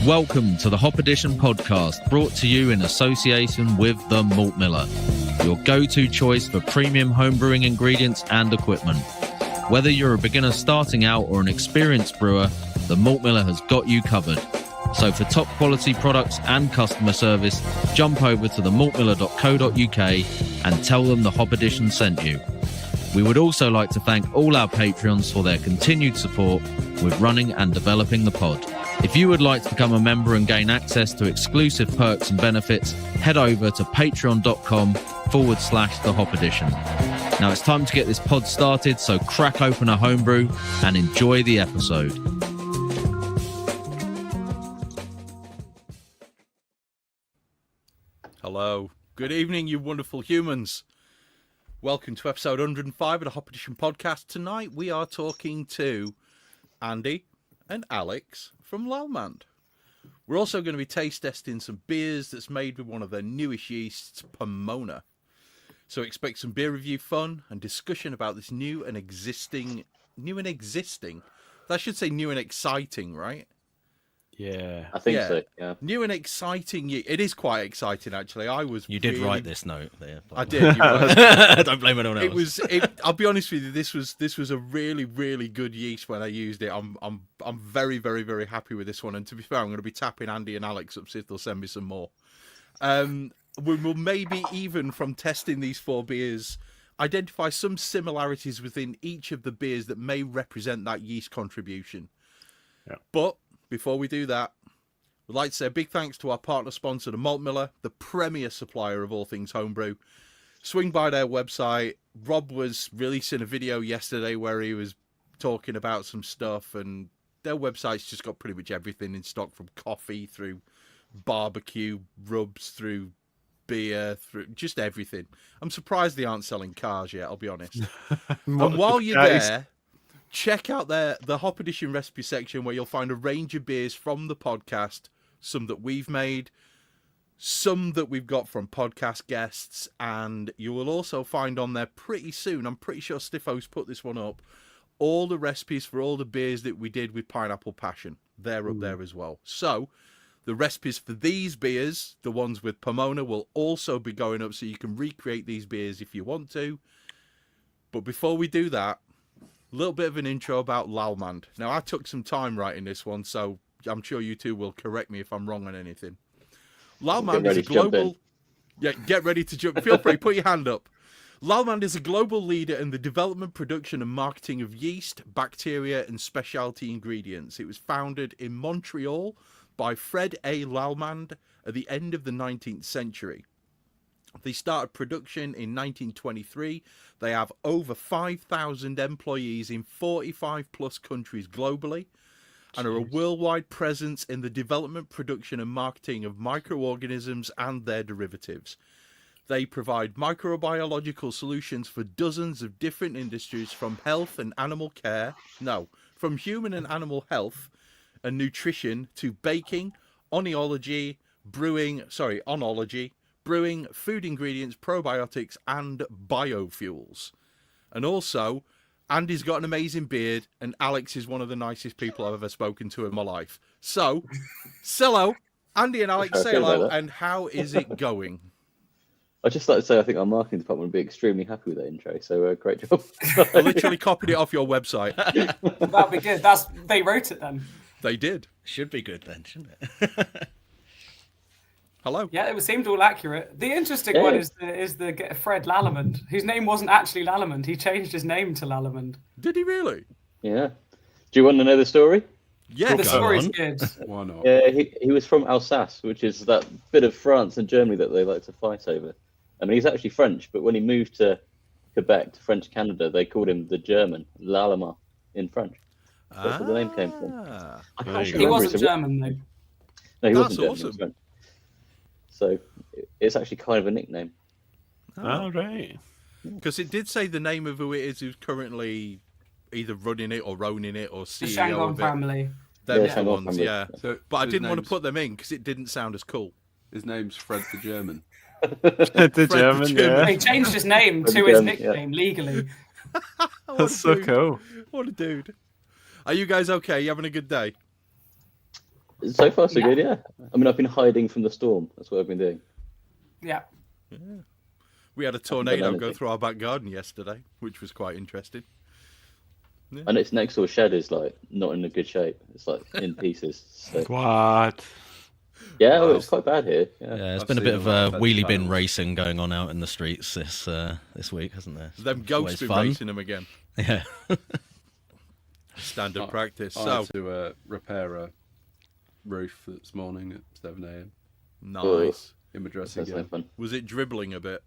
Welcome to the Hop Edition podcast, brought to you in association with the Malt Miller, your go-to choice for premium homebrewing ingredients and equipment. Whether you're a beginner starting out or an experienced brewer, the Malt Miller has got you covered. So for top quality products and customer service, jump over to themaltmiller.co.uk and tell them the Hop Edition sent you. We would also like to thank all our Patreons for their continued support with running and developing the pod. If you would like to become a member and gain access to exclusive perks and benefits, head over to patreon.com/the Hop Edition. Now it's time to get this pod started, so crack open a homebrew and enjoy the episode. Hello. Good evening, you wonderful humans. Welcome to episode 105 of the Hop Edition podcast. Tonight we are talking to Andy and Alix from Lallemand. We're also going to be taste testing some beers that's made with one of their newest yeasts, Pomona. So expect some beer review fun and discussion about this new and existing. I should say new and exciting, right? Yeah, I think so. Yeah, new and exciting. It is quite exciting, actually. You did write this note there. I did. Right. Don't blame anyone else. I'll be honest with you. This was a really, really good yeast when I used it. I'm very, very, very happy with this one. And to be fair, I'm going to be tapping Andy and Alix up, see if they'll send me some more. We will maybe even from testing these four beers identify some similarities within each of the beers that may represent that yeast contribution. Yeah. But before we do that, we'd like to say a big thanks to our partner sponsor, the Malt Miller, the premier supplier of all things homebrew. Swing by their website. Rob was releasing a video yesterday where he was talking about some stuff, and their website's just got pretty much everything in stock, from coffee through barbecue, rubs through beer, through just everything. I'm surprised they aren't selling cars yet, I'll be honest. And while you're there, check out the Hop Edition recipe section, where you'll find a range of beers from the podcast, some that we've made, some that we've got from podcast guests, and you will also find on there pretty soon, I'm pretty sure Stiffo's put this one up, all the recipes for all the beers that we did with Pineapple Passion. They're up there as well. So the recipes for these beers, the ones with Pomona, will also be going up, so you can recreate these beers if you want to. But before we do that, a little bit of an intro about Lallemand. Now, I took some time writing this one, so I'm sure you two will correct me if I'm wrong on anything. Lallemand is a global... Yeah, get ready to jump. Feel free, put your hand up. Lallemand is a global leader in the development, production, and marketing of yeast, bacteria, and specialty ingredients. It was founded in Montreal by Fred A. Lallemand at the end of the 19th century. They started production in 1923. They have over 5,000 employees in 45 plus countries globally, and are a worldwide presence in the development, production, and marketing of microorganisms and their derivatives. They provide microbiological solutions for dozens of different industries, from health and animal care, from human and animal health and nutrition to baking, oenology, brewing, food ingredients, probiotics, and biofuels. And also, Andy's got an amazing beard, and Alix is one of the nicest people I've ever spoken to in my life. So, hello, Andy and Alix, say hello, and how is it going? I'd just like to say I think our marketing department would be extremely happy with that intro, so great job. I literally copied it off your website. That'd be good. They wrote it then. They did. Should be good then, shouldn't it? Hello. Yeah, it seemed all accurate. The interesting one is the Fred Lallemand, whose name wasn't actually Lallemand. He changed his name to Lallemand. Did he really? Yeah. Do you want to know the story? Yeah, the story's good. Why not? Yeah, he was from Alsace, which is that bit of France and Germany that they like to fight over. I mean, he's actually French, but when he moved to Quebec, to French Canada, they called him the German, Lallemand, in French. That's where the name came from. He wasn't German, though. No, he That's wasn't German. awesome. He was French. So it's actually kind of a nickname. Oh, right. Because it did say the name of who it is who's currently either running it or owning it or The CEO Shangon of it. family. They're Yeah, the Shangon ones, family. yeah. So But I his didn't want to name's- put them in because it didn't sound as cool. His name's Fred the German. The German, yeah. He changed his name to his nickname legally. That's so cool. What a dude. Are you guys okay? You having a good day? So far, so Yeah. good, yeah. I mean, I've been hiding from the storm. That's what I've been doing. Yeah. We had a done tornado go anything. through our back garden yesterday, which was quite interesting. And its next door shed is like not in a good shape. It's like in pieces. So What? yeah, Wow. it's quite bad here. Yeah. Yeah, it's I've been a seen bit a of lot of wheelie bin panels. racing going on out in the streets this week, hasn't there? Them It's always ghosts been fun. racing them again. Yeah. Standard practice. I So had to repair a roof this morning at 7 a.m. nice. in my dressing That's no gown. fun. Was it dribbling a bit?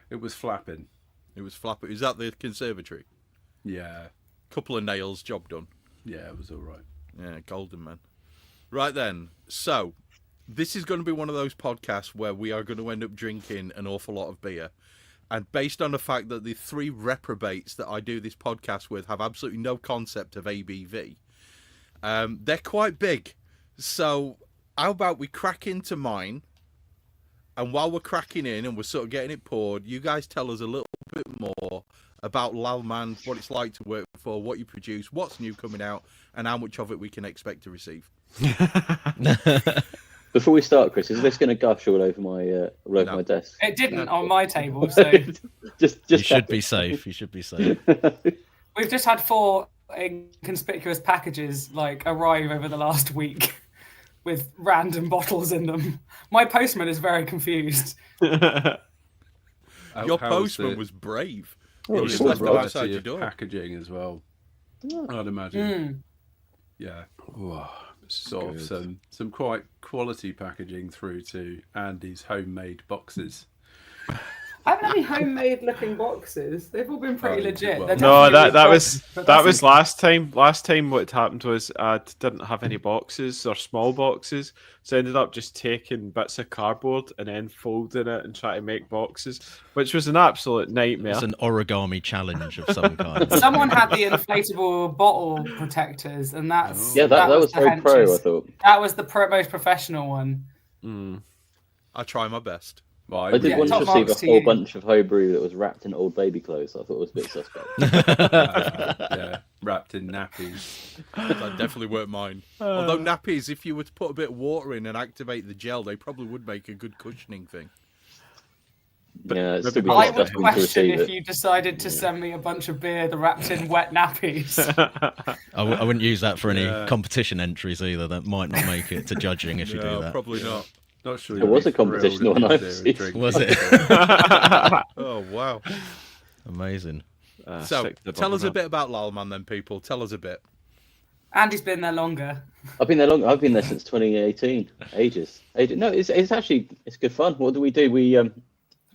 It was flapping. It was flapping. Is that the conservatory? Yeah, Couple of nails, job done. yeah, it was all right. Yeah, golden man. Right then. So this is going to be one of those podcasts where we are going to end up drinking an awful lot of beer. And based on the fact that the three reprobates that I do this podcast with have absolutely no concept of ABV, they're quite big. So how about we crack into mine? And while we're cracking in and we're sort of getting it poured, you guys tell us a little bit more about Lallemand, what it's like to work for, what you produce, what's new coming out, and how much of it we can expect to receive. Before we start, Chris, is this going to gush all over my No. desk? It didn't on my table, so just You should be safe. You should be safe. we've just had 4 inconspicuous packages like arrive over the last week with random bottles in them. My postman is very confused. Your How's postman the- was brave. Oh, He the just cool, left them right. outside variety your of door. packaging as well. I'd imagine. Yeah, Whoa. sort good. of some quite quality packaging through to Andy's homemade boxes. I haven't any homemade looking boxes. They've all been pretty Oh, legit. well. They're No, definitely that really was good, but that that's was last time. Last time, what happened was I didn't have any boxes or small boxes, so I ended up just taking bits of cardboard and then folding it and trying to make boxes, which was an absolute nightmare. It's an origami challenge of some kind. Someone had the inflatable bottle protectors, and that's Yeah, that was the very pro, I henches. thought. That was the most professional one. I try my best. Well, I did Yeah, once top receive a marks to whole you. bunch of homebrew that was wrapped in old baby clothes. I thought it was a bit suspect. yeah, wrapped in nappies. That definitely weren't mine. Although nappies, if you were to put a bit of water in and activate the gel, they probably would make a good cushioning thing. Yeah, it's still be I would disgusting to question receive if it. you decided to send me a bunch of beer wrapped in wet nappies. I wouldn't use that for any Yeah. competition entries either. That might not make it to judging if you do No, that. probably not. Not sure. There you'd was be a competition thrilled when if I you was do a drink. Was it? Oh, wow. Amazing. So, Stick to the tell us a bubble bit about Lallemand then, people. Tell us a bit. Andy's been there longer. I've been there long. I've been there since 2018. Ages. No, it's actually good fun. What do?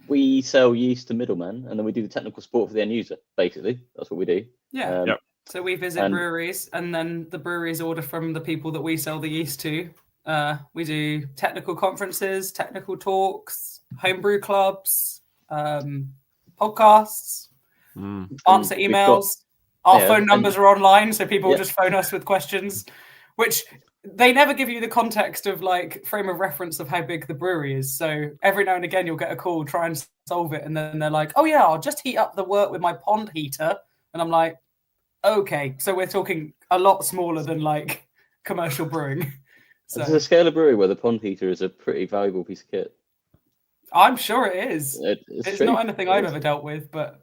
We sell yeast to middlemen, and then we do the technical support for the end user. Basically, that's what we do. Yeah. Yep. So we visit And- breweries, and then the breweries order from the people that we sell the yeast to. We do technical conferences, technical talks, homebrew clubs, podcasts, answer We've emails. Our yeah, phone numbers are online, so people Yeah. just phone us with questions, which they never give you the context of like frame of reference of how big the brewery is. So every now and again, you'll get a call, try and solve it, and then they're like, "Oh yeah, I'll just heat up the work with my pond heater," and I'm like, "Okay." So we're talking a lot smaller than like commercial brewing. There's So a scale of brewery where the pond heater is a pretty valuable piece of kit. I'm sure it is. It's It's true. not anything I've ever dealt with, but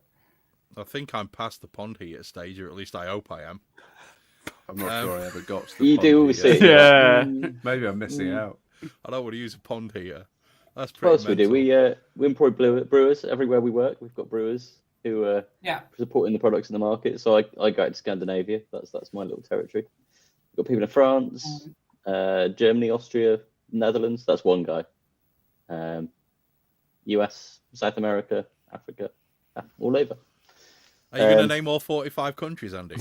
I think I'm past the pond heater stage, or at least I hope I am. I'm not sure I ever got to the You pond do always see heater. it. Yeah. Maybe I'm missing out. I don't want to use a pond heater. That's What pretty else we do? mental. We employ brewers everywhere we work. We've got brewers who are yeah. supporting the products in the market. So I go out to Scandinavia. That's my little territory. We've got people in France, Germany, Austria, Netherlands. That's one guy. US, South America, Africa, all over. Are you going to name all 45 countries, Andy?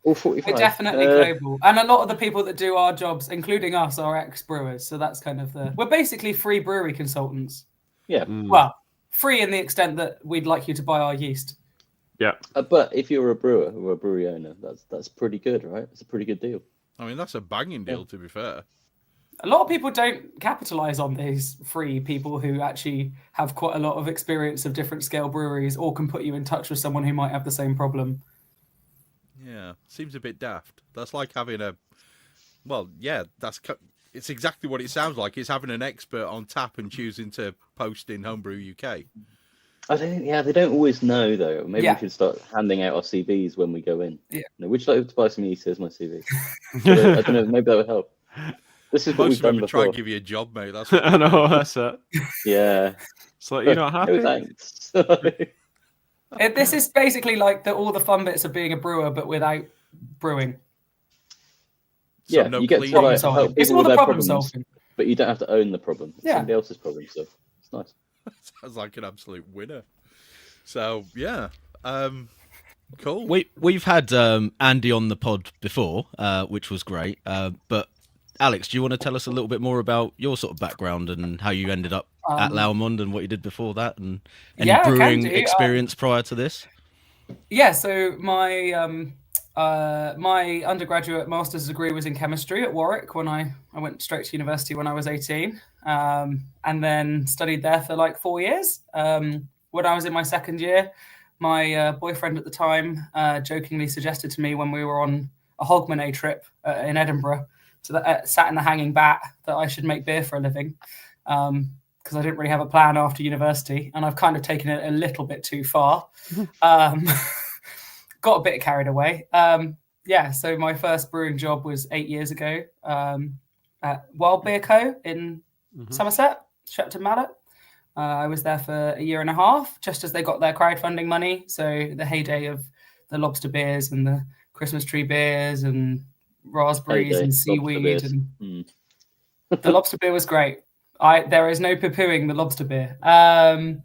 All 45. We're definitely global. And a lot of the people that do our jobs, including us, are ex-brewers. So that's kind of we're basically free brewery consultants. Yeah. Well, free in the extent that we'd like you to buy our yeast. But if you're a brewer or a brewery owner, that's pretty good, right? It's a pretty good deal. I mean, that's a banging deal, to be fair. A lot of people don't capitalize on these free people who actually have quite a lot of experience of different scale breweries or can put you in touch with someone who might have the same problem. Yeah, seems a bit daft. That's like having a Well, yeah, it's exactly what it sounds like. It's having an expert on tap and choosing to post in Homebrew UK. I don't. Yeah, they don't always know though. Maybe Yeah. we should start handing out our CVs when we go in. Yeah. Would you like to buy some yeast? Here's my CV. I don't know. Maybe that would help. This is what Most we've of them done would try before. and give you a job, mate. That's what I know, that's it. Yeah. It's like, you're not happy? No thanks. This is basically like all the fun bits of being a brewer, but without brewing. So Yeah, no you get to cleaning. like, Problem help solving. It's people all with the their problem problems, solving. but you don't have to own the problem. It's Yeah. somebody else's problem, so it's nice. Sounds like an absolute winner. So yeah, cool. We've had Andy on the pod before, which was great. But Alex, do you want to tell us a little bit more about your sort of background and how you ended up at Lallemand and what you did before that, and any Yeah, I can brewing do. experience prior to this? Yeah, so my my undergraduate master's degree was in chemistry at Warwick when I went straight to university when I was 18, and then studied there for like 4 years. When I was in my second year, my boyfriend at the time jokingly suggested to me when we were on a Hogmanay trip in Edinburgh, sat in the hanging bat, that I should make beer for a living, because I didn't really have a plan after university, and I've kind of taken it a little bit too far. Got a bit carried away. Yeah, so my first brewing job was 8 years ago at Wild Beer Co. in Somerset, Shepton Mallet. I was there for a year and a half, just as they got their crowdfunding money. So the heyday of the lobster beers and the Christmas tree beers and raspberries Heyday, and lobster seaweed. beers. And the lobster beer was great. There is no poo-pooing the lobster beer. And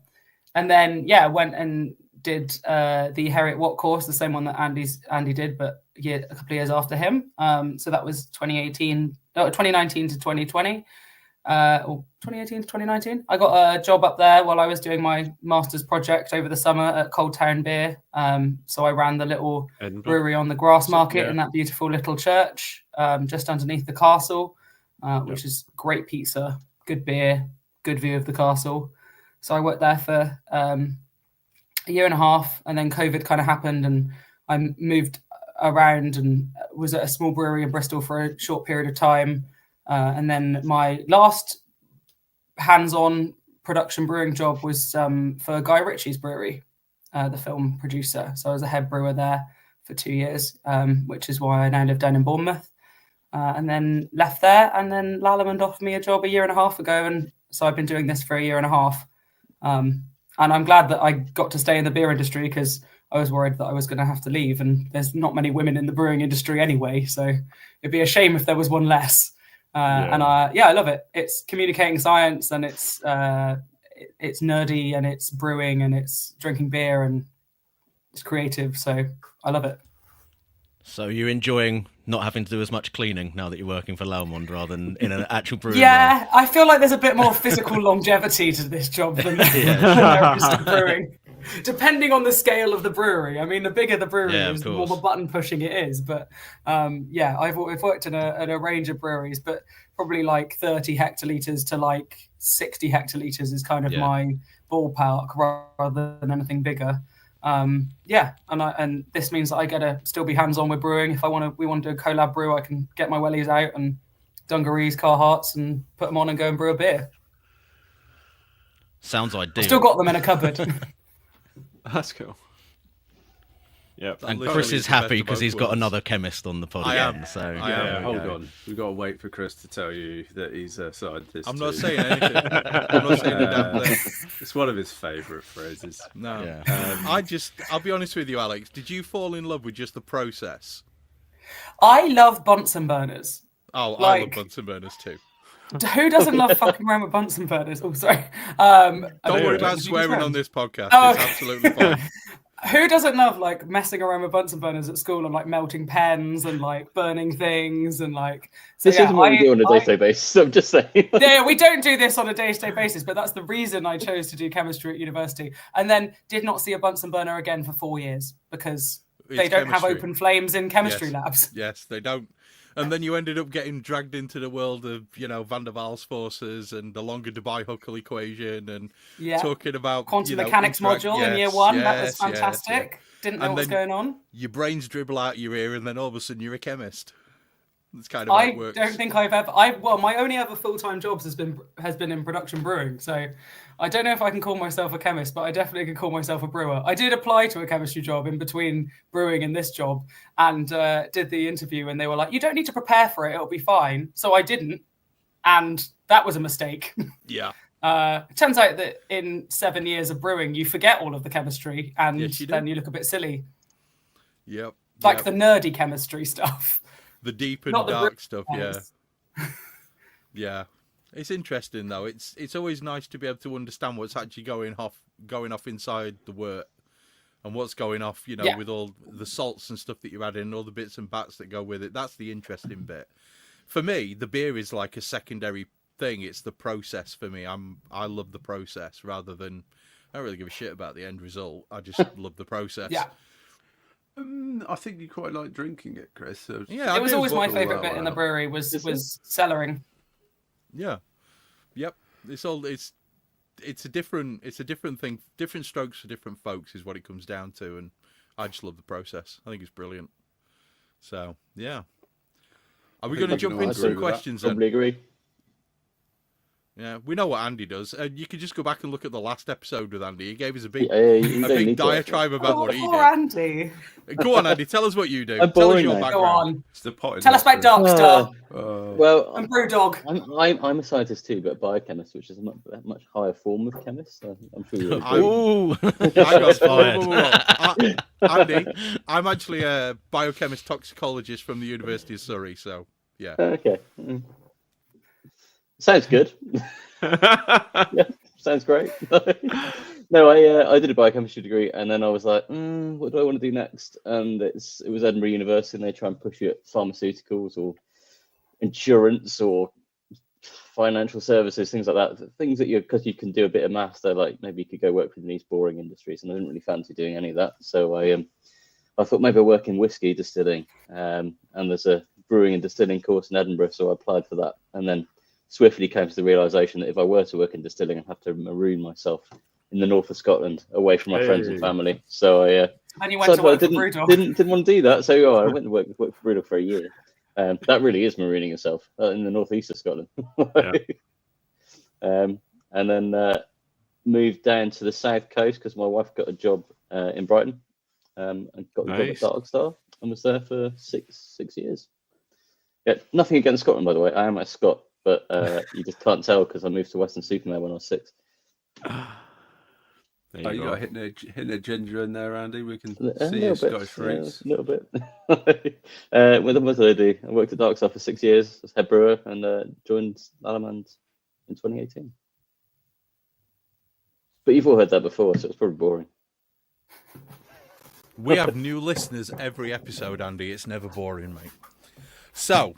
then, yeah, went and did the Heriot Watt course, the same one that Andy did, but a couple of years after him. So that was 2019 to 2020. Or 2018 to 2019. I got a job up there while I was doing my master's project over the summer at Cold Town Beer. So I ran the little Edinburgh. brewery on the grass market Yeah. in that beautiful little church just underneath the castle, which is great pizza, good beer, good view of the castle. So I worked there for a year and a half, and then COVID kind of happened, and I moved around and was at a small brewery in Bristol for a short period of time. And then my last hands-on production brewing job was for Guy Ritchie's brewery, the film producer. So I was a head brewer there for 2 years, which is why I now live down in Bournemouth. And then left there, and then Lallemand offered me a job a year and a half ago, and so I've been doing this for a year and a half. And I'm glad that I got to stay in the beer industry, because I was worried that I was going to have to leave, and there's not many women in the brewing industry anyway, so it'd be a shame if there was one less. And I love it. It's communicating science, and it's nerdy, and it's brewing, and it's drinking beer, and it's creative. So I love it. So you're enjoying not having to do as much cleaning now that you're working for Lallemand rather than in an actual brewing Yeah, I feel like there's a bit more physical longevity to this job than there is to brewing. Depending on the scale of the brewery. I mean, the bigger the brewery is, the more the button pushing it is. But yeah, I've worked in a range of breweries, but probably like 30 hectolitres to like 60 hectolitres is kind of my ballpark rather than anything bigger. And this means that I get to still be hands-on with brewing. If we want to do a collab brew, I can get my wellies out and dungarees, Carhartts, and put them on and go and brew a beer. Sounds ideal. I've still got them in a cupboard. That's cool. Yeah, and Chris is happy because he's got another chemist on the pod again. So hold on, we've got to wait for Chris to tell you that he's a scientist. I'm not saying anything. I'm not saying a damn thing. It's one of his favourite phrases. No, Yeah. I'll be honest with you, Alex. Did you fall in love with just the process? I love Bunsen burners. Oh, I love Bunsen burners too. Who doesn't love fucking around with Bunsen burners? Oh, sorry. Don't worry about swearing on this podcast. Oh, it's okay. absolutely fine. Who doesn't love like messing around with Bunsen burners at school and like melting pens and like burning things and like? So, this isn't what we do on a day-to-day basis. I'm just saying. Yeah, we don't do this on a day-to-day basis, but that's the reason I chose to do chemistry at university, and then did not see a Bunsen burner again for 4 years because they don't have open flames in chemistry labs. Yes, they don't. And then you ended up getting dragged into the world of, Van der Waals forces and the longer Debye-Huckel equation and talking about quantum mechanics module in year one. That was fantastic. Didn't know what was going on. Your brains dribble out your ear, and then all of a sudden you're a chemist. That's kind of how it I works. don't think I've ever. Well, my only other full-time jobs has been in production brewing. So I don't know if I can call myself a chemist, but I definitely can call myself a brewer. I did apply to a chemistry job in between brewing and this job, and did the interview, and they were like, "You don't need to prepare for it; it'll be fine." So I didn't, and that was a mistake. Yeah. It turns out that in 7 years of brewing, you forget all of the chemistry, and Yes, you do. then you look a bit silly, Yep. like yep. the nerdy chemistry stuff. The deep and Not the dark brewing stuff, ones. yeah. It's interesting though. It's always nice to be able to understand what's actually going off inside the wort, and what's going off, Yeah. with all the salts and stuff that you add in, all the bits and bats that go with it. That's the interesting bit. For me, the beer is like a secondary thing. It's the process for me. I love the process rather than, I don't really give a shit about the end result. I just love the process. Yeah. I think you quite like drinking it, Chris. So Yeah, It was I do. always my bottle favourite that bit in the out. brewery was cellaring. Yeah. Yep. It's a different thing. Different strokes for different folks is what it comes down to, and I just love the process. I think it's brilliant. So yeah. Are we I think going to I jump can into agree some with that. questions then? Probably agree. Yeah, we know what Andy does. You could just go back and look at the last episode with Andy. He gave us a big, Yeah, you a don't big need to. diatribe about what he Poor did. Andy. Go on, Andy. Tell us what you do. I'm Tell us boring, your mate. background. Go on. It's the potted Tell us about history. Darkstar Well, and Brewdog. I'm a scientist too, but biochemist, which is a much higher form of chemist. So I'm sure you'll agree. Ooh, Hang on, fired. Andy, I'm actually a biochemist toxicologist from the University of Surrey. So yeah. Okay. Sounds good. Yeah, sounds great. No, I did a biochemistry degree, and then I was like, what do I want to do next? And it was Edinburgh University, and they try and push you at pharmaceuticals or insurance or financial services, things like that. Things that because you can do a bit of maths, they're like, maybe you could go work for these boring industries, and I didn't really fancy doing any of that. So I thought maybe I'd work in whiskey distilling, and there's a brewing and distilling course in Edinburgh, so I applied for that, and then swiftly came to the realization that if I were to work in distilling, I'd have to maroon myself in the north of Scotland, away from my friends and family. So I And you went to work for didn't Brewdog. want to do that. So I went to work for Brewdog for a year. That really is marooning yourself in the northeast of Scotland. And then moved down to the south coast because my wife got a job in Brighton, and got the Nice. job at Darkstar, and was there for six years. Yeah, nothing against Scotland, by the way. I am a Scot, but you just can't tell because I moved to Western Supermare when I was 6. There Oh, you you go. got hitting a ginger in there, Andy. We can A see your little bit, Scottish roots. a little bit. What did I do? I worked at Darkstar for 6 years as head brewer, and joined Lallemand in 2018. But you've all heard that before, so it's probably boring. We have new listeners every episode, Andy. It's never boring, mate. So,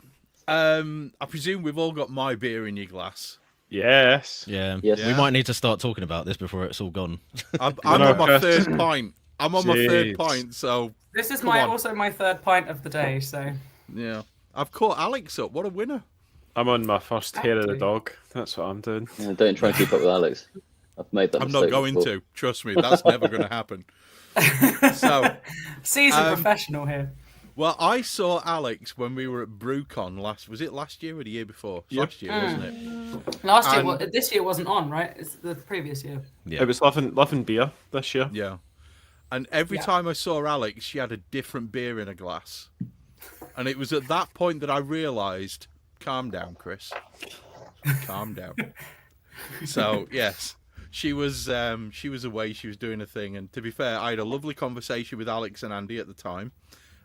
I presume we've all got my beer in your glass. Yes. Yeah. Yes. We might need to start talking about this before it's all gone. I'm No, on my Chris. third pint. I'm on my third Jeez. pint, so This is Come on. also my third pint of the day, so yeah. I've caught Alex up. What a winner. I'm on my first hair of the Exactly. dog. That's what I'm doing. Don't try and keep up with Alex. I've made that I'm mistake not going before. to. Trust me, that's never going to happen. So, seasoned professional here. well, I saw Alex when we were at BrewCon was it last year or the year before? Last year, wasn't it? Last year, And- this year wasn't on, right? It's the previous year. Yeah. It was loving beer this year. Yeah. And every Yeah. time I saw Alex, she had a different beer in a glass. And it was at that point that I realised, calm down, Chris. Calm down. So, yes. She was away, she was doing a thing, and to be fair, I had a lovely conversation with Alex and Andy at the time.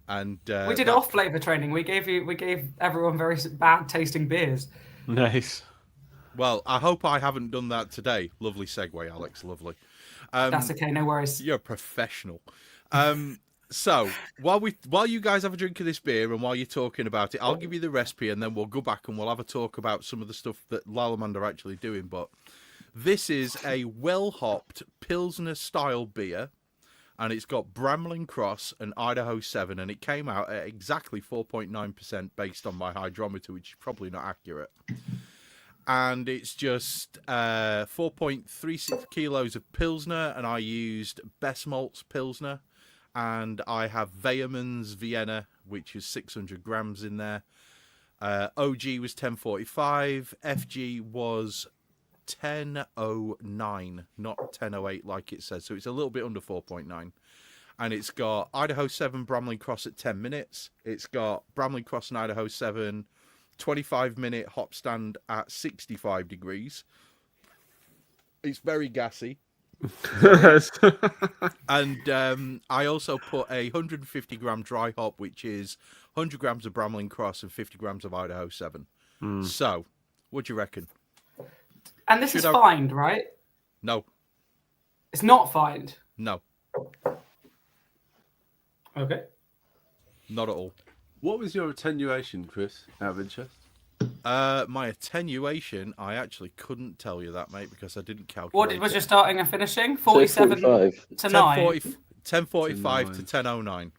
And We did off flavour training. We gave everyone very bad tasting beers. Nice. Well, I hope I haven't done that today. Lovely segue, Alex. Lovely. That's okay, no worries. You're a professional. So while you guys have a drink of this beer and while you're talking about it, I'll give you the recipe and then we'll go back and we'll have a talk about some of the stuff that Lallemand are actually doing. But this is a well-hopped Pilsner style beer, and it's got Bramlin Cross and Idaho 7, and it came out at exactly 4.9% based on my hydrometer, which is probably not accurate. And it's just 4.36 kilos of Pilsner, and I used Best Malts Pilsner, and I have Weyermann's Vienna, which is 600 grams in there. OG was 1045. FG was 1009, not 1008 like it says. So it's a little bit under 4.9. And it's got Idaho 7 Bramley Cross at 10 minutes. It's got Bramley Cross and Idaho 7 25-minute hop stand at 65 degrees. It's very gassy. And I also put a 150 gram dry hop, which is 100 grams of Bramley Cross and 50 grams of Idaho 7. So, what do you reckon? And this is fined, right? No. It's not fined. No. Okay. Not at all. What was your attenuation, Chris, out of interest? My attenuation, I actually couldn't tell you that, mate, because I didn't calculate. What was your starting and finishing? 47 to 9? 1045 to 1009.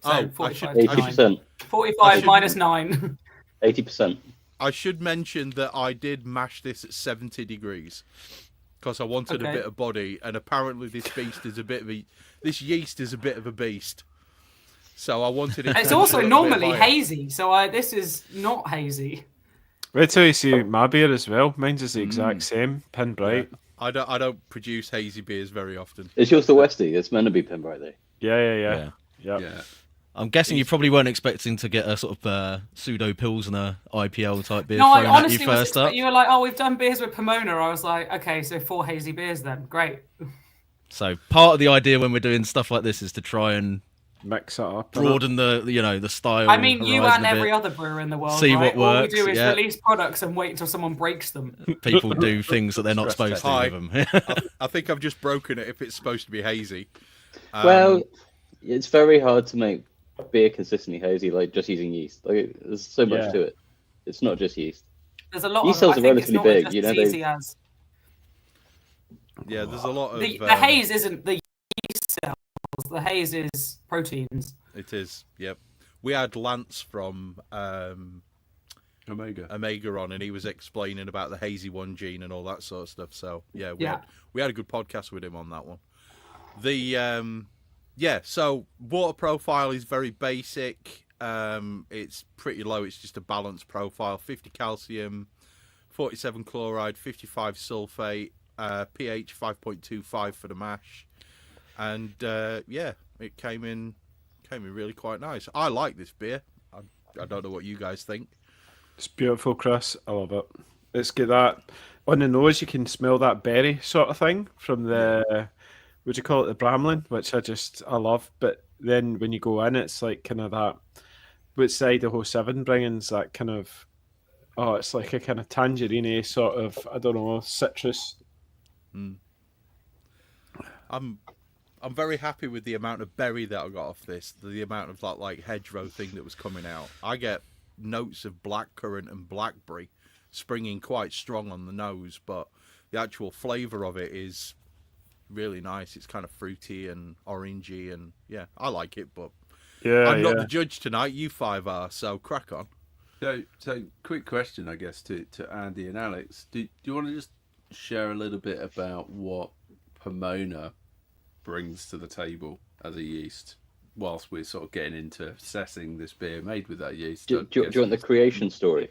So 80%. 45 minus 9. 80%. I should mention that I did mash this at 70 degrees because I wanted a bit of body, and apparently this yeast is a bit of a beast. So I wanted it. It's also normally hazy, so this is not hazy. Wait till you see my beer as well. Mine's is the exact same, pin bright. Yeah. I don't produce hazy beers very often. It's yours the Westie. It's meant to be pin bright though. Yeah. I'm guessing you probably weren't expecting to get a sort of pseudo Pilsner IPL type beer No, I thrown at honestly you first up. You were like, oh, we've done beers with Pomona. I was like, okay, so 4 hazy beers then. Great. So part of the idea when we're doing stuff like this is to try and mix it up, broaden the style. I mean, you and every other brewer in the world. See right? what works. All we do is release products and wait until someone breaks them. People do things that they're not supposed to with them. I think I've just broken it if it's supposed to be hazy. Well, it's very hard to make beer consistently hazy, like just using yeast. Like, there's so much to it. It's not just yeast. There's a lot yeast of cells are relatively big. You know, easy as. Yeah, there's a lot of. The haze isn't the yeast cells. The haze is proteins. It is. Yep. We had Lance from Omega on, and he was explaining about the hazy 1 gene and all that sort of stuff. So yeah, we had a good podcast with him on that one. So water profile is very basic. It's pretty low. It's just a balanced profile: 50 calcium, 47 chloride, 55 sulfate, pH 5.25 for the mash, and it came in really quite nice. I like this beer. I don't know what you guys think. It's beautiful, Chris. I love it. It's got that on the nose. You can smell that berry sort of thing from the. Would you call it the Bramlin, which I love. But then when you go in, it's like kind of that, what's the Idaho 7 bringing's that kind of, it's like a kind of tangerine sort of, I don't know, citrus. I'm very happy with the amount of berry that I got off this, the amount of like hedgerow thing that was coming out. I get notes of blackcurrant and blackberry springing quite strong on the nose, but the actual flavour of it is really nice. It's kind of fruity and orangey, and I like it, but I'm not the judge tonight. You 5 are, so crack on. So quick question, I guess, to Andy and Alex. Do you want to just share a little bit about what Pomona brings to the table as a yeast, whilst we're sort of getting into assessing this beer made with that yeast? Do you want the creation story?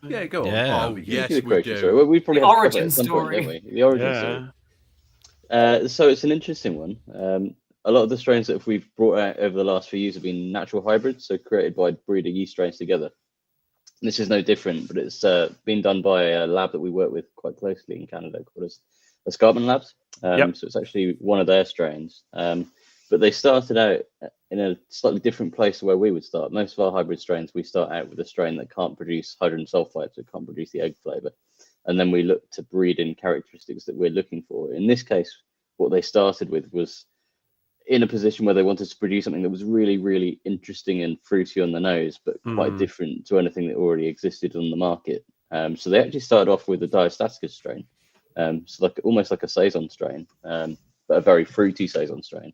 Yeah, go on. Yeah. Oh, yes, the we creation do. story. We probably The have to origin cover it at some story. point, don't we? The origin story. So it's an interesting one. A lot of the strains that we've brought out over the last few years have been natural hybrids, so created by breeder yeast strains together. And this is no different, but it's been done by a lab that we work with quite closely in Canada called Escarpment Labs. So it's actually one of their strains. But they started out in a slightly different place to where we would start. Most of our hybrid strains, we start out with a strain that can't produce hydrogen sulfide, so it can't produce the egg flavour. And then we look to breed in characteristics that we're looking for. In this case, what they started with was in a position where they wanted to produce something that was really, really interesting and fruity on the nose, but quite different to anything that already existed on the market. So they actually started off with a Diastaticus strain, so almost like a saison strain, but a very fruity saison strain.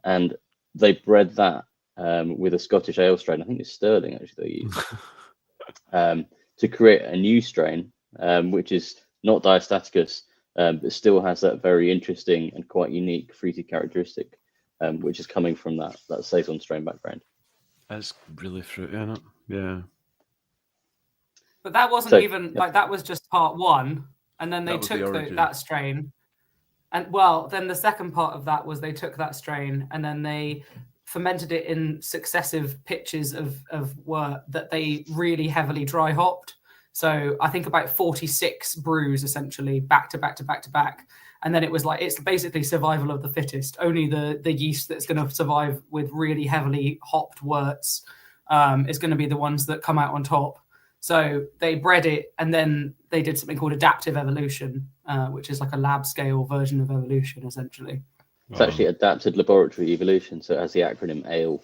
And they bred that with a Scottish ale strain. I think it's Sterling actually they used to create a new strain, which is not Diastaticus, but still has that very interesting and quite unique fruity characteristic, which is coming from that saison strain background. It's really fruity, isn't it? Yeah. But that wasn't So, even like that was just part one, and then they That was the took origin. that strain, and well, then the second part of that was they took that strain and then they fermented it in successive pitches of wort that they really heavily dry hopped. So I think about 46 brews essentially back to back to back to back. And then it was like, it's basically survival of the fittest. Only the yeast that's going to survive with really heavily hopped worts is going to be the ones that come out on top. So they bred it, and then they did something called adaptive evolution, which is like a lab scale version of evolution, essentially. It's actually adapted laboratory evolution, so it has the acronym ALE.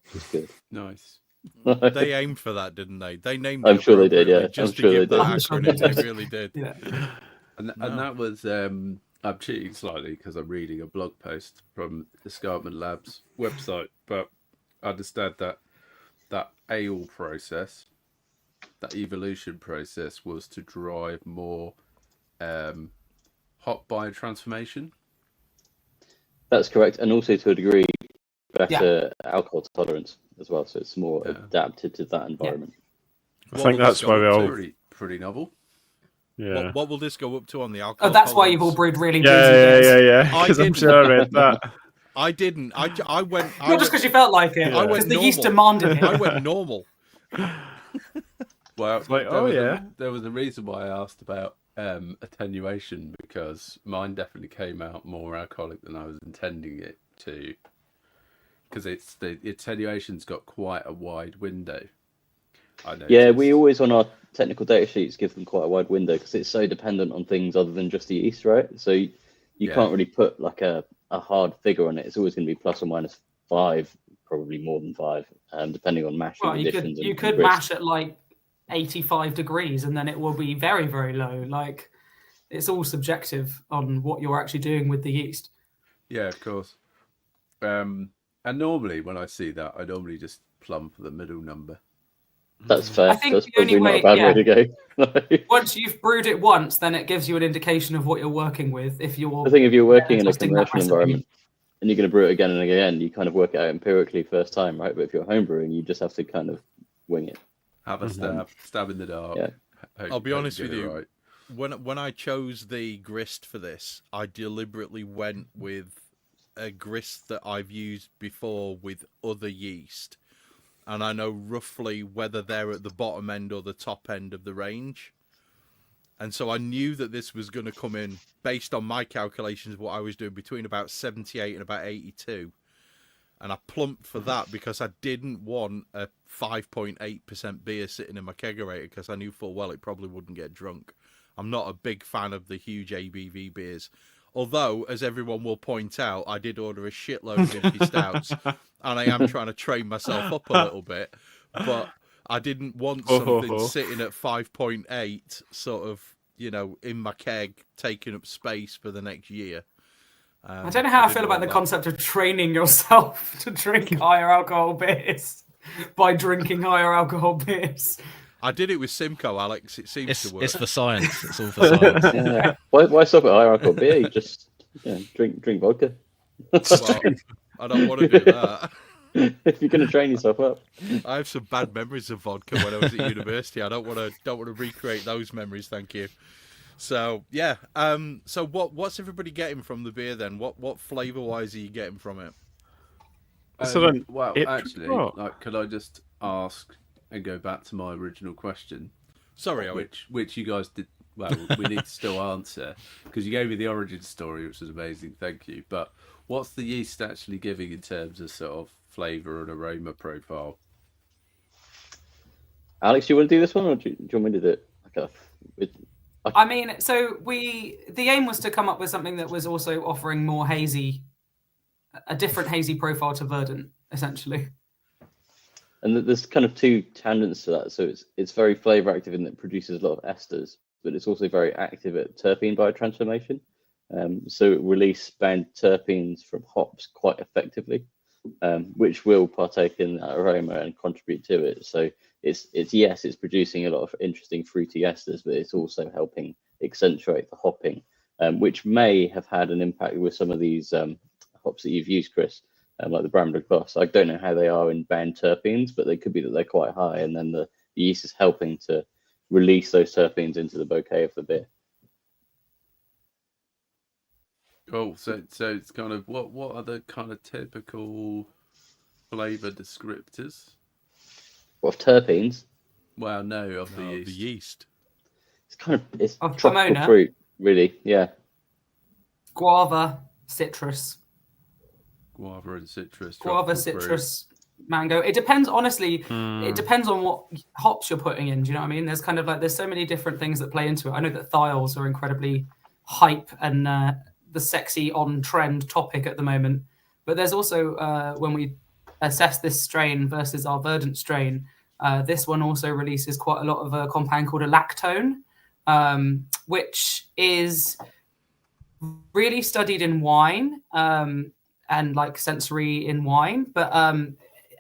Which is good. Nice. They aimed for that, didn't they? They named I'm it sure they did, appropriately yeah. just I'm to sure give they that did. I'm sure acronym. they They did. really did. Yeah. And No. that was I'm cheating slightly because I'm reading a blog post from the Escarpment Labs website, but I understand that ale process, that evolution process, was to drive more hop biotransformation. That's correct, and also to a degree, better alcohol tolerance as well. So it's more Yeah. adapted to that environment. I think that's why we all. Pretty novel. Yeah. What will this go up to on the alcohol? Oh, that's why you've all tolerance? brewed really boozy beers. Yeah. I Because I'm didn't. sure I read that. I didn't. I went. I Not just because you felt like it, I because went the yeast normal. demanded it. I went normal. Well, like, there was a reason why I asked about attenuation, because mine definitely came out more alcoholic than I was intending it to, because it's the attenuation's got quite a wide window. I noticed. Yeah, we always on our technical data sheets give them quite a wide window because it's so dependent on things other than just the yeast, right? So you can't really put like a hard figure on it. It's always going to be plus or minus 5, probably more than 5, depending on mashing Well, conditions. you and could grist. mash at like 85 degrees and then it will be very, very low. Like, it's all subjective on what you're actually doing with the yeast. Yeah, of course. And normally when I see that, I normally just plumb for the middle number. That's fair. I think That's the only probably not a bad way to go. Once you've brewed it once, then it gives you an indication of what you're working with. If you're, I think if you're working in a testing that commercial recipe. environment and you're going to brew it again and again, you kind of work it out empirically first time, right? But if you're home brewing, you just have to kind of wing it. Have a stab in the dark. Yeah. I'll be honest with you. Right. When I chose the grist for this, I deliberately went with a grist that I've used before with other yeast, and I know roughly whether they're at the bottom end or the top end of the range. And so I knew that this was going to come in, based on my calculations of what I was doing, between about 78 and about 82. And I plumped for that because I didn't want a 5.8% beer sitting in my kegerator, because I knew full well it probably wouldn't get drunk. I'm not a big fan of the huge ABV beers. Although, as everyone will point out, I did order a shitload of Impy Stouts, and I am trying to train myself up a little bit. But I didn't want something sitting at 5.8, sort of, in my keg, taking up space for the next year. I don't know how I feel about the concept of training yourself to drink higher alcohol beers by drinking higher alcohol beers. I did it with Simcoe, Alex. It seems to work. It's for science. It's all for science. Yeah. Why stop at higher alcohol beer? You just drink vodka. Well, I don't want to do that. If you're going to train yourself up. I have some bad memories of vodka when I was at university. I don't want to recreate those memories. Thank you. So yeah. So what's everybody getting from the beer then? What flavour wise are you getting from it? Well, actually, could I just ask and go back to my original question? Sorry, which you guys did. Well, we need to still answer, because you gave me the origin story, which was amazing. Thank you. But what's the yeast actually giving in terms of sort of flavour and aroma profile? Alex, do you want to do this one, or do you want me to do it? I mean, so the aim was to come up with something that was also offering more hazy, a different hazy profile to Verdant, essentially. And there's kind of two tangents to that. So it's very flavour active in that it produces a lot of esters, but it's also very active at terpene biotransformation. So it releases bound terpenes from hops quite effectively, which will partake in that aroma and contribute to it. So it's producing a lot of interesting fruity esters, but it's also helping accentuate the hopping, which may have had an impact with some of these hops that you've used, Chris. like the Bramber Gloss. I don't know how they are in bound terpenes, but they could be that they're quite high, and then the yeast is helping to release those terpenes into the bouquet of the beer. Cool. So it's kind of what are the kind of typical flavour descriptors? What, of terpenes? Well, no, of the Oh, yeast. the yeast. It's Of tropical Pomona? fruit, really. Yeah. Guava, citrus. Guava and citrus. Guava, tropical fruit. citrus, mango. It depends, honestly. It depends on what hops you're putting in. Do you know what I mean? There's kind of like, there's so many different things that play into it. I know that thiols are incredibly hype and the sexy on trend topic at the moment. But there's also, when we assess this strain versus our verdant strain, this one also releases quite a lot of a compound called a lactone, which is really studied in wine and like sensory in wine. But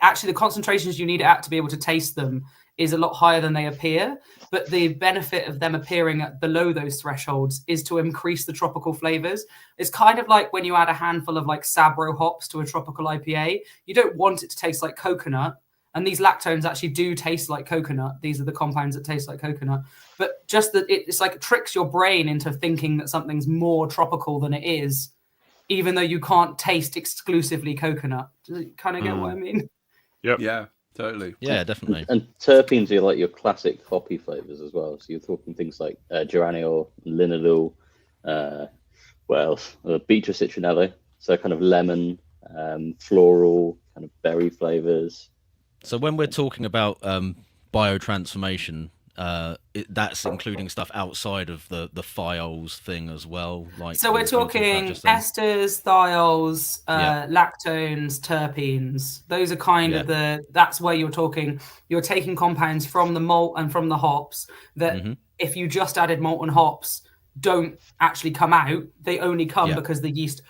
actually the concentrations you need it at to be able to taste them is a lot higher than they appear. But the benefit of them appearing at below those thresholds is to increase the tropical flavors. It's kind of like when you add a handful of like Sabro hops to a tropical IPA, you don't want it to taste like coconut. And these lactones actually do taste like coconut. These are the compounds that taste like coconut. But just that it's like it tricks your brain into thinking that something's more tropical than it is, even though you can't taste exclusively coconut. Does it kind of get what I mean? Yep. Yeah, totally. Yeah, definitely. And terpenes are like your classic hoppy flavors as well. So you're talking things like geraniol, linalool, what else? Beetroot citronella. So kind of lemon, floral, kind of berry flavors. So when we're talking about biotransformation, that's including stuff outside of the thiols thing as well. Like, So we're talking esters, thiols, lactones, terpenes. Those are kind of that's where you're taking compounds from the malt and from the hops that if you just added malt and hops don't actually come out. They only come because the yeast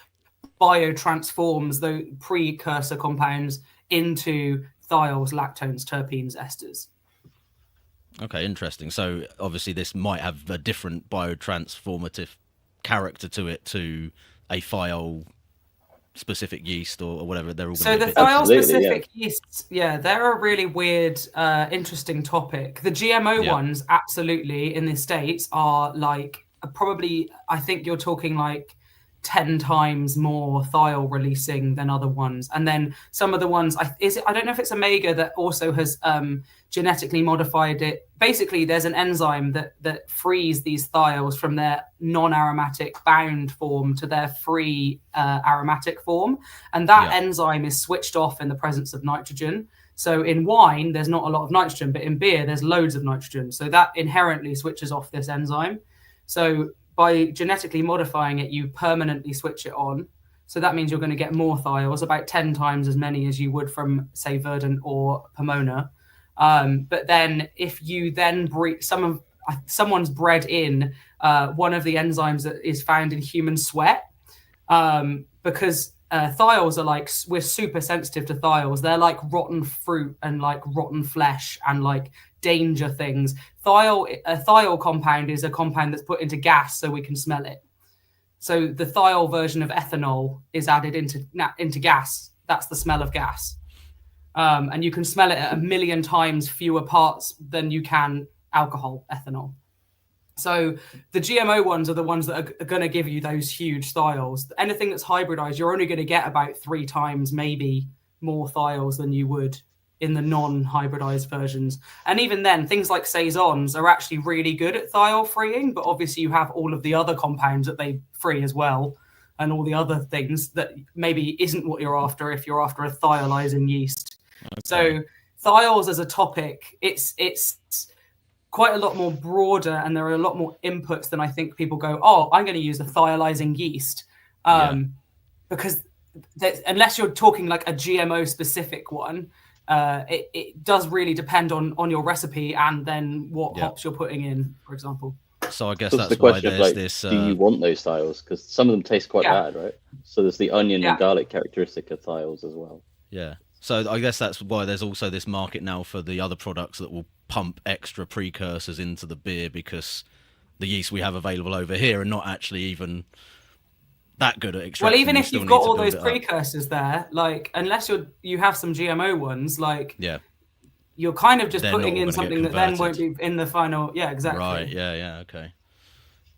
biotransforms the precursor compounds into thiols, lactones, terpenes, esters. Okay, interesting. So obviously this might have a different biotransformative character to it to a thiol specific yeast or whatever. They're all so the be thiol specific yeasts, they're a really weird, interesting topic. The GMO ones, absolutely, in the States are like probably, I think you're talking like 10 times more thiol releasing than other ones. And then some of the ones, I don't know if it's Omega that also has genetically modified it. Basically, there's an enzyme that frees these thiols from their non-aromatic bound form to their free aromatic form. And that enzyme is switched off in the presence of nitrogen. So in wine, there's not a lot of nitrogen, but in beer, there's loads of nitrogen. So that inherently switches off this enzyme. So by genetically modifying it, you permanently switch it on. So that means you're going to get more thiols, about 10 times as many as you would from, say, Verdant or Pomona. But then if you then breed someone's bred in one of the enzymes that is found in human sweat, because thiols are like, we're super sensitive to thiols. They're like rotten fruit and like rotten flesh and like danger things. A thiol compound is a compound that's put into gas so we can smell it. So the thiol version of ethanol is added into gas. That's the smell of gas. And you can smell it at 1 million times fewer parts than you can alcohol, ethanol. So the GMO ones are the ones that are going to give you those huge thiols. Anything that's hybridized, you're only going to get about 3 times maybe more thiols than you would in the non-hybridized versions. And even then, things like saisons are actually really good at thiol freeing, but obviously you have all of the other compounds that they free as well, and all the other things that maybe isn't what you're after if you're after a thiolizing yeast. Okay. So thiols as a topic, it's quite a lot more broader, and there are a lot more inputs than I think people go, oh, I'm going to use a thiolizing yeast. Because unless you're talking like a GMO specific one, it does really depend on your recipe and then what hops you're putting in, for example. So I guess that's that's the why question there's of, like, this. Do you want those thiols? Because some of them taste quite bad, right? So there's the onion and garlic characteristic of thiols as well. Yeah. So I guess that's why there's also this market now for the other products that will pump extra precursors into the beer, because the yeast we have available over here are not actually even that good at extraction. Well, even you if still you've need got to all build those it up. precursors there, like unless you have some GMO ones, like Yeah. you're kind of just They're not putting all in gonna get something that then won't converted. be in the final. Yeah, exactly. Right. Yeah. Okay.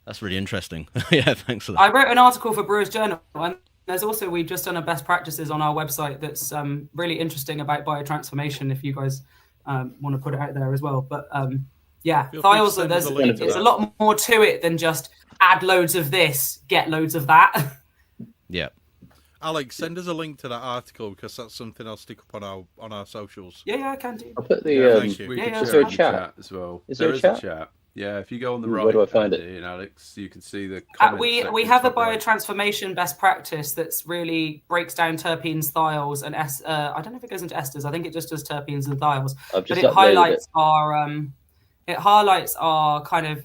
That's really interesting. Yeah. Thanks for that. I wrote an article for Brewers Journal, and there's also, we've just done a best practices on our website that's really interesting about biotransformation. If you guys want to put it out there as well, but yeah, Feel free to thiols. send us a link to There's a that. lot more to it than just add loads of this, get loads of that. Yeah. Alex, send us a link to that article because that's something I'll stick up on our socials. Yeah, I can do. I'll put the. Yeah, thank you. we Yeah, could yeah, share is it there in a the chat? chat as well. Is There there a is chat? a chat. Yeah, if you go on the Where right, do I find Andy it? and Alex, you can see the comments We section have a top right. biotransformation best practice that's really breaks down terpenes, thiols, and I don't know if it goes into esters. I think it just does terpenes and thiols. I've But just it uploaded highlights our kind of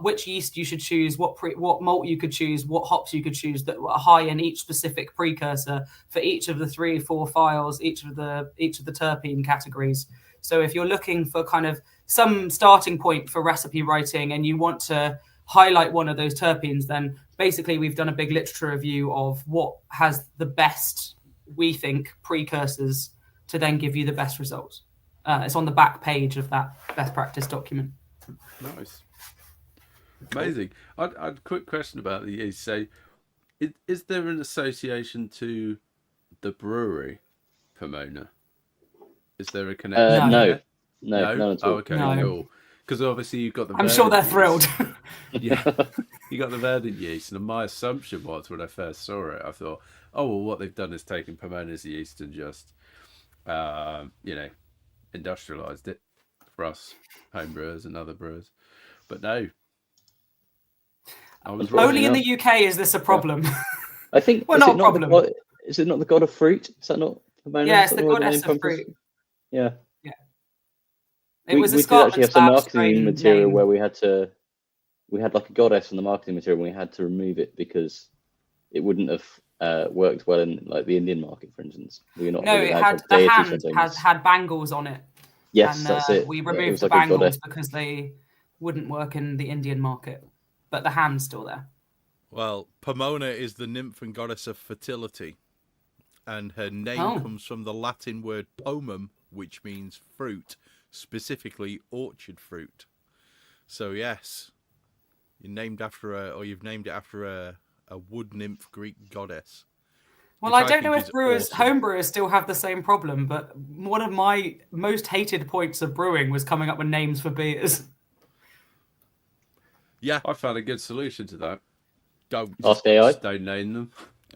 which yeast you should choose, what malt you could choose, what hops you could choose that are high in each specific precursor for each of the 3 or 4 files, each of the terpene categories. So if you're looking for kind of some starting point for recipe writing and you want to highlight one of those terpenes, then basically we've done a big literature review of what has the best, we think, precursors to then give you the best results. It's on the back page of that best practice document. Nice. Amazing. I'd a quick question about the yeast. So, is there an association to the brewery, Pomona? Is there a connection? No, No? none at all. Oh, okay, No. cool. Because obviously you've got the. I'm sure they're verdant thrilled. yeast. Yeah, you got the verdant yeast, and my assumption was when I first saw it, I thought, oh well, what they've done is taken Pomona's yeast and just, industrialized it for us home brewers and other brewers. But no, I was wrong. Only in the UK is this a problem. I think. Well, is not it a not problem. Is it not the god of fruit? Is that not Pomona? Yeah, Is it's that the where goddess name of comes fruit. from? Yeah. It was a we did Scotland actually have some Lab marketing strain material name. where we had like a goddess in the marketing material and we had to remove it because it wouldn't have worked well in like the Indian market, for instance. We're not No, really it allowed to had have the deities hand and had things. had bangles on it. Yes, And that's it. we Yeah, it removed was the like a bangles goddess. because they wouldn't work in the Indian market, but the hand's still there. Well, Pomona is the nymph and goddess of fertility, and her name comes from the Latin word pomum, which means fruit, specifically orchard fruit. So yes, you've named it after a wood nymph Greek goddess. Well, which I don't know think if is brewers, awesome. home brewers, still have the same problem. But one of my most hated points of brewing was coming up with names for beers. Yeah, I found a good solution to that. don't. Ask AI. Just don't name them.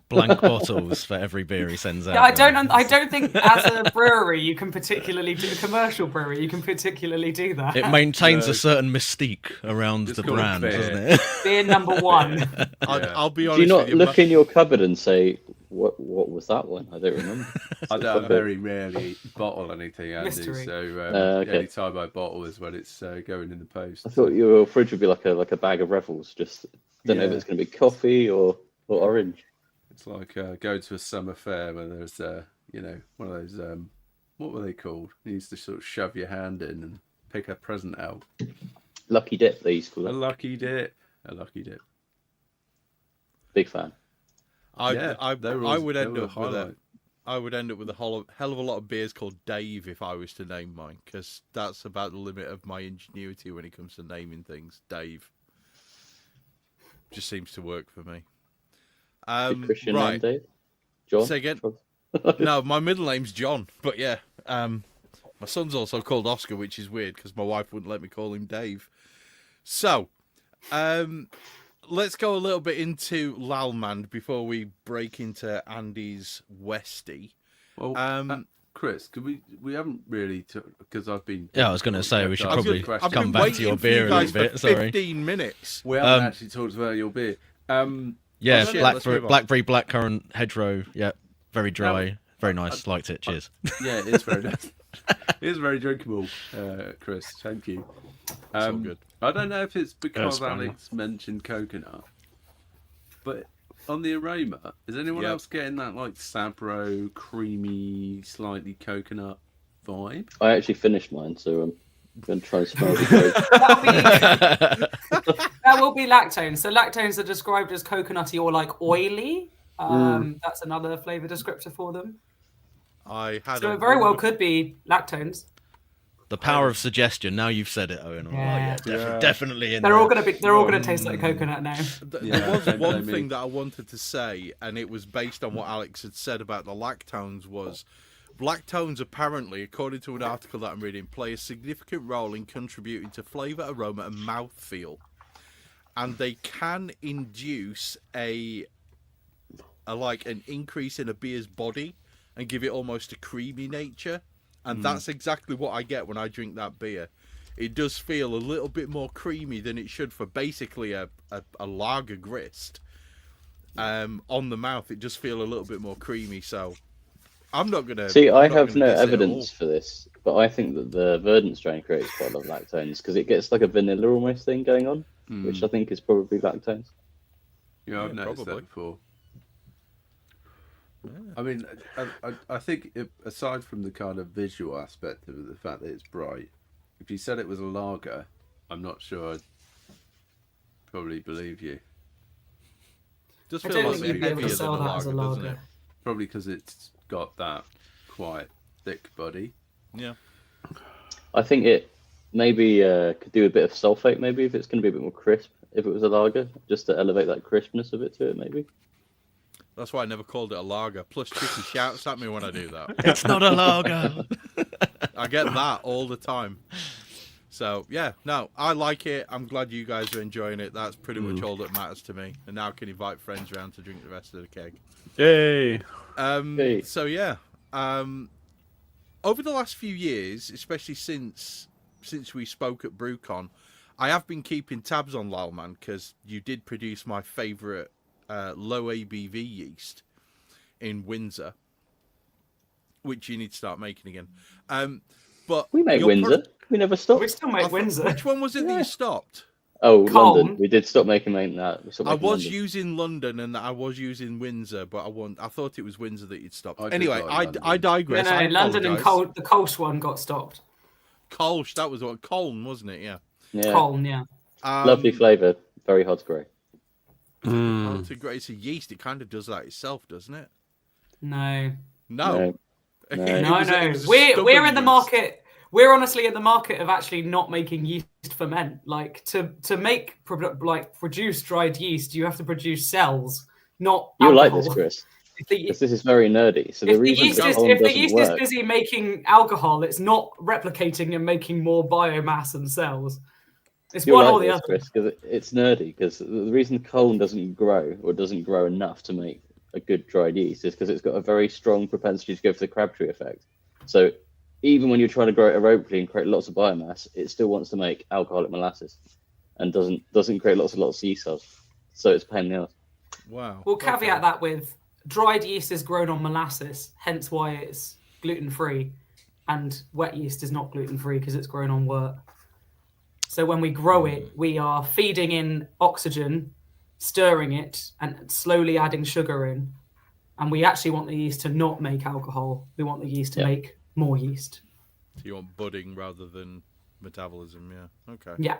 Blank bottles for every beer he sends out. Yeah, I don't think as a brewery you can particularly do a commercial brewery. You can particularly do that. It maintains No. a certain mystique around It's the called brand, beer. doesn't it? Beer number 1. I'll be Do honest you not with you. look in your cupboard and say, what was that one? I don't remember. I very rarely bottle anything, Andy. Mystery. So Okay. the only time I bottle is when it's going in the post. I thought your fridge would be like a bag of Revels. Just don't know if Yeah. it's going to be coffee or orange. It's like going to a summer fair where there's one of those what were they called? You used to sort of shove your hand in and pick a present out. Lucky dip, they used to call A it. lucky dip. A lucky dip. Big fan. I they would they end were up with highlight. a hell of a lot of beers called Dave if I was to name mine, because that's about the limit of my ingenuity when it comes to naming things. Dave just seems to work for me. Big Christian name, Right. Dave? John? Say again? No, my middle name's John, but yeah, my son's also called Oscar, which is weird because my wife wouldn't let me call him Dave. So, let's go a little bit into Lallemand before we break into Andy's Westie. Well, Chris, could we haven't really because I've been. Yeah, I was going to say we should I've probably been come back to your waiting for beer you a guys little bit. for Sorry. 15 minutes. We haven't actually talked about your beer. Yeah, shit, let's move on. blackberry, blackcurrant, hedgerow. Yeah, very dry, very nice. Liked it. Cheers. Yeah, it's very nice. It's very drinkable, Chris. Thank you. all good. I don't know if it's because fine. Alex mentioned coconut, but on the aroma, is anyone Yep. else getting that like Sabro, creamy, slightly coconut vibe? I actually finished mine, so I'm going to try and smell the That'll That will be lactones. So lactones are described as coconutty or like oily. That's another flavour descriptor for them. So it very well could be lactones. The power of suggestion. Now you've said it, Owen. Yeah. Definitely in They're there. all gonna taste like coconut now. There was one thing that I wanted to say, and it was based on what Alex had said about the lactones. Was lactones apparently, according to an article that I'm reading, play a significant role in contributing to flavour, aroma, and mouthfeel, and they can induce an increase in a beer's body and give it almost a creamy nature. And that's exactly what I get when I drink that beer. It does feel a little bit more creamy than it should for basically a lager grist. On the mouth, it does feel a little bit more creamy. So I'm not going to... See, I have no evidence for this, but I think that the Verdant strain creates quite a lot of lactones because it gets like a vanilla almost thing going on, which I think is probably lactones. Yeah, I've noticed that before. I mean, I think aside from the kind of visual aspect of the fact that it's bright, if you said it was a lager, I'm not sure I'd probably believe you. Just I feel don't like think you'd be able to sell that as a doesn't lager. it? Probably because it's got that quite thick body. Yeah. I think it maybe could do a bit of sulfate, maybe, if it's going to be a bit more crisp, if it was a lager, just to elevate that crispness of it to it, maybe. That's why I never called it a lager. Plus, Chicky shouts at me when I do that. It's not a lager. I get that all the time. So, yeah, no, I like it. I'm glad you guys are enjoying it. That's pretty much all that matters to me. And now I can invite friends around to drink the rest of the keg. Yay! Hey. So, yeah. Over the last few years, especially since we spoke at BrewCon, I have been keeping tabs on Lallemand because you did produce my favourite low ABV yeast in Windsor, which you need to start making again. But We make Windsor. We never stopped. We still make Windsor. Which one was it that you stopped? Oh, Colne. London. We did stop making that. We stopped I making was London. using London and I was using Windsor, but I thought it was Windsor that you'd stopped. I did Anyway, like I London. digress. No, I London and apologise. the Kolsch one got stopped. Kolsch, that was what Colne, wasn't it? Yeah. Yeah. Colne, yeah. Lovely flavour. Very hard to grow. Hard to grow. It's a yeast. It kind of does that itself, doesn't it? No. No. No. No. We're in the market. We're honestly in the market of actually not making yeast ferment. Like to produce dried yeast, you have to produce cells, not You'll like alcohol. this, Chris. If the, Because this is very nerdy. So the if the reason yeast, that is, column if the doesn't yeast work, is busy making alcohol, it's not replicating and making more biomass and cells. It's you'll one like or the this, other. Chris, because it's nerdy. Because the reason colne doesn't grow or doesn't grow enough to make a good dried yeast is because it's got a very strong propensity to go for the Crabtree effect. So even when you're trying to grow it aerobically and create lots of biomass, it still wants to make alcoholic molasses and doesn't create lots of yeast cells. So it's a pain in the ass. Wow. We'll caveat that with dried yeast is grown on molasses, hence why it's gluten-free, and wet yeast is not gluten-free because it's grown on wort. So when we grow it, we are feeding in oxygen, stirring it, and slowly adding sugar in. And we actually want the yeast to not make alcohol. We want the yeast to make more yeast. So you want budding rather than metabolism, yeah. Okay. Yeah.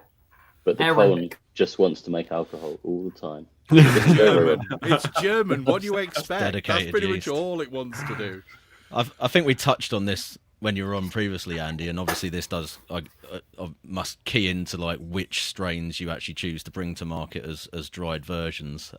But the Aerobic. colne just wants to make alcohol all the time. It's German. What do you expect? That's Dedicated pretty yeast. much all it wants to do. I think we touched on this when you were on previously, Andy, and obviously this does I must key into like which strains you actually choose to bring to market as dried versions.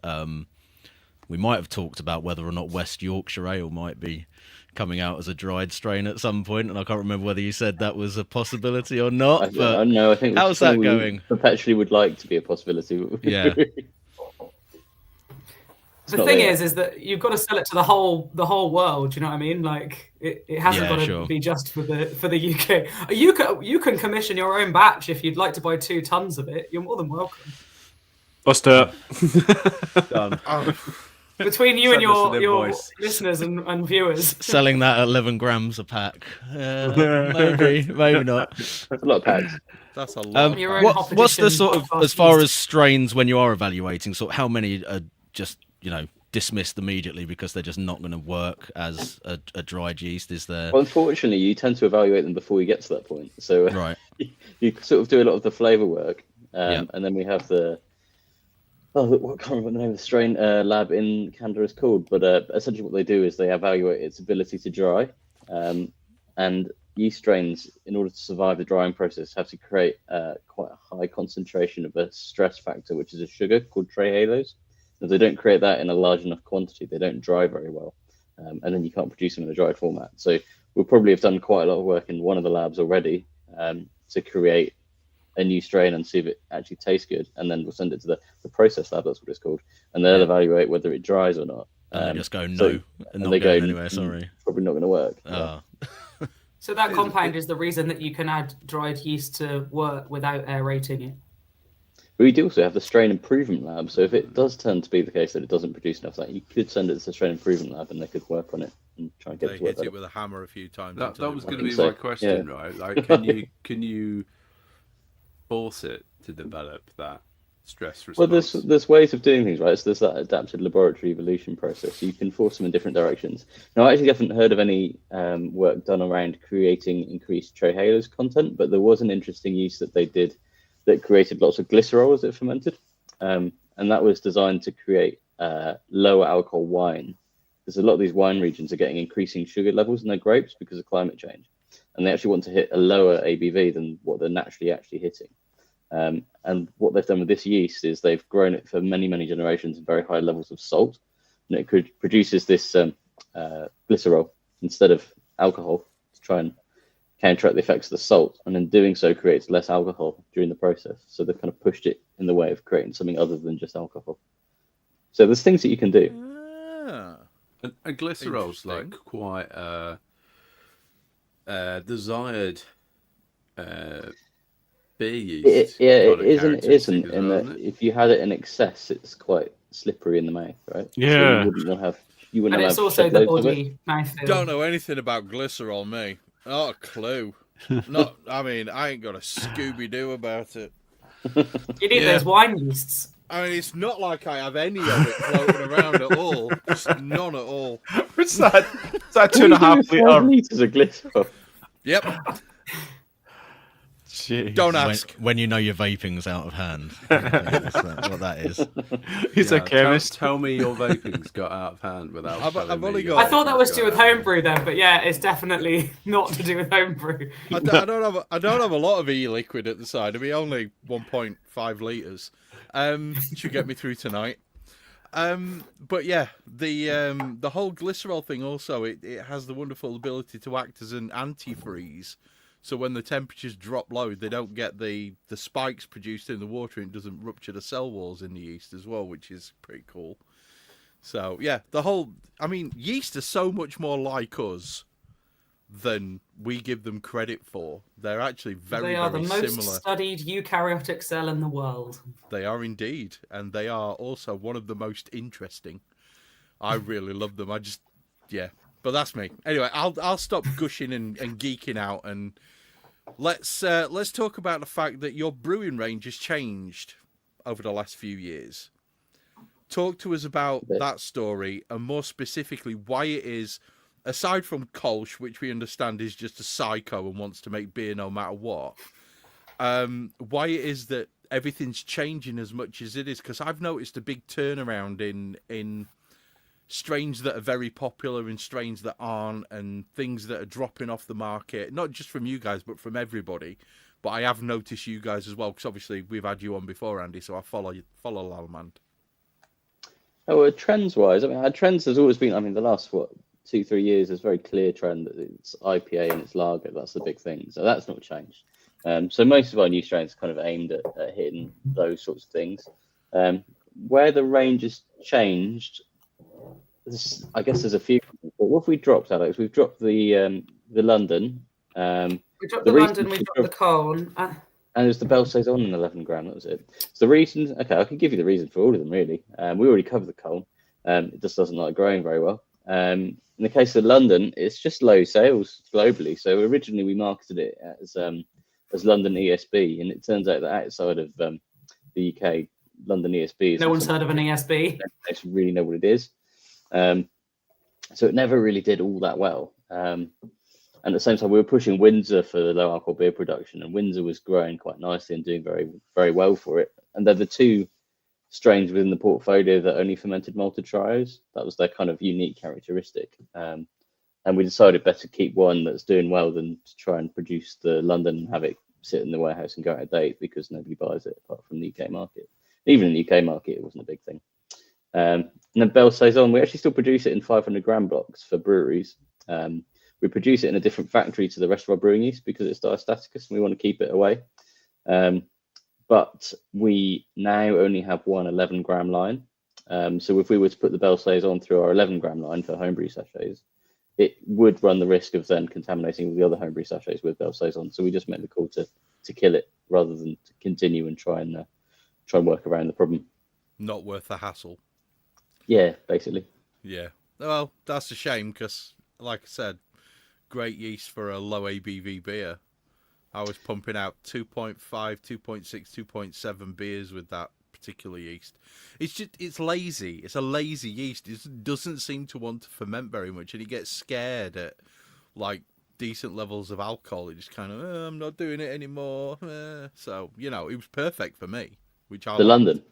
We might have talked about whether or not West Yorkshire Ale might be coming out as a dried strain at some point, and I can't remember whether you said that was a possibility or not. I but know. I think how's it's that something we going? perpetually would like to be a possibility. Yeah. The thing is that you've got to sell it to the whole world. You know what I mean? Like it hasn't Yeah, got to sure. be just for the UK. You can commission your own batch if you'd like to buy 2 tons of it. You're more than welcome. Let's do it. Done. Between you and Send us an your invoice. listeners and viewers. Selling that at 11 grams a pack. Maybe not. That's a lot of packs. That's a lot. Your own What's the competition sort of, podcast as far yeast. as strains when you are evaluating, sort of how many are just, dismissed immediately because they're just not going to work as a dried yeast? Is there? Well, unfortunately, you tend to evaluate them before you get to that point. So Right. you sort of do a lot of the flavour work, Yeah. and then we have the I can't remember the name of the strain lab in Canada is called, but essentially what they do is they evaluate its ability to dry, and yeast strains, in order to survive the drying process, have to create quite a high concentration of a stress factor, which is a sugar called trehalose. If they don't create that in a large enough quantity, they don't dry very well, and then you can't produce them in a dried format. So we'll probably have done quite a lot of work in one of the labs already to create a new strain and see if it actually tastes good, and then we'll send it to the process lab. That's what it's called, and they'll evaluate whether it dries or not. And they just go no, and not they going go anywhere. Sorry, probably not going to work. Ah. So that compound is the reason that you can add dried yeast to wort without aerating it. We do also have the strain improvement lab, so if it does turn to be the case that it doesn't produce enough of that, you could send it to the strain improvement lab and they could work on it and try and get it to work hit better. it with a hammer a few times. That was going to be so. my question, right? Like, can you force it to develop that stress response? Well, there's ways of doing things, right? So there's that adapted laboratory evolution process. You can force them in different directions. Now, I actually haven't heard of any work done around creating increased trehalose content, but there was an interesting yeast that they did that created lots of glycerol as it fermented, and that was designed to create lower alcohol wine. Because a lot of these wine regions are getting increasing sugar levels in their grapes because of climate change, and they actually want to hit a lower ABV than what they're naturally actually hitting. And what they've done with this yeast is they've grown it for many, many generations at very high levels of salt, and it produces this glycerol instead of alcohol to try and counteract the effects of the salt, and in doing so creates less alcohol during the process. So they've kind of pushed it in the way of creating something other than just alcohol. So there's things that you can do. And glycerol's like quite desired beer yeast. It isn't in that if you had it in excess, it's quite slippery in the mouth, right? Yeah. So you wouldn't want to have. You wouldn't And have it's also the shitloads of it. body mouthfeel. Don't know anything about glycerol, me. Not a clue. I ain't got a Scooby Doo about it. You need those wine yeasts. I mean, it's not like I have any of it floating around at all. Just none at all. What's that? Is that 2.5 litre? Liters of glycerol. Yep. Jeez. Don't ask. when you know your vaping's out of hand. That's what that is. He's a chemist. Tell me your vaping's got out of hand without. I've only your got- I thought that was to do with vaping's got out of homebrew then, but yeah, it's definitely not to do with homebrew. I don't have a lot of e-liquid at the side. I mean, only 1.5 litres. Should get me through tonight. But yeah, the whole glycerol thing also, it has the wonderful ability to act as an antifreeze. So when the temperatures drop low, they don't get the spikes produced in the water, and it doesn't rupture the cell walls in the yeast as well, which is pretty cool. So yeah, yeast are so much more like us than we give them credit for. They're actually very, They are the very most similar. studied eukaryotic cell in the world. They are indeed, and they are also one of the most interesting. I really love them. But that's me. Anyway, I'll stop gushing and geeking out, and let's talk about the fact that your brewing range has changed over the last few years. Talk to us about that story, and more specifically, why it is, aside from Kolsch, which we understand is just a psycho and wants to make beer no matter what, why it is that everything's changing as much as it is. Because I've noticed a big turnaround in strains that are very popular and strains that aren't, and things that are dropping off the market, not just from you guys, but from everybody. But I have noticed you guys as well, because obviously we've had you on before, Andy, so I follow Lallemand. Oh, well, trends-wise, our trends has always been, the last, 2-3 years, there's a very clear trend that it's IPA and it's lager. That's the big thing. So that's not changed. So most of our new strains are kind of aimed at hitting those sorts of things. Where the range has changed, I guess there's a few. But what have we dropped, Alex? We've dropped the London. We dropped the London, we dropped the Cone. And it was the Belle Saison in 11 gram. That was it. So the reasons, okay, I can give you the reason for all of them, really. We already covered the Cone. It just doesn't like growing very well. In the case of London, it's just low sales globally. So originally we marketed it as London ESB, and it turns out that outside of the UK, London ESB is... No one's heard of an ESB. They don't really know what it is. So it never really did all that well. And at the same time, we were pushing Windsor for the low alcohol beer production, and Windsor was growing quite nicely and doing very, very well for it. And they're the two strains within the portfolio that only fermented malted trios. That was their kind of unique characteristic. And we decided better keep one that's doing well than to try and produce the London and have it sit in the warehouse and go out of date because nobody buys it apart from the UK market. Even in the UK market, it wasn't a big thing. And then Belle Saison, we actually still produce it in 500 gram blocks for breweries. We produce it in a different factory to the rest of our brewing yeast because it's diastaticus and we want to keep it away. But we now only have one 11 gram line. So if we were to put the Belle Saison through our 11 gram line for homebrew sachets, it would run the risk of then contaminating the other homebrew sachets with Belle Saison. So we just made the call to kill it rather than to continue and try and work around the problem. Not worth the hassle. Yeah, basically. Yeah. Well, that's a shame because, like I said, great yeast for a low ABV beer. I was pumping out 2.5, 2.6, 2.7 beers with that particular yeast. It's lazy. It's a lazy yeast. It doesn't seem to want to ferment very much, and it gets scared at like decent levels of alcohol. It just kind of, I'm not doing it anymore. So, it was perfect for me. Which I the liked. London.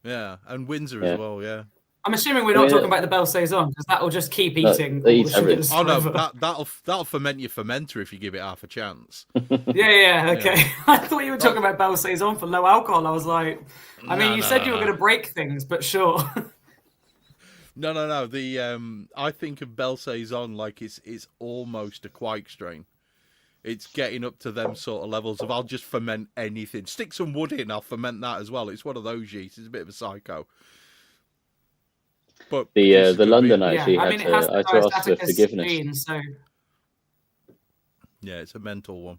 Yeah, and Windsor as well, yeah. I'm assuming we're not talking about the Belle Saison because that will just keep eating. It eats everything. Oh no, that'll ferment your fermenter if you give it half a chance. Yeah, okay. I thought you were talking about Belle Saison for low alcohol. I was like, you said you were going to break things, but sure. No. I think of Belle Saison like it's almost a quake strain. It's getting up to them sort of levels of I'll just ferment anything. Stick some wood in, I'll ferment that as well. It's one of those yeasts. It's a bit of a psycho. But the London beer. actually I had to ask for forgiveness. Gene, so... Yeah, it's a mental one.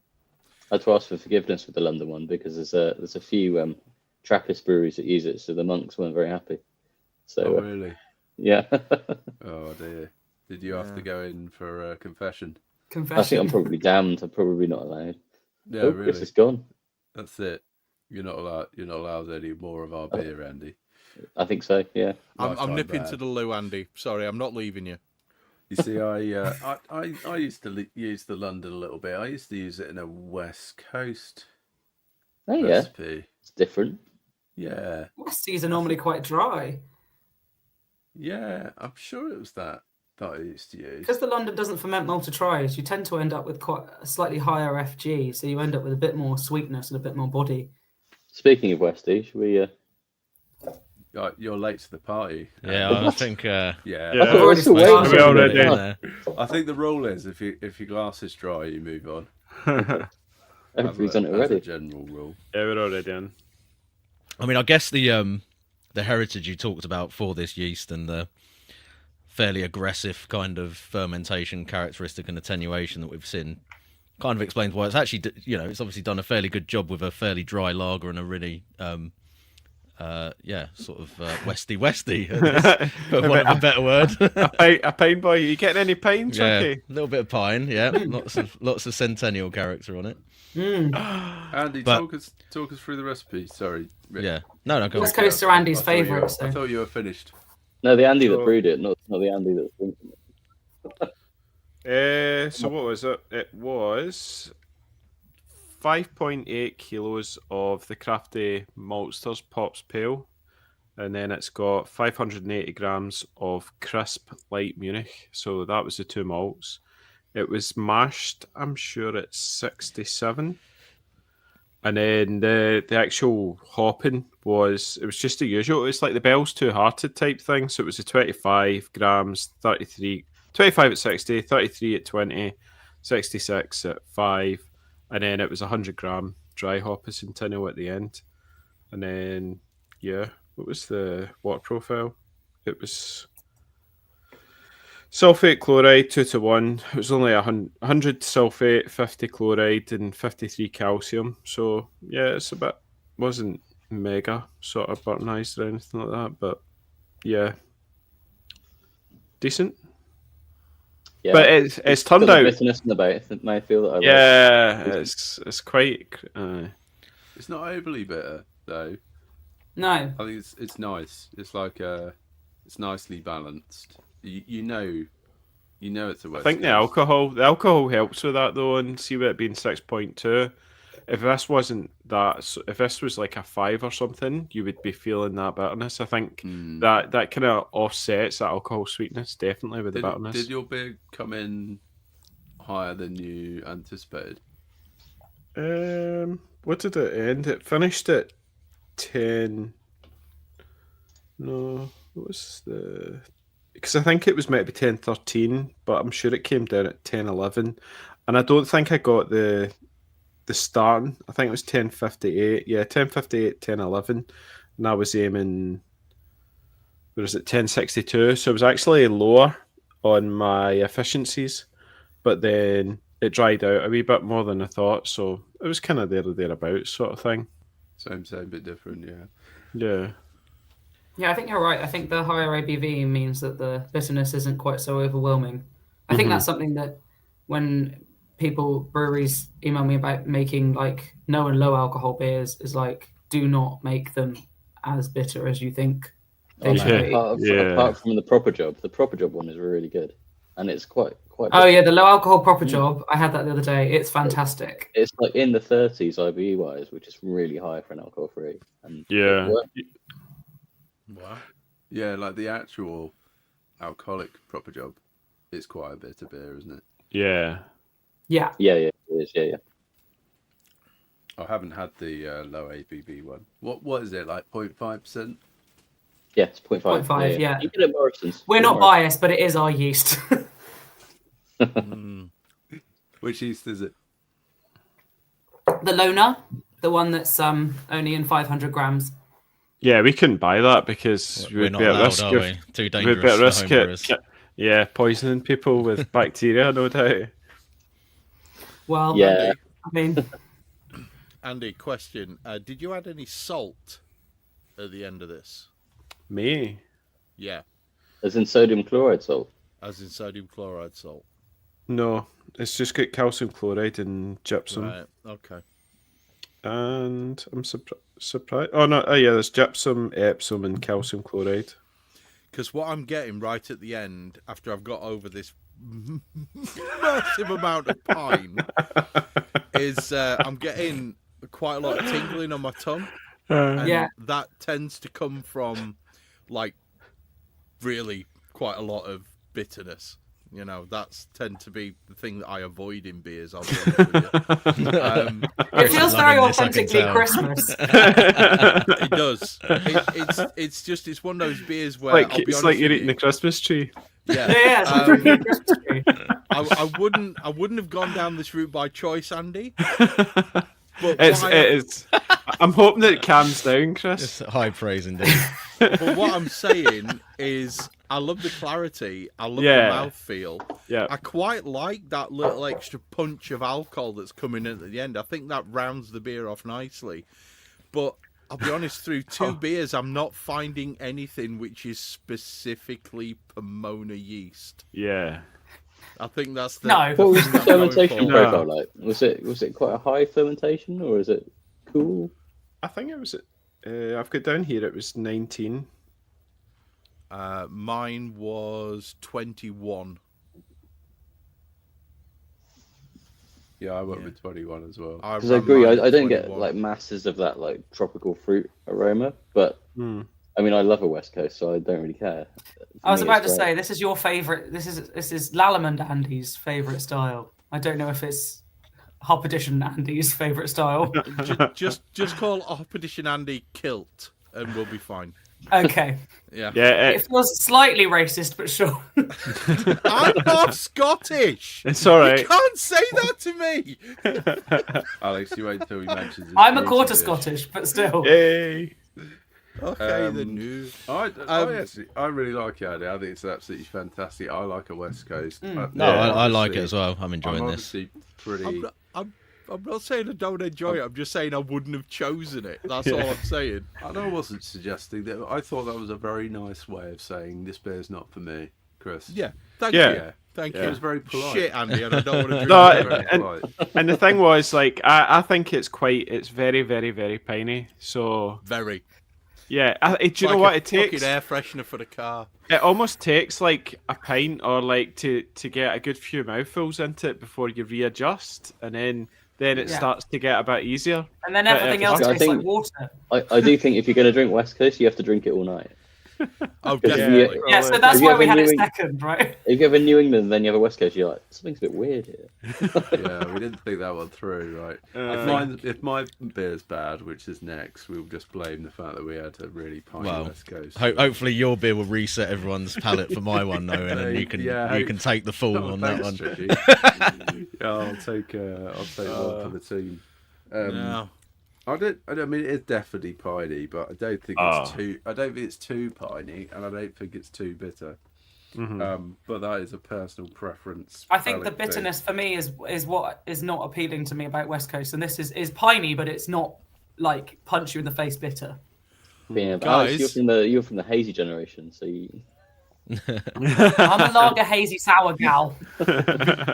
I had to ask for forgiveness with the London one because there's a few Trappist breweries that use it, so the monks weren't very happy. So really? Yeah. Oh dear. Did you have to go in for confession? I think I'm probably damned. I'm probably not allowed. Yeah, really. Chris is gone. That's it. You're not allowed any more of our beer, Andy. I think so. Yeah. I'm nipping to the loo, Andy. Sorry, I'm not leaving you. You see, I used to use the London a little bit. I used to use it in a West Coast recipe. Yeah. It's different. Yeah. Westies are normally quite dry. Yeah, I'm sure it was that I used to use. Because the London doesn't ferment malted trios, you tend to end up with quite a slightly higher FG, so you end up with a bit more sweetness and a bit more body. Speaking of Westie, should we... You're late to the party. Yeah, I think. Yeah. We're already I think the rule is if your glass is dry, you move on. Everybody's done it already. That's a general rule. Yeah, we're already in. I mean, I guess the heritage you talked about for this yeast and the fairly aggressive kind of fermentation characteristic and attenuation that we've seen kind of explains why it's actually, it's obviously done a fairly good job with a fairly dry lager and a really, sort of westy, for want of a better word. a pine boy. You getting any pine, Chucky? Yeah, a little bit of pine. Yeah, lots of centennial character on it. Andy, talk us through the recipe. Sorry, Rick. Yeah, no, go on. West Coast are Andy's favourite. I thought you were finished. No, the Andy that brewed it, not the Andy that's drinking it. So what was it? It was 5.8 kilos of the Crafty Maltsters Pops Pale, and then it's got 580 grams of crisp light Munich. So that was the two malts. It was mashed, I'm sure it's 67. And then the actual hopping was just the usual. It's like the Bell's Two Hearted type thing. So it was a 25 grams, 33, 25 at 60, 33 at 20, 66 at 5. And then it was 100 gram dry hop of Centennial at the end. And then, what was the water profile? It was sulfate chloride 2:1. It was only 100 sulfate, 50 chloride, and 53 calcium. So it's wasn't mega sort of burnized or anything like that, but decent. Yeah, but it's turned out bitterness in the mouthfeel that I like. It's quite. It's not overly bitter though. No, I think it's nice. It's like it's nicely balanced. You know it's a West I think the alcohol helps with that though, and see with it being 6.2, if this wasn't that, if this was like a 5 or something, you would be feeling that bitterness. I think that kind of offsets that alcohol sweetness definitely with the bitterness. Did your beer come in higher than you anticipated? What did it end? It finished at 10. No, what was the? Because I think it was maybe 10:13, but I'm sure it came down at 10:11, and I don't think I got the starting. I think it was 10:58. Yeah, 10:58, 10:11, and I was aiming. Where is it? 10:62. So it was actually lower on my efficiencies, but then it dried out a wee bit more than I thought. So it was kind of there or thereabouts sort of thing. Same, bit different. Yeah. Yeah. Yeah, I think you're right. I think the higher ABV means that the bitterness isn't quite so overwhelming. I think that's something that when breweries email me about making like no and low alcohol beers is like, do not make them as bitter as you think they should be. Apart from the proper job one is really good, and it's quite. Oh yeah, the low alcohol proper job. I had that the other day. It's fantastic. It's like in the 30s IBU wise, which is really high for an alcohol free. And yeah. Wow. Yeah, like the actual alcoholic proper job, it's quite a bitter beer, isn't it? Yeah. Yeah. Yeah, it is. Yeah. I haven't had the low ABV one. What is it, like 0.5%? Yeah, it's 0.5. 0.5, yeah. You get it at Morrison's. We're not biased, but it is our yeast. Which yeast is it? The Lona, the one that's only in 500 grams. Yeah, we couldn't buy that because we're we'd not be at allowed, risk are of we? Too we'd dangerous be at for risk homebrewers. poisoning people with bacteria, no doubt. Well, yeah. I mean, Andy, question: did you add any salt at the end of this? Me? Yeah, As in sodium chloride salt. as in sodium chloride salt. No, it's just got calcium chloride and gypsum. Right. Okay. And I'm surprised. Oh no! Oh yeah, there's gypsum, Epsom, and calcium chloride. Because what I'm getting right at the end, after I've got over this massive amount of pine, is I'm getting quite a lot of tingling on my tongue. And that tends to come from, like, really quite a lot of bitterness. You know, that's tend to be the thing that I avoid in beers. I'll be honest with you. it feels very authentically Christmas. It does. It's one of those beers where It's like you're eating a Christmas tree. Yeah, it's like drinking a Christmas tree. I wouldn't have gone down this route by choice, Andy. But It is. I'm hoping that it calms down, Chris. It's high praise indeed. But what I'm saying is, I love the clarity. I love the mouthfeel. Yeah. I quite like that little extra punch of alcohol that's coming in at the end. I think that rounds the beer off nicely. But I'll be honest, through two beers, I'm not finding anything which is specifically Pomona yeast. Yeah. I think that's the... No. What was the fermentation for. profile like? Was it quite a high fermentation, or is it cool? I think it was. I've got down here. It was 19. Mine was 21. Yeah, I went with 21 as well. Because I agree, I don't get like masses of that like tropical fruit aroma, but I mean, I love a West Coast, so I don't really care. I was about to say, this is your favourite. This is Lallemand Andy's favourite style. I don't know if it's Hop Edition Andy's favourite style. just call Hop Edition Andy Kilt, and we'll be fine. Okay. Yeah. It feels slightly racist, but sure. I'm not Scottish. It's all right. You can't say that to me. Alex, you wait until he mentions it. I'm a quarter Scottish, but still. Yay. Okay, the news. I really like it, Andy. I think it's absolutely fantastic. I like a West Coast. I like it as well. I'm enjoying this. Pretty. I'm not saying I don't enjoy it. I'm just saying I wouldn't have chosen it. That's all I'm saying. I wasn't suggesting that. I thought that was a very nice way of saying this beer's not for me, Chris. Yeah. Thank you. Thank you. It was very polite. Shit, Andy, and I don't want to drink and the thing was, like, I think it's very, very, very piney. So very. Yeah, do you know what it takes? Fucking air freshener for the car. It almost takes like a pint or like to get a good few mouthfuls into it before you readjust, and then then it starts to get a bit easier. And then everything else I tastes like think- water. I do think if you're going to drink West Coast, you have to drink it all night. Oh, Because definitely. Yeah, so that's If you why have we a had it New Eng- second, right? If you have a New England, then you have a West Coast, you're like, something's a bit weird here. Yeah, we didn't think that one through, right? If my beer's bad, which is next, we'll just blame the fact that we had a really piney West Coast. Hopefully your beer will reset everyone's palate for my one, though, and then you can take the fall on that one. Yeah, I'll take one for the team. No. I mean, it's definitely piney, but I don't think it's too. I don't think it's too piney, and I don't think it's too bitter. But that is a personal preference. I think the palate thing. bitterness for me is what is not appealing to me about West Coast, and this is piney, but it's not like punch you in the face bitter. Yeah, but Guys. Alex, you're from the hazy generation, so you... I'm a lager hazy sour gal.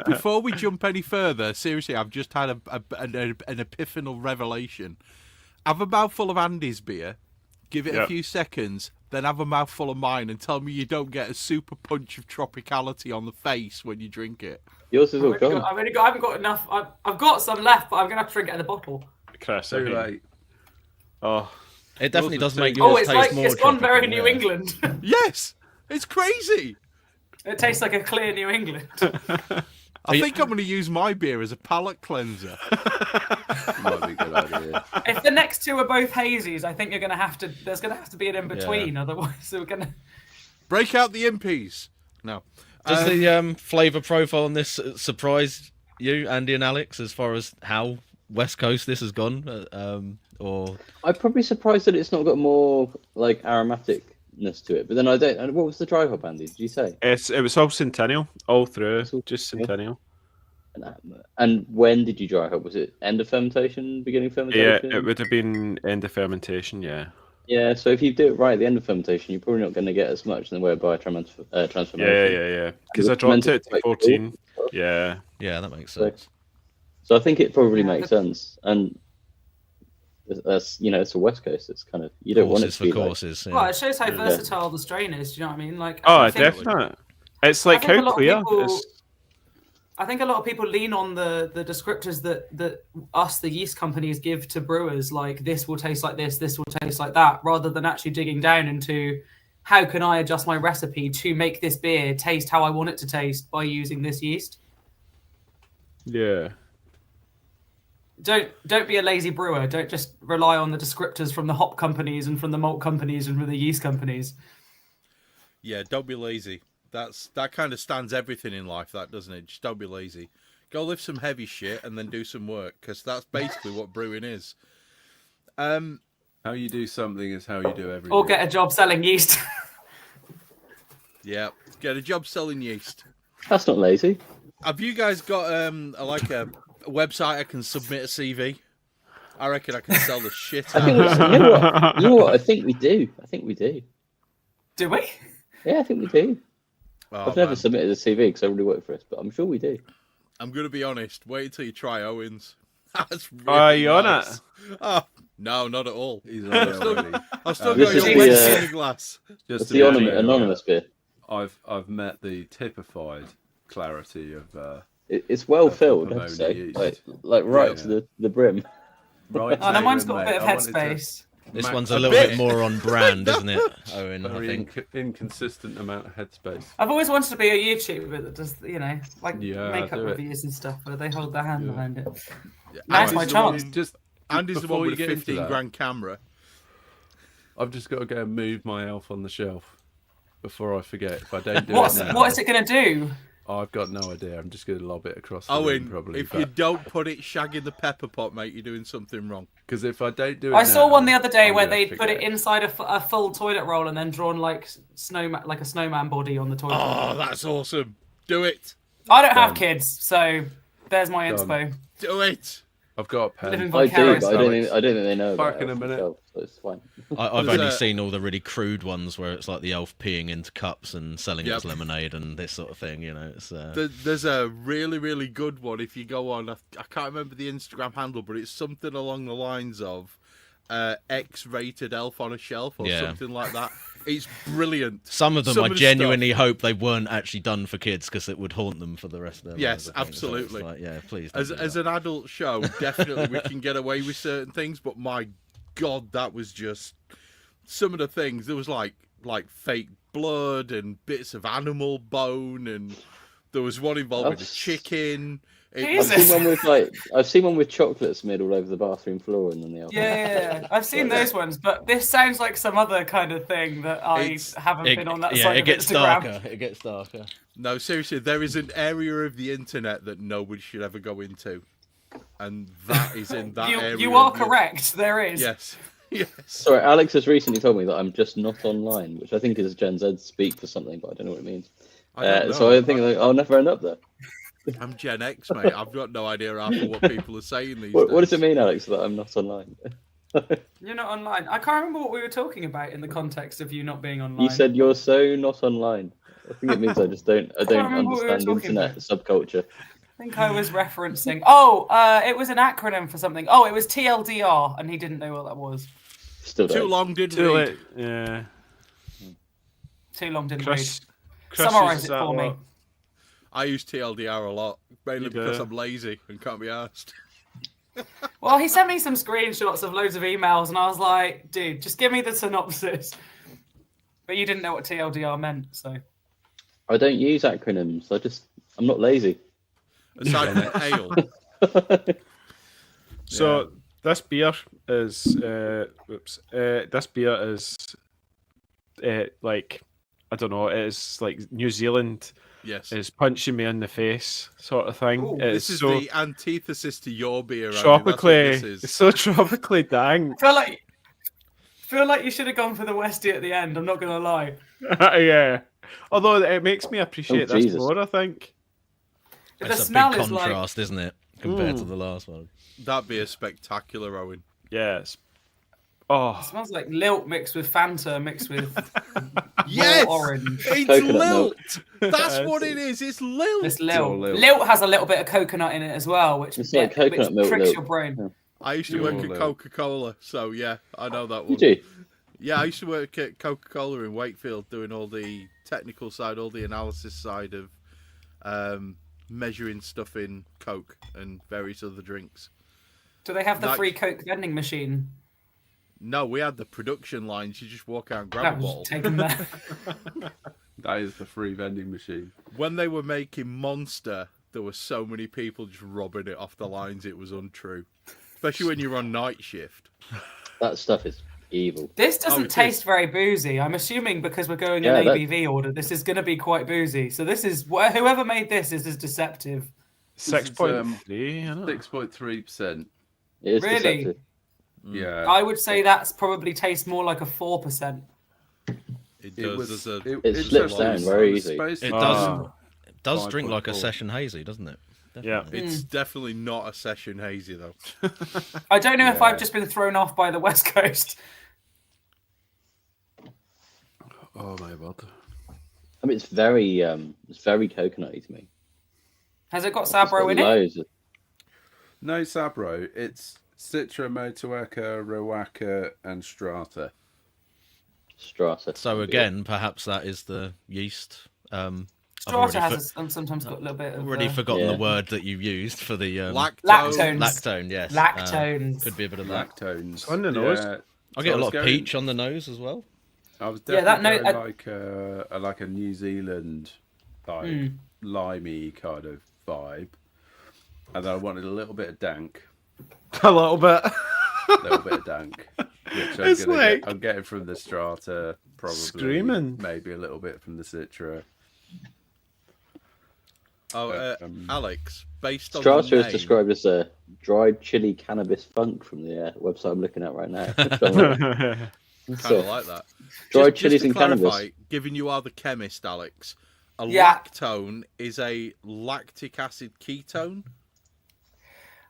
Before we jump any further, seriously, I've just had an epiphanal revelation. Have a mouthful of Andy's beer, give it a few seconds, then have a mouthful of mine, and tell me you don't get a super punch of tropicality on the face when you drink it. Yours is all gone. I haven't got enough. I've got some left, but I'm gonna have to drink it in the bottle. Chris, Too late. Oh, It definitely does make Oh, yours it's taste like more it's gone very tropical, New yeah. England. Yes, it's crazy. It tastes like a clear New England. I think I'm going to use my beer as a palate cleanser. Might be a good idea. If the next two are both hazies, I think you're gonna have to. There's gonna have to be an in between, otherwise we're gonna. Break out the impies. No. Does the flavour profile on this surprise you, Andy and Alex, as far as how West Coast this has gone? Or I'm probably surprised that it's not got more like aromaticness to it. But then I don't. And what was the dry hop, Andy? Did you say? it was all Centennial, all through, It's all- just Centennial. And when did you dry hop? Was it end of fermentation, beginning of Yeah, fermentation? it would have been end of fermentation, yeah. Yeah, so if you do it right at the end of fermentation, you're probably not going to get as much than where by transformation. Yeah. Because I dropped it to 14. Yeah. yeah, that makes sense. So I think it probably makes sense. And that's, it's a West Coast. It's kind of, you don't want it Courses to be for like, courses. Well, Yeah. it shows how versatile the strain is. Do you know what I mean? Like, Oh, I think- definitely. It's like I think a how lot of clear. people- I think a lot of people lean on the descriptors that the yeast companies give to brewers, like this will taste like this will taste like that, rather than actually digging down into how can I adjust my recipe to make this beer taste how I want it to taste by using this yeast. Yeah. Don't be a lazy brewer. Don't just rely on the descriptors from the hop companies and from the malt companies and from the yeast companies. Yeah, don't be lazy. That kind of stands everything in life, that doesn't it? Just don't be lazy. Go lift some heavy shit and then do some work, because that's basically what brewing is. How you do something is how you do everything. Or get a job selling yeast. Yeah, get a job selling yeast. that's not lazy. Have you guys got a website I can submit a CV? I reckon I can sell the shit I out think of it. you know what? I think we do. Do we? Yeah, I think we do. Oh, I've never man. submitted a CV because I really work for us, but I'm sure we do. I'm going to be honest. Wait until you try Owens. That's really Are you on nice. it? Oh, no, not at all. He's on there already. I've still This got is your the, Wednesday in the glass. Just It's to the be anonymous, clear, anonymous beer. I've met the typified clarity of It's well That's filled, the I'd Pomona say. yeast. Like right Yeah. to the brim. right. Oh, no, mine's got a mate. bit of I wanted to headspace. This max one's a a little bit. bit more on brand, isn't it, Owen? I very think. inconsistent amount of headspace. I've always wanted to be a YouTuber that does, like Yeah, makeup do it. reviews and stuff, where they hold their hand Yeah. behind it. Yeah, Now's Andy's my the one- chance. Just Andy's the before one you with a get into 15 that, grand camera. I've just got to go and move my elf on the shelf before I forget. If I don't do What it now, is it going to do? I've got no idea. I'm just going to lob it across the room Owen, probably. if you don't put it shagging the pepper pot, mate, you're doing something wrong. Because if I don't do it I saw now, one the other day I'm where gonna they put it forget. inside a full toilet roll and then drawn like a snowman body on the toilet. Oh, that's awesome. Do it. I don't have Done. kids, so there's my Done. inspo. Do it. I've got a Living pen. I do, Vicarious. but I don't think they know about Back in it a minute. themselves, so it's fine. I've There's only a- seen all the really crude ones where it's like the elf peeing into cups and selling it Yep. as lemonade and this sort of thing. It's There's a really, really good one. If you go on, I can't remember the Instagram handle, but it's something along the lines of X-rated elf on a shelf or Yeah. something like that. It's brilliant. Some of them, Some I of the genuinely hope they weren't actually done for kids because it would haunt them for the rest of their Yes, lives. I think. So it's absolutely. like, yeah, please. Don't do As that. an adult show, definitely we can get away with certain things, but my God, that was just some of the things. There was like fake blood and bits of animal bone, and there was one involving a chicken. Jesus. I've seen one with chocolate smeared all over the bathroom floor and then the alcohol. Yeah. I've seen those ones, but this sounds like some other kind of thing that I haven't been on that side it of gets Instagram. darker. It gets darker. No, seriously, there is an area of the internet that nobody should ever go into, and that is in that area. You are correct. There is. Yes. Yes. Sorry, Alex has recently told me that I'm just not online, which I think is Gen Z speak for something, but I don't know what it means. So I think I'll never end up there. I'm Gen X, mate. I've got no idea half of what people are saying these days. What does it mean, Alex, that I'm not online? You're not online. I can't remember what we were talking about in the context of you not being online. You said you're so not online. I think it means I don't remember what we were understand talking internet subculture. I think I was referencing. Oh, it was an acronym for something. Oh, it was TLDR, and he didn't know what that was. Still Too don't. long didn't Too read. late. Yeah. Too long didn't Chris read. Summarise uses it that for a me. lot. I use TLDR a lot, mainly You do. because I'm lazy and can't be asked. Well, he sent me some screenshots of loads of emails, and I was like, dude, just give me the synopsis. But you didn't know what TLDR meant, so. I don't use acronyms. I'm not lazy. Aside from ale. So this beer is this beer is like, I don't know, it's like New Zealand Yes. is punching me in the face sort of thing. Ooh, It's This is so the antithesis to your beer. Andy. That's what tropically, this is. it's so tropically dank. I feel like you should have gone for the Westie at the end, I'm not going to lie. Yeah. Although it makes me appreciate this Jesus. more, I think. The It's a smell big is like. contrast, isn't it, compared to the last one? That'd be a spectacular, Owen. Yes. Oh, It smells like lilt mixed with Fanta mixed with Yes! raw orange. It's Coconut lilt. milk. That's what it is. It's lilt. It's all lilt. lilt. Lilt has a little bit of coconut in it as well, which, It's like coconut milk tricks lilt. your brain. I used to Pure work at lilt. Coca-Cola, so yeah, I know that one. Did you? Yeah, I used to work at Coca-Cola in Wakefield, doing all the technical side, all the analysis side of measuring stuff in Coke and various other drinks. Do they have the Like- free Coke vending machine? No, we had the production lines. You just walk out and grab That a was bottle. taken there. That is the free vending machine. When they were making Monster, there were so many people just robbing it off the lines. It was untrue, especially when you're on night shift. That stuff is evil. This it doesn't is. taste very boozy. I'm assuming because we're going Yeah, in that- ABV order, this is going to be quite boozy. So this is whoever made this is deceptive. 6.3. I know. 6.3%. It is Really? deceptive. Yeah. I would say that's probably tastes more like a 4%. It does. There's a, It slips down very easy. It Ah. does drink like a 5.4. session hazy, doesn't it? Yeah. Definitely. it's definitely not a session hazy though. I don't know if Yeah. I've just been thrown off by the West Coast. Oh my god. I mean, it's very coconutty to me. Has it got It's got Sabro in it? loads of- No Sabro. It's Citra, Motueka, Rowaka, and Strata. Strata. So again, perhaps that is the yeast. I've Strata already, has sometimes got a little bit of already forgotten Yeah. the word that you used for the Lactose. lactone. lactone. Yes, Lactones. could be a bit of that. Lactones. On the nose. Yeah. I get So a lot was of going- peach on the nose as well. I was Yeah, that definitely note- going like a New Zealand, like limey kind of vibe, and then I wanted a little bit of dank, A little bit. which It's like- I'm getting from the Strata, probably Screaming. maybe a little bit from the Citra. Oh, But, Alex, based on Strata the is name, described as a dried chili cannabis funk from the website I'm looking at right now. kind So, of like that. dried Just chilies to and clarify, cannabis. given you are the chemist, Alex, a Yeah. lactone is a lactic acid ketone.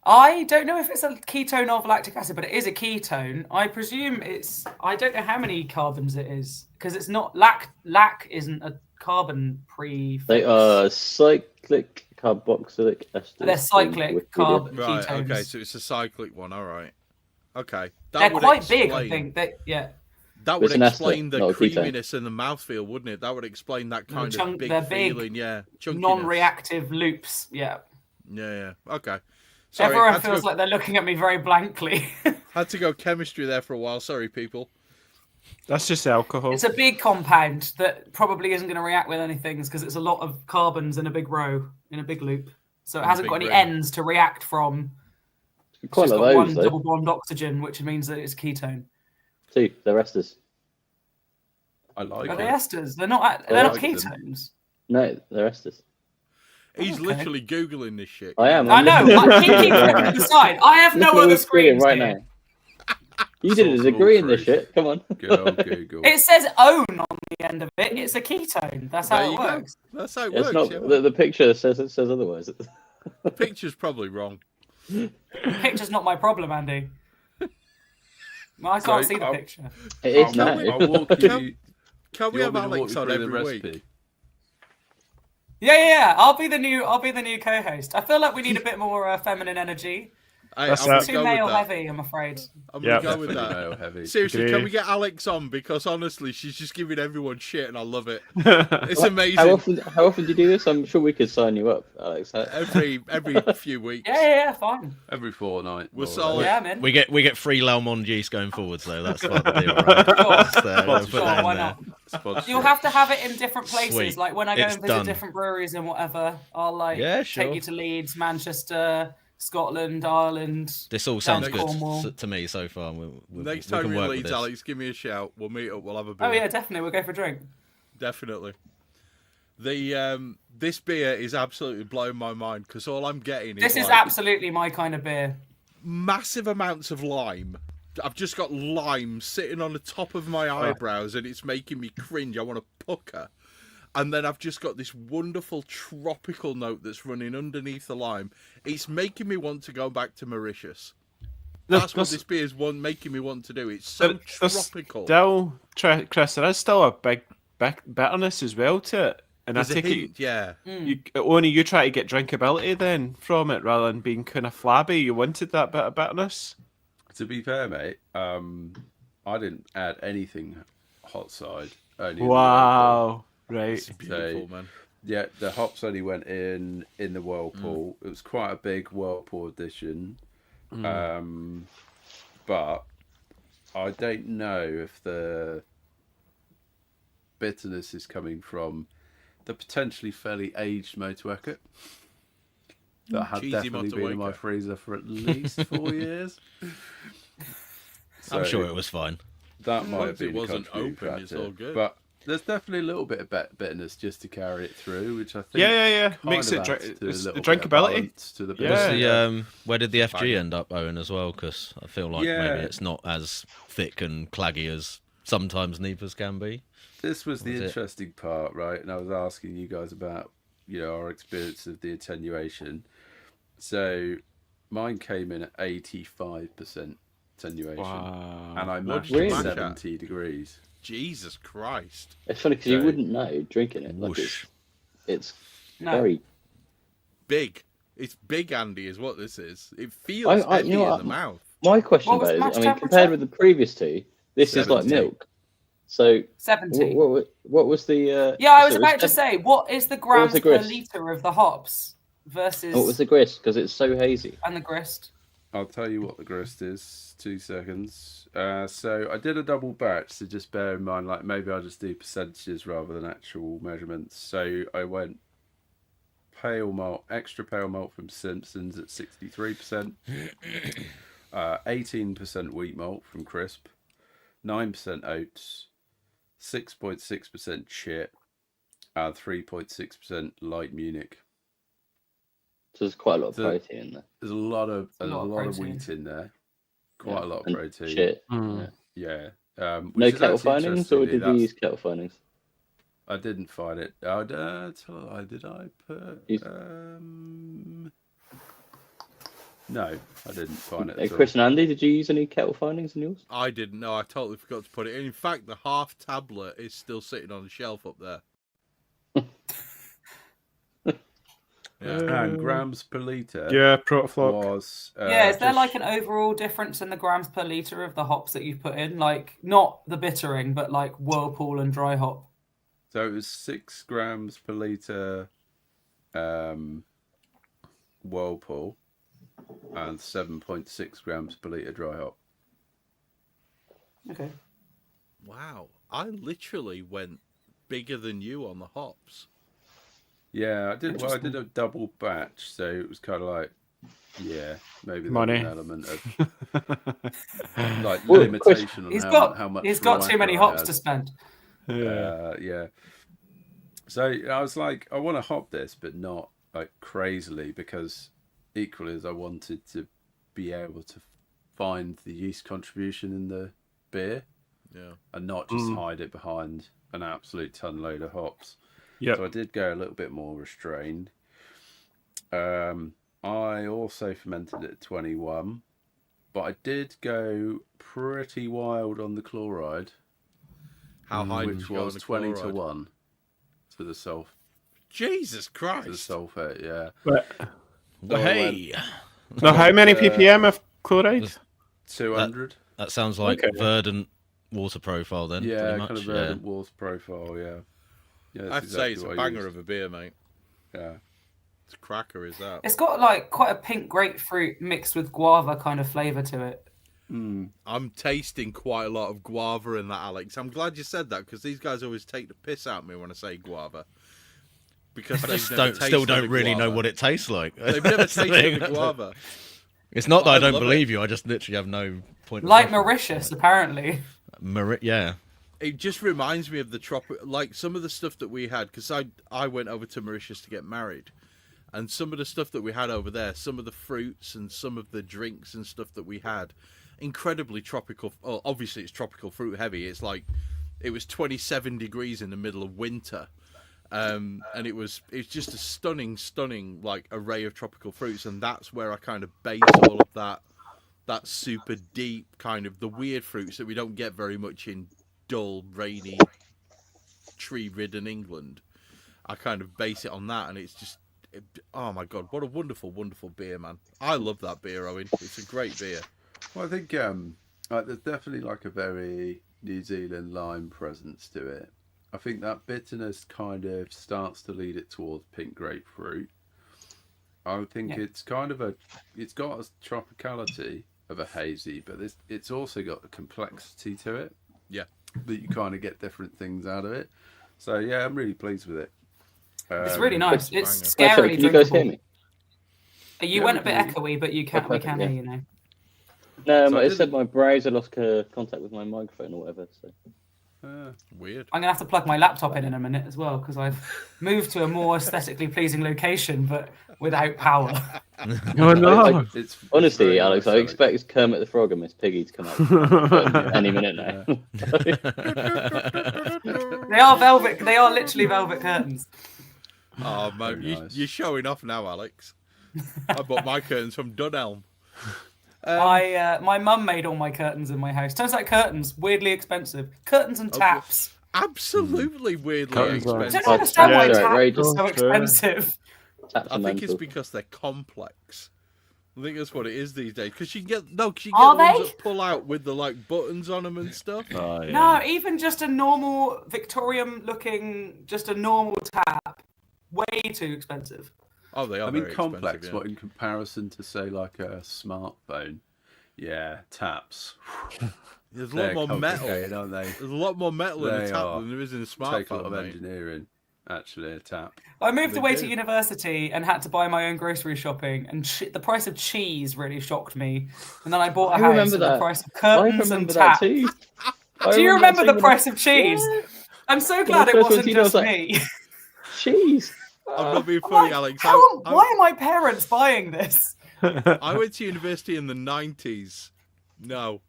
I don't know if it's a ketone of lactic acid, but it is a ketone. I presume it's. I don't know how many carbons it is because it's not lac isn't a carbon prefix. They are cyclic carboxylic esters. They're cyclic from Wikipedia. carbon Right. ketones. Okay. So it's a cyclic one. All right. Okay. They're would quite big, I explain- think. That would It's an ester, explain the not a ketone. creaminess and the mouthfeel, wouldn't it? That would explain that kind of big they're big, feeling, yeah. Chunkiness. non-reactive loops. Yeah. Yeah. Okay. Sorry, Everyone had to feels go- like they're looking at me very blankly. Had to go chemistry there for a while. Sorry, people. That's just alcohol. It's a big compound that probably isn't going to react with anything because it's a lot of carbons in a big row, in a big loop. So it In a hasn't big got any ring. ends to react from. It's Quite just a got lot of one those, though. double bond oxygen, which means that it's ketone. Two, they're esters. I like Are they it. esters? They're not. I They're not like them. ketones. No, they're esters. He's Okay. literally Googling this shit. I am. I know. I'm He keeps looking at the side. I have no Look at other the screen screens right here. now. You did a Source of degree all in this truth. shit. Come on. Good old Google. It says "own" on the end of it. It's a ketone. That's how There it you go. works. That's how it It's works. not yeah. the picture says otherwise. The picture's probably wrong. Picture's not my problem, Andy. I So, can't see the I'll- picture. It is I'll- now. I'll walk you. Can we you have want me to walk Alex you on through the every week? recipe? Yeah. I'll be the new co-host. I feel like we need a bit more feminine energy. Hey, That's I'm gonna it. Too go with male that. heavy, I'm afraid. I'm Yeah. gonna go with Definitely that. male heavy. Seriously, Agree. can we get Alex on? Because honestly, she's just giving everyone shit, and I love it. It's amazing. How often do you do this? I'm sure we could sign you up, Alex. Every few weeks. Yeah, fine. Every fortnight. We're more or solid. less. Yeah, I'm in. We get free Lallemand yeast going forward, so that's part of the deal, right? Just, we'll put Sure, that in why there. not? Sponsorship. You'll have to have it in different places. Sweet. Like when I go It's and visit done. different breweries and whatever, I'll Yeah, sure. take you to Leeds, Manchester, Scotland, Ireland. This all sounds Down good Cornwall. to me so far. Next we time can you're work in with Leeds, this. Alex, give me a shout. We'll meet up. We'll have a beer. Oh yeah, definitely. We'll go for a drink. Definitely. The this beer is absolutely blowing my mind because all I'm getting This is like absolutely my kind of beer. massive amounts of lime. I've just got lime sitting on the top of my eyebrows and it's making me cringe. I want to pucker. And then I've just got this wonderful tropical note that's running underneath the lime. It's making me want to go back to Mauritius. That's what this beer is making me want to do. It's so tropical. Still, Chris, there is still a big bitterness as well to it. And There's I a take hint, yeah. only you try to get drinkability then from it rather than being kind of flabby. You wanted that bit of bitterness. To be fair, mate, I didn't add anything hot side. Only the Wow. Right. It's beautiful, man. Yeah, the hops only went in the whirlpool. It was quite a big whirlpool edition. But I don't know if the bitterness is coming from the potentially fairly aged Motueka that had Cheesy definitely been in my Motueka. freezer for at least 4 years. I'm sure So it was fine. that might have Once it been a wasn't contributing open, it's factor. all good. But there's definitely a little bit of bitterness just to carry it through, which I think Yeah. kind Makes of it adds to a it's the little bit of drinkability. balance to the Yeah. Was beer. the where did the FG Bang. end up, Owen, as well? Because I feel like Yeah. maybe it's not as thick and claggy as sometimes Neepers can be. This was the Was it? interesting part, right? And I was asking you guys about, our experience of the attenuation. So mine came in at 85% attenuation. Wow. And I What mashed did you at mash at? 70 degrees. Jesus Christ. It's funny because you So- wouldn't know drinking it. Like Whoosh. it's No. very. Big. It's big, Andy, is what this is. It feels I- heavy you know in what? the mouth. My question What was about it is, match compared temperature? with the previous two, this is like 70. milk. So 70. what was the? Yeah, I was so it about to 70 say, what is the was grams the per grist? litre of the hops versus What was the grist? Because it's so hazy. and the grist? I'll tell you what the grist is. 2 seconds. So I did a double batch, so just bear in mind, like maybe I'll just do percentages rather than actual measurements. So I went pale malt, extra pale malt from Simpsons at 63%, 18% wheat malt from Crisp, 9% oats, 6.6% chit, and 3.6% light Munich. So there's quite a lot of So- protein in there. There's a lot of a lot of protein. wheat in there, quite a lot of And protein. Shit. Mm. Yeah. No Which is kettle actually findings, or interestingly, did you that's- use kettle findings? I didn't find it. Did I put? You- No, I didn't find it. Hey, At all. Chris and Andy, did you use any kettle findings in yours? I didn't know. I totally forgot to put it in. In fact, the half tablet is still sitting on the shelf up there. And grams per litre Yeah, Protoflock. was... Yeah, is there just- like an overall difference in the grams per litre of the hops that you've put in? Like, not the bittering, but like Whirlpool and dry hop. So it was 6 grams per litre Whirlpool and 7.6 grams per litre dry hop. Okay. Wow. I literally went bigger than you on the hops. Yeah, I did. Well, I Interesting. did a double batch, so it was kind of like, yeah, maybe there's Money. an element of like Well, limitation on He's how much. got too Riker many I hops had. to spend. Yeah. So I was like, I want to hop this, but not like crazily, because equally as I wanted to be able to find the yeast contribution in the beer Yeah. and not just hide it behind an absolute ton load of hops. Yep. So I did go a little bit more restrained. I also fermented at 21, but I did go pretty wild on the chloride, How high did which you go on was the 20 to chloride? 1 to the Jesus to the Christ. sulfate, yeah. But, So I Hey, now, how many ppm of chloride? 200. that sounds like Okay. verdant water profile then. Yeah, pretty much. kind of verdant walls profile, yeah. Yeah, I that's have to say, exactly it's a what I banger used. of a beer, mate. Yeah. It's a cracker, is that? It's got like quite a pink grapefruit mixed with guava kind of flavour to it. I'm tasting quite a lot of guava in that, Alex. I'm glad you said that, because these guys always take the piss out of me when I say guava. Because I they've just never still tasted don't the really know guava. what it tastes like. They've never That's the tasted thing. the guava. It's not that But I I don't love believe you. I just literally have no point. of Like reference. Mauritius, apparently. Yeah. It just reminds me of the like some of the stuff that we had, because I went over to Mauritius to get married, and some of the stuff that we had over there, some of the fruits and some of the drinks and stuff that we had, incredibly tropical. Oh, obviously it's tropical fruit heavy. It's like it was 27 degrees in the middle of winter, and it's just a stunning like array of tropical fruits, and that's where I kind of base all of that super deep kind of the weird fruits that we don't get very much in dull, rainy, tree-ridden England. I kind of base it on that, and it's just, oh my god, what a wonderful, wonderful beer, man! I love that beer, Owen. It's a great beer. Well, I think there's definitely like a very New Zealand lime presence to it. I think that bitterness kind of starts to lead it towards pink grapefruit. I think it's kind of it's got a tropicality of a hazy, but it's also got a complexity to it. Yeah. That you kind of get different things out of it. So yeah, I'm really pleased with it. It's really nice. banger. It's Sorry, scarily can you guys hear drinkable. me? You Yeah, went we a bit can echoey, but we can perfect, hear yeah. you now. No, So I it did said it- my browser lost contact with my microphone or whatever. So. Weird. I'm gonna have to plug my laptop in a minute as well, because I've moved to a more aesthetically pleasing location, but without power. Oh no! It's Honestly, very Alex, nice, I expect Kermit the Frog and Miss Piggy to come out any minute now. They are velvet. They are literally velvet curtains. Oh man, Very nice. you're showing off now, Alex. I bought my curtains from Dunelm. My mum made all my curtains in my house. Turns out curtains weirdly expensive. Curtains and taps. Absolutely weirdly Curtains are- I expensive. don't understand why Yeah, taps outrageous. are so True. expensive. Taps I are think it's mental. because they're complex. I think that's what it is these days. Because you can get Are ones they? that pull out with the like buttons on them and stuff. Oh, yeah. No, even just a normal Victorian-looking, just a normal tap, way too expensive. Oh, they are. I mean, very complex. expensive, yeah. What in comparison to say like a smartphone? Yeah, taps. There's a They're lot more metal. complicated, aren't they? There's a lot more metal in a They tap are. than there is in a Take a lot smartphone, of mate. engineering. Actually, a tap. I moved They away do. to university and had to buy my own grocery shopping, and the price of cheese really shocked me. And then I bought a I house, remember and the that. price of I curtains remember and that taps. too. Do you remember that the too price of cheese? Yeah. I'm so When glad I it first went wasn't to uni, I was just like, me. Cheese. I'm not being I'm funny, like, Alex. why are my parents buying this? I went to university in the 90s. No.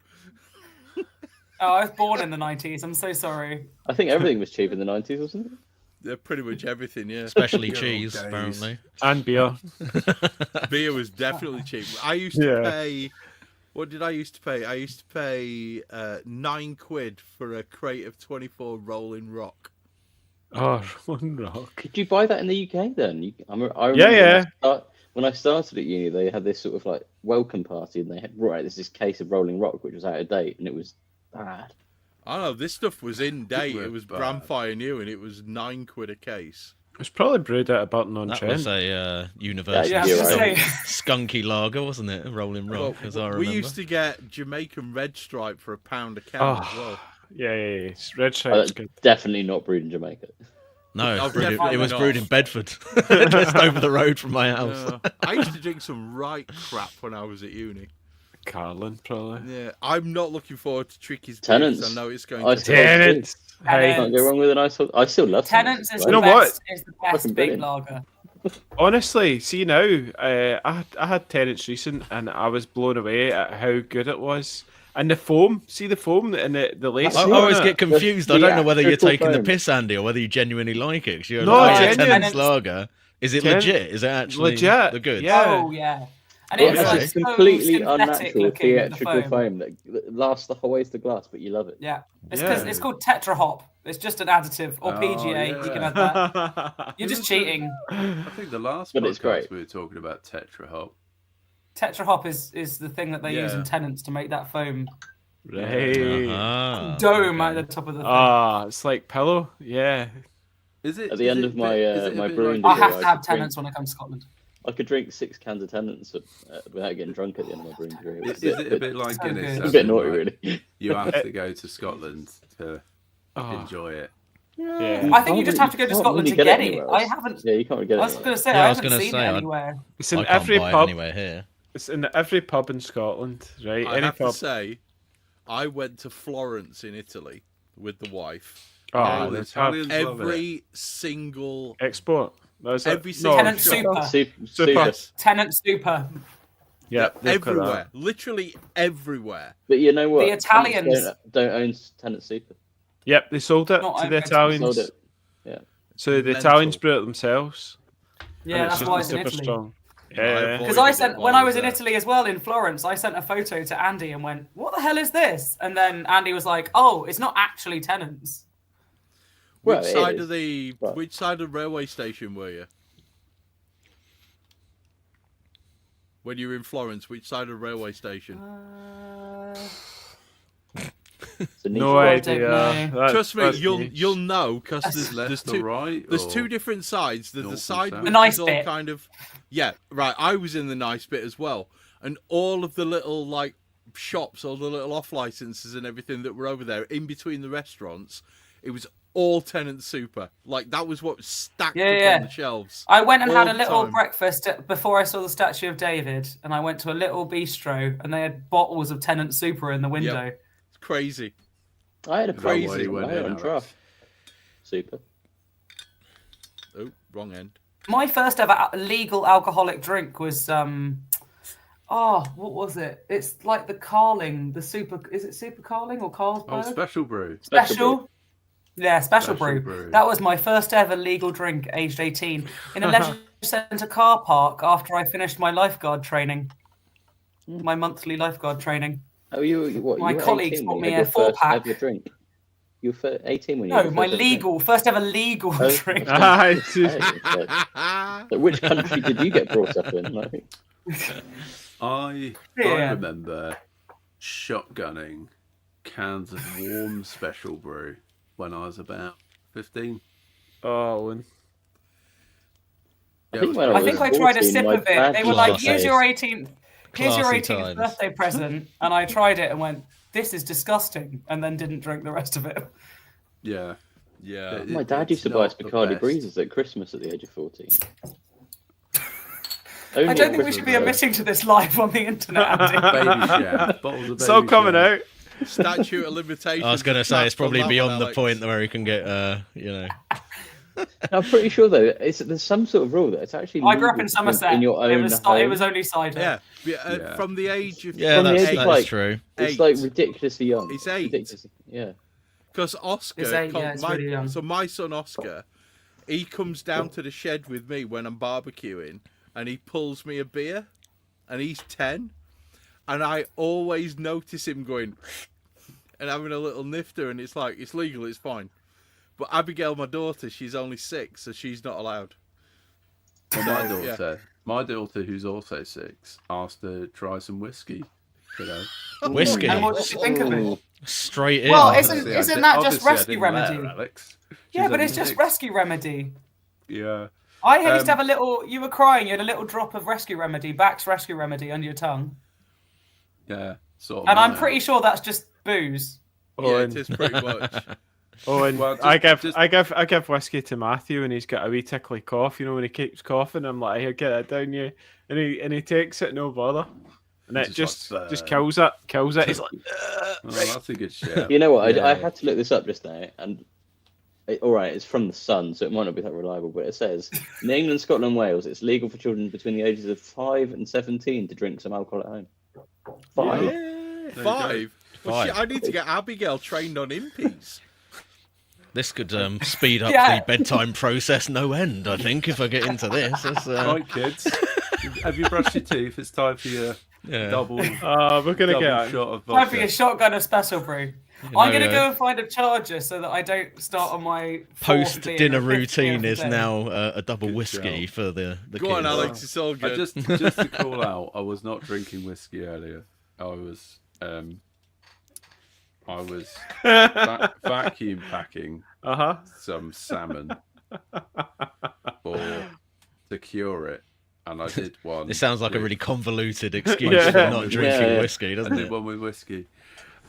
Oh, I was born in the 90s. I'm so sorry. I think everything was cheap in the 90s, wasn't it? They're pretty much everything, yeah. Especially Good old cheese, days. apparently. And beer. Beer was definitely cheap. I used to Yeah. pay. What did I used to pay? I used to pay £9 for a crate of 24 Rolling Rock. Oh, Rolling Rock. Could you buy that in the UK then? I remember Yeah. when I started at uni, they had this sort of like welcome party, and they had brought out this case of Rolling Rock, which was out of date, and it was bad. I don't know, this stuff was in date. It was bad. brand fire new, and it was £9 a case. It's probably brewed out of Burton on That Trent. was a universal Yeah, Yeah, I was you're gonna right. say, skunky lager, wasn't it? Rolling Rock, as I remember. we used to get Jamaican Red Stripe for £1 a can Oh, as well. yeah. It's Red Oh, Stripe's that's good. definitely not brewed in Jamaica. No, Oh, definitely it was not. brewed in Bedford, just over the road from my house. I used to drink some right crap when I was at uni. Carlin, probably. Yeah, I'm not looking forward to Tricky's Tenants. beers. I know it's going I to. still- Tenants. Hey, Can't go wrong with a nice. I still love Tenants is You the know best. what? Is the best Fucking big brilliant. lager. honestly, see now, I had Tenants recent, and I was blown away at how good it was. And the foam, see the foam and the lace. I on always it? get confused. I the don't know whether you're triple taking the foam. piss, Andy, or whether you genuinely like it. 'Cause you're No, like, genuine. Tenants lager. Is it legit? Is it actually Legit, the good? yeah. Oh yeah, and It it was has like this so completely synthetic unnatural looking, the theatrical foam. foam that lasts the whole way to the glass, but you love it. Yeah, it's Yeah. 'cause it's called Tetra Hop. It's just an additive, or Oh, PGA. You yeah. can have that. You're just cheating. I think the last But it's podcast great. we were talking about Tetra Hop. Tetra Hop is the thing that they use Yeah. in Tenants to make that foam Right. Ah, dome okay. at the top of the thing. It's like pillow. Yeah. Is it At the end of my, my brewing I video, have to I have could Tenants when I come to Scotland. I could drink 6 cans of Tenants without getting drunk at the end of my brewing career. Is it a bit like So Guinness? good. a as bit in, naughty, like, really. You have to go to Scotland to Oh, enjoy it. yeah. I think you just have to go to can't Scotland really to get it. anywhere I else. haven't. Yeah, you can't really get I it. was anywhere. going to say Yeah, I I was haven't gonna seen say, it I- anywhere. It's I in can't every buy it pub. anywhere here. It's in every pub in Scotland, right? I Any have pub. to say, I went to Florence in Italy with the wife. Oh, the the pub. Italians love it. Every single Export. That's Every it. single Tenant shop. Super. Super. Yes. Tenant Super. Yeah, they've got everywhere, that. literally everywhere. But you know what? The Italians- Tenants don't own Tenant Super. Yep, they sold it Not to the open. Italians. Sold it. So the Mental. Italians brew it themselves. Yeah, and it's that's just why it's in super Italy. strong. I Yeah. avoided Because I it sent while when I was in there. Italy as well in Florence, I sent a photo to Andy and went, "What the hell is this?" And then Andy was like, "Oh, it's not actually Tenants." Well, Which it side is, of the but- which side of the railway station were you? When you were in Florence, which side of the railway station? It's a niche No one. I don't idea. know. That- Trust me, that's you'll niche. you'll know because there's Left or two right? there's or... two different sides. There's north the and side south? which The nice is all bit. kind of right. I was in the nice bit as well, and all of the little like shops, all the little off licenses and everything that were over there in between the restaurants, it was all Tenant Super. Like that was what was stacked Yeah, up yeah. on the shelves. I went and had All a the little time. breakfast before I saw the statue of David, and I went to a little bistro, and they had bottles of Tenant Super in the window. It's crazy. I had a Is that why Crazy. you went I had in, on Alex? draft. Super. Oh, wrong end. My first ever legal alcoholic drink was what was it? It's like the Carling, the super. Is it Super Carling or Oh, Carlsberg? special brew. Special. Yeah, special Special brew. brew. That was my first ever legal drink, aged 18, in a leisure centre car park after I finished my lifeguard training, my monthly lifeguard training. Oh, what? My you were colleagues 18 bought when me you had a your first 4-pack. ever drink. You were 18 when you. No, had your my first ever drink? first ever legal Oh, drink. Ah, Hey, it's just- like, which country did you get brought up in? Like, I Yeah. remember shotgunning cans of warm special brew when I was about 15. oh, and I Yeah, think it when was I think I 14, tried a sip my of it. dad They were used like, to "Here's say- your 18th, here's your Classy 18th times. birthday present," and I tried it and went, "This is disgusting," and then didn't drink the rest of it. Yeah. Yeah. My dad used to buy us Bacardi Breezes at Christmas at the age of 14. I don't think we should be admitting to this live on the internet, Andy. Baby Chef. Bottles of it's all Baby coming Chef. out. Statute of limitations. I was going to say it's snapped on probably that beyond one, the Alex. point where he can get, I'm pretty sure though, there's some sort of rule that it's actually. I grew up legal in to drink Somerset. In your own It was home. only cider. Yeah. Yeah. From the age of yeah, From the that's, age of, that's like- true. It's like 8. ridiculously young. It's 8. Ridiculously, yeah. Because Oscar, It's 8, yeah, it's really young. so my son Oscar, he comes down to the shed with me when I'm barbecuing, and he pulls me a beer, and he's 10, and I always notice him going and having a little nifter, and it's like it's legal, it's fine, But Abigail, my daughter, she's only 6, so she's not allowed. Well, my daughter, who's also 6, asked to try some whiskey. Whiskey. And what did you think of it? Straight in. Well, Obviously, isn't that just obviously I rescue didn't let her, remedy? Alex. She's Yeah, but only it's just 6. rescue remedy. Yeah. I used to have a little. You were crying. You had a little drop of rescue remedy, Back's rescue remedy, under your tongue. Yeah. Sort of. And I'm pretty sure that's just booze. Yeah, it is pretty much. Oh, and Well, I give whiskey to Matthew, and he's got a wee tickly cough. You know, when he keeps coughing, I'm like, "Here, get it down you," and he takes it, no bother, and it just kills it. He's like, Oh, that's a good shit. You know what? Yeah. I had to look this up just now, and all right, it's from the Sun, so it might not be that reliable, but it says in England, Scotland, and Wales, it's legal for children between the ages of 5 and 17 to drink some alcohol at home. 5. Yeah, 5. Well, shit, I need to get Abigail trained on impies. This could speed up Yeah. the bedtime process no end, I think, if I get into this. Right, kids. Have you brushed your teeth? It's time for your double. we're gonna double get shot of Time for your vodka. shotgun espresso brew. I'm going to go and find a charger so that I don't start on my Post-dinner fourth beer routine of is the day. now a double Good whiskey shout. for the Go kids. on, Alex. It's all I good. just to call out, I was not drinking whiskey earlier. I was vacuum packing some salmon to cure it, and I did one. It sounds like a with- really convoluted excuse Yeah. for not drinking Yeah. whiskey, I doesn't did it? one with whiskey,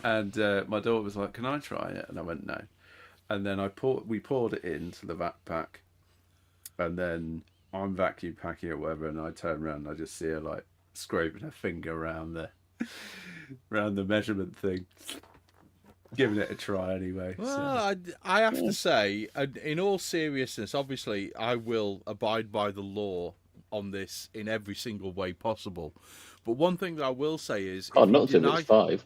and my daughter was like, "Can I try it?" And I went, "No." And then we poured it into the vac pack, and then I'm vacuum packing it, whatever, and I turn around and I just see her like scraping her finger around the measurement thing, giving it a try anyway. Well, I have to say, in all seriousness, obviously, I will abide by the law on this in every single way possible. But one thing that I will say is, God, not until it's 5.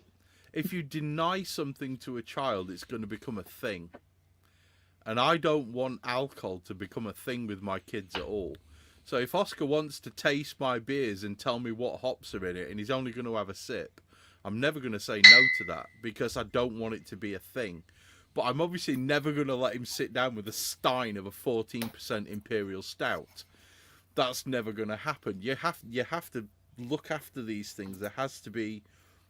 if you deny something to a child, it's going to become a thing. And I don't want alcohol to become a thing with my kids at all. So if Oscar wants to taste my beers and tell me what hops are in it, and he's only going to have a sip, I'm never going to say no to that, because I don't want it to be a thing. But I'm obviously never going to let him sit down with a stein of a 14% Imperial Stout. That's never going to happen. You have to look after these things. There has to be,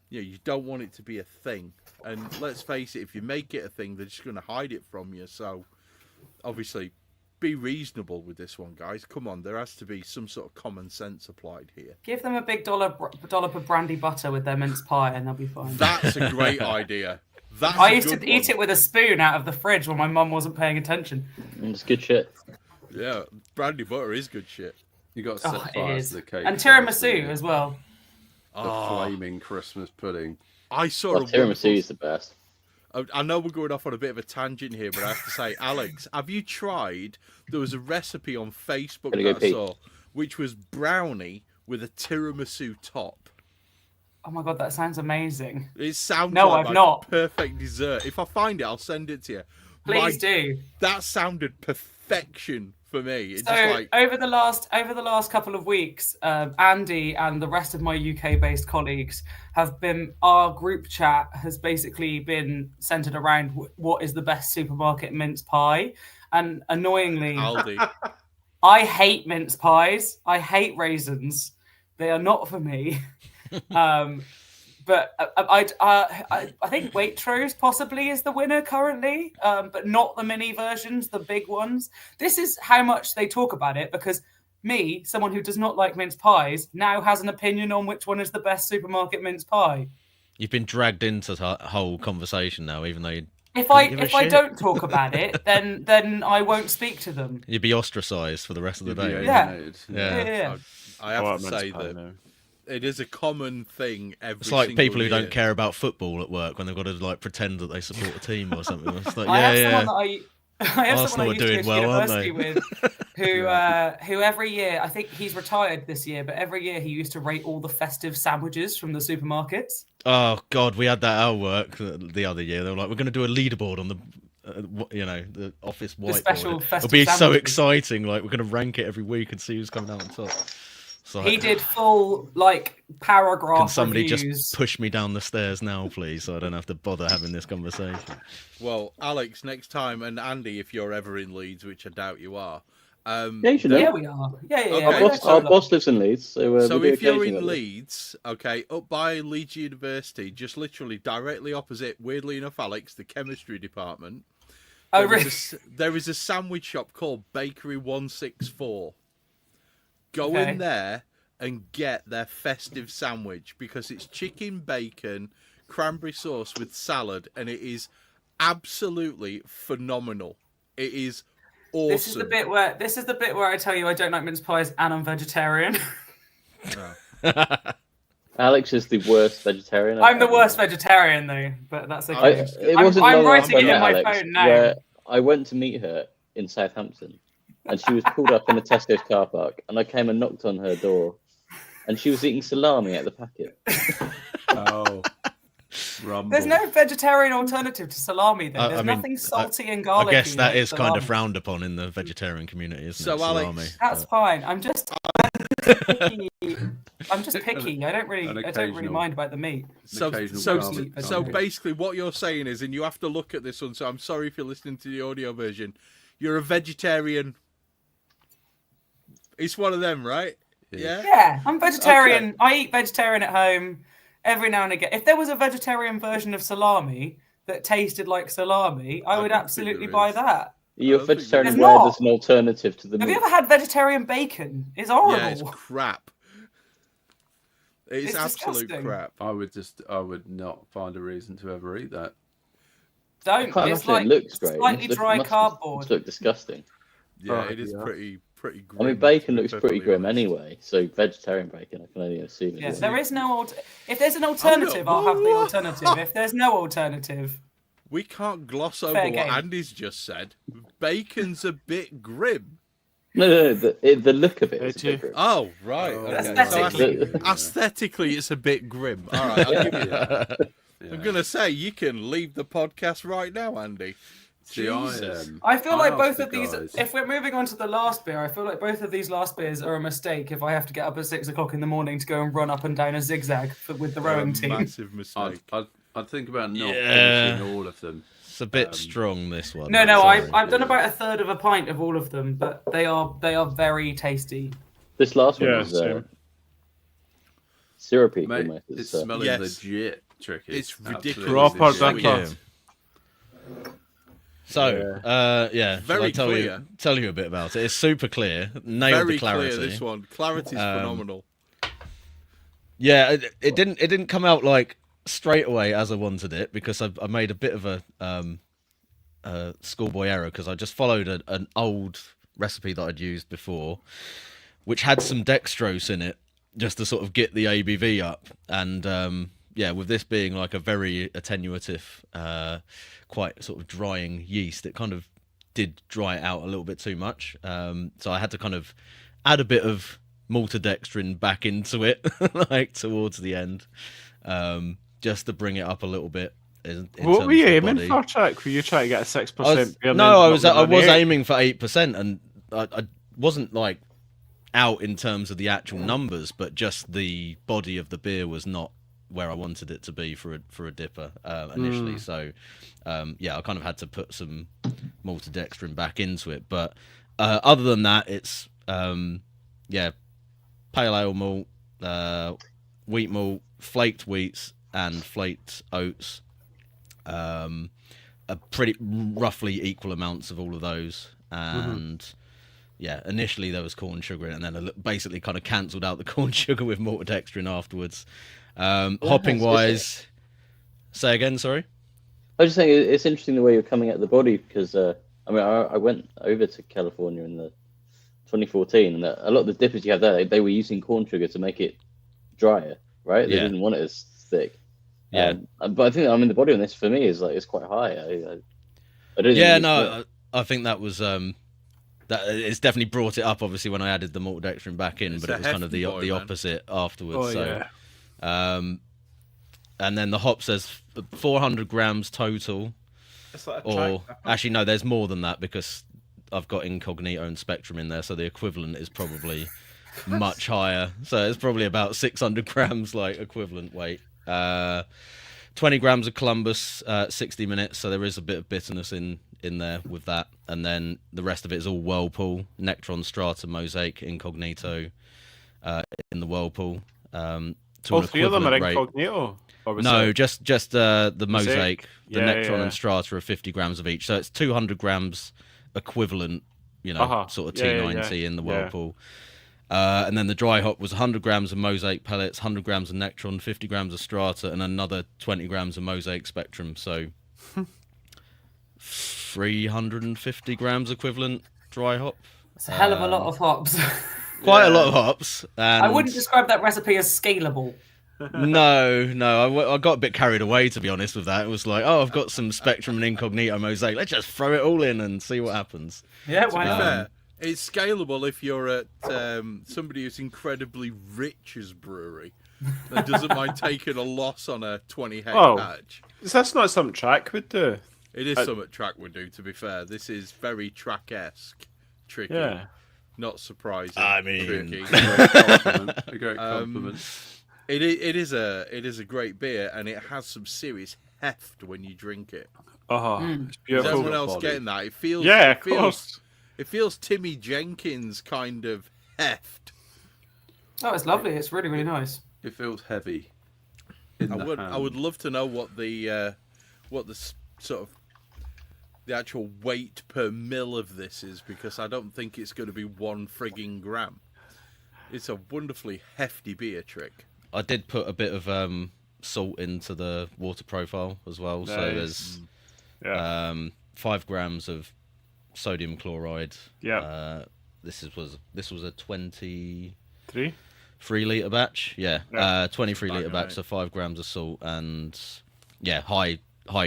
you don't want it to be a thing. And let's face it, if you make it a thing, they're just going to hide it from you. So obviously, be reasonable with this one, guys. Come on, there has to be some sort of common sense applied here. Give them a big dollop of brandy butter with their mince pie, and they'll be fine. That's a great idea. That's I a used to good eat one. it with a spoon out of the fridge when my mum wasn't paying attention. It's good shit. Yeah, brandy butter is good shit. You got to set Oh, it fire is. to the cake. And first, didn't tiramisu you? as well. The flaming Christmas pudding. I saw Well, a tiramisu is the best. I know we're going off on a bit of a tangent here, but I have to say, Alex, have you tried? There was a recipe on Facebook Gonna go that I pee. saw, which was brownie with a tiramisu top. Oh my god, that sounds amazing. It sounds No, like I've my not. perfect dessert. If I find it, I'll send it to you. Please do. That sounded perfection for me. It's So just like, over the last couple of weeks, Andy and the rest of my UK-based colleagues have been. Our group chat has basically been centered around what is the best supermarket mince pie, and annoyingly, Aldi. I hate mince pies. I hate raisins. They are not for me. But I think Waitrose possibly is the winner currently, but not the mini versions, the big ones. This is how much they talk about it, because me, someone who does not like mince pies, now has an opinion on which one is the best supermarket mince pie. You've been dragged into the whole conversation now, even though If Couldn't give a I shit. don't talk about it, then I won't speak to them. you'd be ostracised for the rest of the day. Yeah. alienated. Yeah. I have Oh, to mince say pie that now. it is a common thing every It's like single people who year. don't care about football at work when they've got to like pretend that they support a team or something. It's like, I have yeah, someone that I have Arsenal someone I are used to doing go to well, aren't university they? with, who every year, I think he's retired this year, but every year he used to rate all the festive sandwiches from the supermarkets. Oh God, we had that at our work the other year. They were like, "We're going to do a leaderboard on the, the office whiteboard. special It'll festive be so sandwiches." exciting! Like we're going to rank it every week and see who's coming out on top." So He did full like paragraph can somebody reviews. just push me down the stairs now, please, so I don't have to bother having this conversation? Well, Alex, next time, and Andy, if you're ever in Leeds, which I doubt you are. Yeah, you should know. Yeah, we are. Yeah. Okay. We know Our Solar. boss lives in Leeds, so So we do if you're occasionally in go there. Leeds, okay, up by Leeds University, just literally directly opposite, weirdly enough, Alex, the chemistry department, Oh, there really? is there is a sandwich shop called Bakery 164. Go Okay. in there and get their festive sandwich because it's chicken, bacon, cranberry sauce with salad, and it is absolutely phenomenal. It is awesome. This is the bit where I tell you I don't like mince pies and I'm vegetarian. Alex is the worst vegetarian. I'm the worst vegetarian though, but that's I- okay. It wasn't I'm long writing after it I in met my Alex phone now. where I went to meet her in Southampton, and she was pulled up in a Tesco's car park, and I came and knocked on her door, and she was eating salami out the packet. Oh, rumble. There's no vegetarian alternative to salami though. There's I mean, nothing salty and I garlicky. guess that like is kind of salami. frowned upon in the vegetarian community, isn't So, it? Alex- Salami. That's But- fine. I'm just picky. I'm just picky. I don't really occasional- mind about the meat. So, occasional so, garlic. so Okay. basically, what you're saying is, and you have to look at this one. So I'm sorry if you're listening to the audio version. You're a vegetarian. It's one of them, right? Yeah. Yeah, I'm vegetarian. I eat vegetarian at home every now and again. If there was a vegetarian version of salami that tasted like salami, I I would don't think absolutely there buy is. that. You're don't think vegetarian there's where not. there's an alternative to the Have meat. you ever had vegetarian bacon? It's horrible. Yeah, it's crap. It's It's absolute disgusting. crap. I would not find a reason to ever eat that. Don't. Quite It's honestly, like it looks great. slightly It must dry look cardboard. disgusting. Yeah, Oh, it is yeah. pretty grim. I mean, bacon to be looks pretty perfectly grim honest. anyway, so vegetarian bacon, I can only assume. Yeah, is there is no if there's an alternative, I'll have the alternative. If there's no alternative, We can't gloss over Fair what game. Andy's just said. Bacon's a bit grim. No, the look of it is a Did bit you? grim. Oh, right. Oh, okay. Aesthetically. So aesthetically, it's a bit grim. All right, I'll give you that. Yeah. I'm gonna say you can leave the podcast right now, Andy. See, Jesus. I feel like asked both the of these. guys- If we're moving on to the last beer, I feel like both of these last beers are a mistake. If I have to get up at 6 o'clock in the morning to go and run up and down a zigzag with the rowing team. Massive mistake. I'd think about not Yeah. finishing all of them. It's a bit strong, this one. No, Sorry. I've done about a third of a pint of all of them, but they are very tasty. This last one Yeah, is same. syrupy Mate, almost. it's It's, smelling Yes. legit, Tricky. It's Absolutely ridiculous. Proper legit. Dipper. So, yeah, shall Very I clear. tell you a bit about it. It's super clear. Nailed Very the clarity. clear. This one. Clarity's phenomenal. Yeah, it didn't come out like straight away as I wanted it because I made a bit of a schoolboy error because I just followed an old recipe that I'd used before, which had some dextrose in it just to sort of get the ABV up. And yeah, with this being like a very attenuative, quite sort of drying yeast, it kind of did dry it out a little bit too much. So I had to kind of add a bit of maltodextrin back into it, like towards the end, just to bring it up a little bit. In What were you terms of aiming body. for, Chuck? Were you trying to get a 6% I was, beer? and no, then I drop was the I was 1.8? aiming for 8%, and I wasn't like out in terms of the actual numbers, but just the body of the beer was not where I wanted it to be for a dipper initially. So yeah, I kind of had to put some maltodextrin back into it. But other than that, it's yeah, pale ale malt, wheat malt, flaked wheats, and flaked oats. A pretty roughly equal amounts of all of those, and yeah, initially there was corn sugar in it, and then I basically kind of cancelled out the corn sugar with maltodextrin afterwards. Hopping wise, say again, sorry. I was just saying it's interesting the way you're coming at the body because I mean I went over to California in the 2014 and a lot of the dippers you have there they were using corn sugar to make it drier, right? They Yeah. didn't want it as thick. Yeah. But I think the body on this for me is like it's quite high. I don't Yeah, think no, I think that was that it's definitely brought it up. Obviously, when I added the maltodextrin back in, It's but a it was kind of hefty the boy, man. opposite afterwards. Oh, so, yeah. and then the hop says 400 grams total. It's like a Or track. actually, no, there's more than that because I've got incognito and spectrum in there, so the equivalent is probably much higher. So it's probably about 600 grams, like equivalent weight. 20 grams of Columbus, 60 minutes. So there is a bit of bitterness in there with that. And then the rest of it is all Whirlpool, Nectron, Strata, Mosaic, Incognito in the Whirlpool. All three of them are Incognito? No, just the Mosaic, the Nectron and Strata are 50 grams of each. So it's 200 grams equivalent, sort of T90 in the Whirlpool. And then the dry hop was 100 grams of Mosaic pellets, 100 grams of Nectron, 50 grams of Strata, and another 20 grams of Mosaic Spectrum. So 350 grams equivalent dry hop. It's a hell of a lot of hops. Quite a lot of hops. And I wouldn't describe that recipe as scalable. No, I got a bit carried away, to be honest, with that. It was like, I've got some Spectrum and Incognito Mosaic. Let's just throw it all in and see what happens. Yeah, why not? Fair. It's scalable if you're at somebody who's incredibly rich as brewery and doesn't mind taking a loss on a 20-hectare patch. That's not something Track would do. It is something Track would do, to be fair. This is very Track-esque, tricky. Yeah. Not surprising. I mean, tricky. A great compliment. It is a great beer, and it has some serious heft when you drink it. It's Is beautiful. everyone else getting that? It feels. Yeah, it of course. It feels Timmy Jenkins kind of heft. Oh, it's lovely. It's really, really nice. It feels heavy. I would love to know what the sort of the actual weight per mil of this is, because I don't think it's going to be 1 frigging gram. It's a wonderfully hefty beer, Trick. I did put a bit of salt into the water profile as well. Nice. So there's 5 grams of sodium chloride. Yeah. This was a 23 3 litre batch. 23 litre batch, right. so 5 grams of salt and high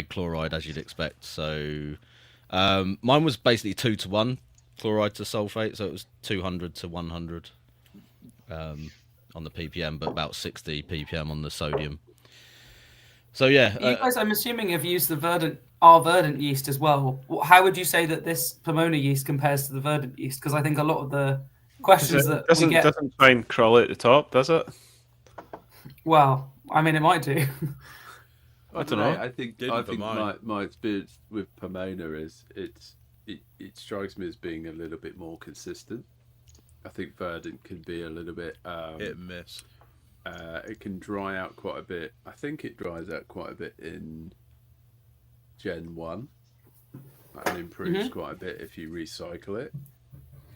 chloride, as you'd expect. So mine was basically 2 to 1 chloride to sulfate, so it was 200 to 100 on the ppm, but about 60 ppm on the sodium. So You guys, I'm assuming, have used our Verdant yeast as well. How would you say that this Pomona yeast compares to the Verdant yeast? Because I think a lot of the questions that we get doesn't try and crawl at the top, does it? Well, I mean, it might do. I don't know. I think Didn't my experience with Pomona is it strikes me as being a little bit more consistent. I think Verdant can be a little bit Hit and miss. It can dry out quite a bit. I think it dries out quite a bit in Gen 1 and improves quite a bit if you recycle it.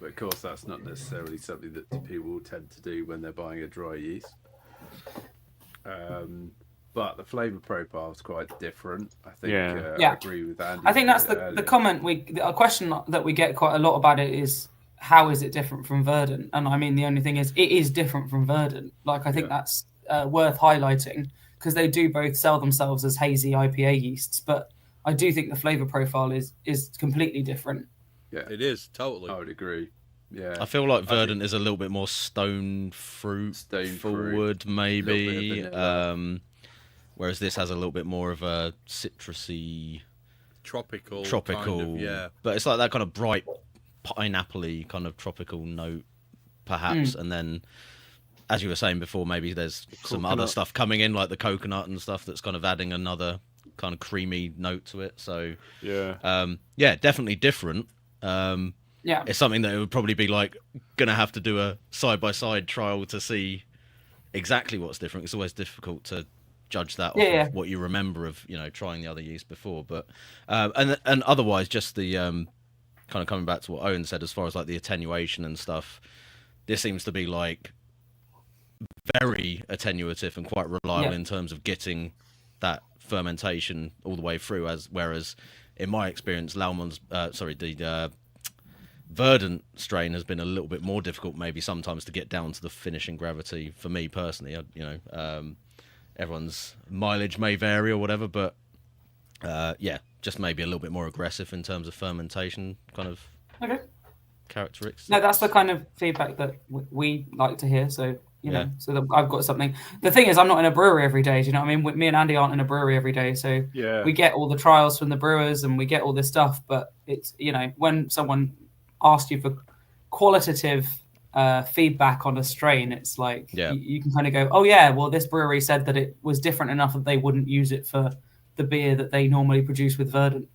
But of course, that's not necessarily something that people will tend to do when they're buying a dry yeast. But the flavour profile is quite different. I think I agree with Andy. I think that's the comment a question that we get quite a lot about it is, how is it different from Verdant? And I mean, the only thing is, it is different from Verdant. Like, I think that's worth highlighting, because they do both sell themselves as hazy IPA yeasts, but I do think the flavour profile is completely different. Yeah, It is, totally. I would agree. Yeah, I feel like Verdant is a little bit more stone fruit forward, maybe. Whereas this has a little bit more of a citrusy, Tropical. Kind of, but it's like that kind of bright pineapple-y kind of tropical note, perhaps. And then, as you were saying before, maybe there's some other stuff coming in, like the coconut and stuff, that's kind of adding another kind of creamy note to it. So definitely different. It's something that it would probably be like gonna have to do a side-by-side trial to see exactly what's different. It's always difficult to judge that off of what you remember of trying the other yeast before. But and otherwise, just the kind of coming back to what Owen said as far as like the attenuation and stuff, this seems to be like very attenuative and quite reliable in terms of getting that fermentation all the way through, whereas in my experience Lallmand's the Verdant strain has been a little bit more difficult maybe sometimes to get down to the finishing gravity for me personally. Everyone's mileage may vary or whatever, but just maybe a little bit more aggressive in terms of fermentation kind of characteristics. No, that's the kind of feedback that we like to hear. So so that I've got something. The thing is, I'm not in a brewery every day. Do you know what I mean? Me and Andy aren't in a brewery every day, so we get all the trials from the brewers and we get all this stuff. But it's when someone asks you for qualitative feedback on a strain, it's like Yeah. you can kind of go, oh yeah, well this brewery said that it was different enough that they wouldn't use it for the beer that they normally produce with Verdant.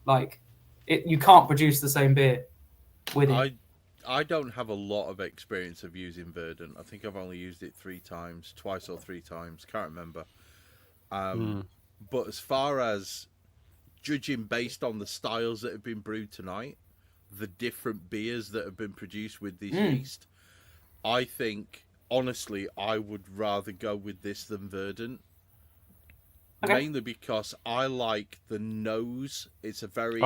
Like, you can't produce the same beer with it. I don't have a lot of experience of using Verdant. I think I've only used it twice or three times. Can't remember. But as far as judging based on the styles that have been brewed tonight, the different beers that have been produced with this yeast, I think, honestly, I would rather go with this than Verdant. Okay. Mainly because I like the nose. It's a very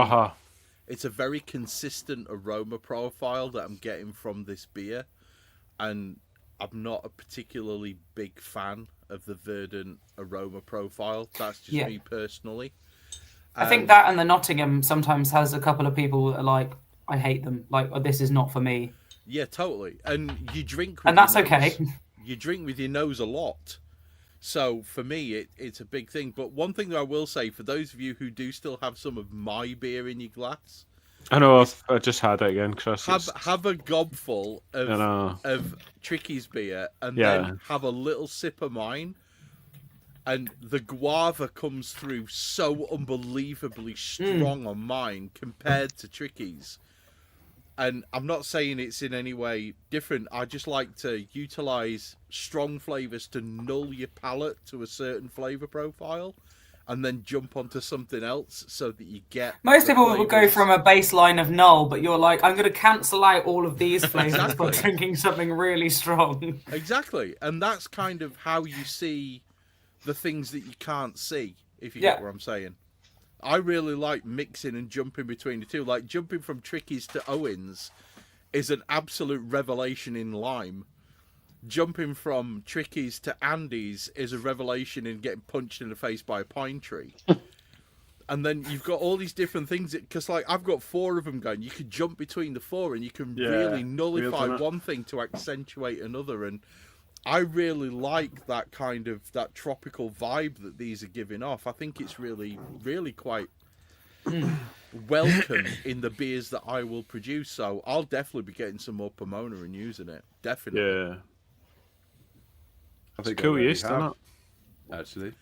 it's a very consistent aroma profile that I'm getting from this beer, and I'm not a particularly big fan of the Verdant aroma profile. That's just me personally. I think that and the Nottingham sometimes has a couple of people that are like, I hate them. Like, oh, this is not for me. Yeah, totally. And you drink with and that's your nose. okay. You drink with your nose a lot. So for me, it's a big thing. But one thing that I will say, for those of you who do still have some of my beer in your glass, I know, I just had it again, Chris. have a gobful of Tricky's beer, and then have a little sip of mine. And the guava comes through so unbelievably strong on mine compared to Tricky's. And I'm not saying it's in any way different. I just like to utilize strong flavors to null your palate to a certain flavor profile, and then jump onto something else so that you get. Most people will go from a baseline of null, but you're like, I'm going to cancel out all of these flavors by drinking something really strong. Exactly, and that's kind of how you see the things that you can't see, if you get what I'm saying. I really like mixing and jumping between the two. Like, jumping from Tricky's to Owen's is an absolute revelation in lime. Jumping from Tricky's to Andy's is a revelation in getting punched in the face by a pine tree. And then you've got all these different things, because like I've got 4 of them going. You could jump between the 4 and you can really nullify one thing to accentuate another. And I really like that kind of that tropical vibe that these are giving off. I think it's really, really quite welcome in the beers that I will produce. So I'll definitely be getting some more Pomona and using it. Definitely. Yeah. I think cool yeast, isn't it? Actually,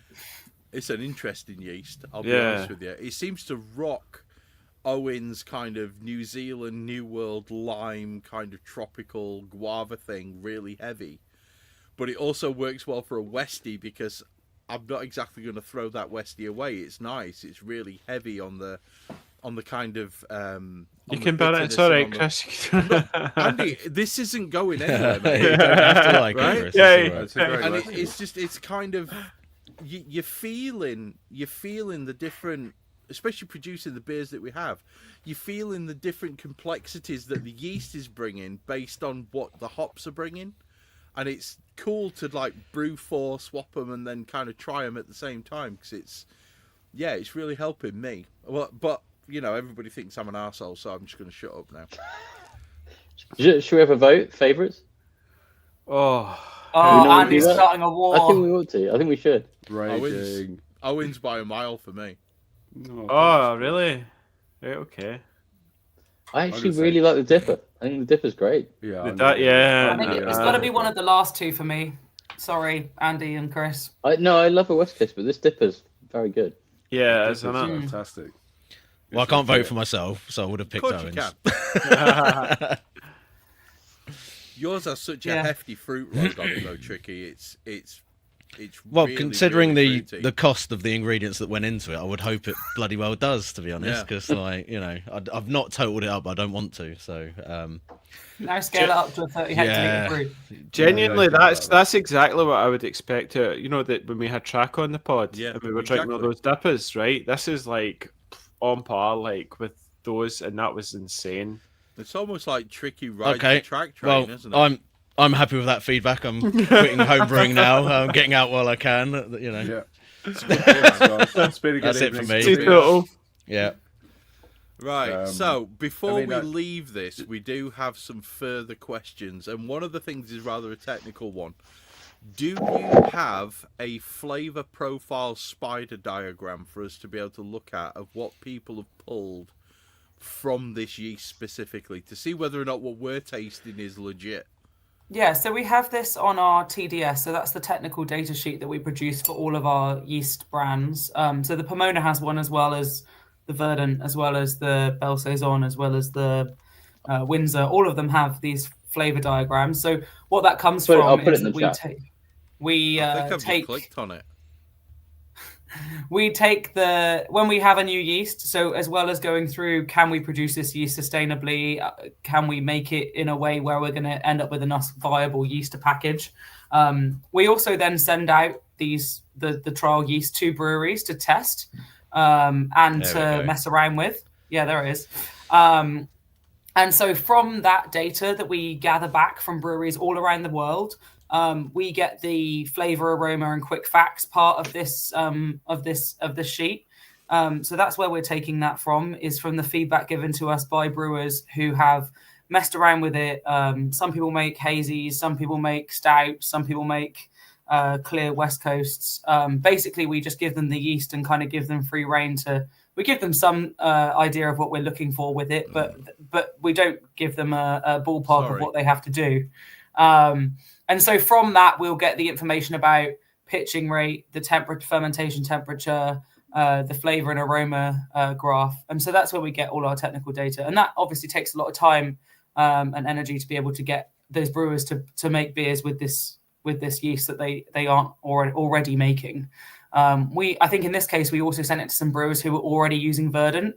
it's an interesting yeast. I'll be honest with you. It seems to rock Owen's kind of New Zealand, New World lime kind of tropical guava thing really heavy. But it also works well for a Westie, because I'm not exactly going to throw that Westie away. It's nice. It's really heavy on the kind of. You can bet it. Sorry, Chris. Andy, this isn't going anywhere, mate. You don't have to like right? it, Chris. And it's kind of you're feeling the different, especially producing the beers that we have. You're feeling the different complexities that the yeast is bringing based on what the hops are bringing. And it's cool to like brew 4, swap them, and then kind of try them at the same time, because it's really helping me. Well, but you know, everybody thinks I'm an arsehole, so I'm just going to shut up now. Should we have a vote? Favourites? Oh, Andy's starting a war. I think we ought to. I think we should. Owen's by a mile for me. Oh, really? Right, okay. I actually really like the Dipper. I think the Dipper's great. Yeah. I think it's got to be one of the last 2 for me. Sorry, Andy and Chris. I love a West Coast, but this Dipper's very good. Yeah, it's fantastic. Well, I can't vote for myself, so I would have picked Owens. Yours has such a hefty fruit load on it, though, Tricky. It's well, really, considering really the cost of the ingredients that went into it, I would hope it bloody well does, to be honest. Because like, you know, I've not totaled it up. I don't want to. So now scale it up to a 30 hectolitre fruit. Genuinely, that's exactly what I would expect. You know, that when we had Track on the pod, and we were drinking all those dippers, right? This is like on par, like with those, and that was insane. It's almost like Tricky riding the track train, isn't it? I'm happy with that feedback. I'm quitting home brewing now. I'm getting out while I can. You know. Yeah. That's it for me. Yeah. Right. So before we leave this, we do have some further questions, and one of the things is rather a technical one. Do you have a flavor profile spider diagram for us to be able to look at of what people have pulled from this yeast specifically to see whether or not what we're tasting is legit? Yeah, so we have this on our TDS. So that's the technical data sheet that we produce for all of our yeast brands. So the Pomona has one, as well as the Verdant, as well as the Belle Saison, as well as the Windsor. All of them have these flavor diagrams. So what that comes I'll from put it is in the that chat. I think I've just clicked on it. We take when we have a new yeast, so as well as going through, can we produce this yeast sustainably? Can we make it in a way where we're going to end up with enough viable yeast to package? We also then send out the trial yeast to breweries to test and to mess around with. Yeah, there it is. And so from that data that we gather back from breweries all around the world, we get the flavor, aroma, and quick facts part of this sheet. So that's where we're taking that from, is from the feedback given to us by brewers who have messed around with it. Some people make hazies, some people make stouts, some people make clear West Coasts. Basically, we just give them the yeast and kind of give them free rein to. We give them some idea of what we're looking for with it, but we don't give them a ballpark of what they have to do. And so from that, we'll get the information about pitching rate, the temperature, fermentation temperature, the flavor and aroma graph. And so that's where we get all our technical data. And that obviously takes a lot of time and energy to be able to get those brewers to make beers with this yeast that they aren't already making. I think in this case, we also sent it to some brewers who were already using Verdant.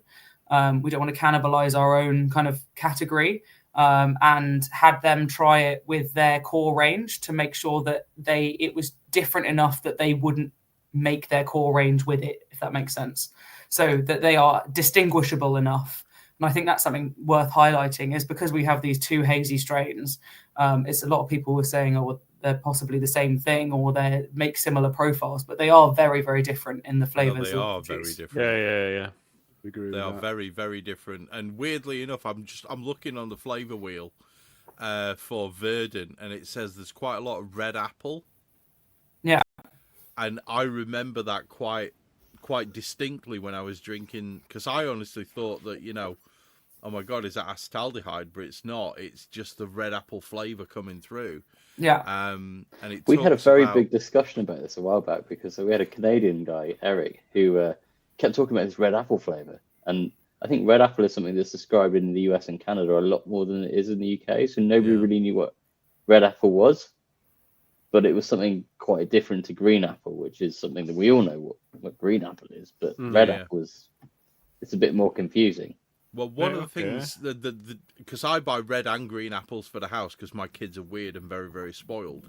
We don't want to cannibalize our own kind of category. And had them try it with their core range to make sure that it was different enough that they wouldn't make their core range with it, if that makes sense. So that they are distinguishable enough. And I think that's something worth highlighting, is because we have these two hazy strains. It's a lot of people were saying, oh, well, they're possibly the same thing, or they make similar profiles, but they are very, very different in the flavors. They are very different. Yeah. They are very, very different. And weirdly enough, I'm looking on the flavor wheel for Verdant, and it says there's quite a lot of red apple. Yeah. And I remember that quite distinctly when I was drinking, because I honestly thought that, oh my God, is that acetaldehyde? But it's not. It's just the red apple flavor coming through. Yeah. And we had a very big discussion about this a while back, because we had a Canadian guy, Eric, who kept talking about this red apple flavor. And I think red apple is something that's described in the US and Canada a lot more than it is in the UK. So nobody really knew what red apple was, but it was something quite different to green apple, which is something that we all know what green apple is. But red apple it's a bit more confusing. Well, one of the things because I buy red and green apples for the house because my kids are weird and very, very spoiled.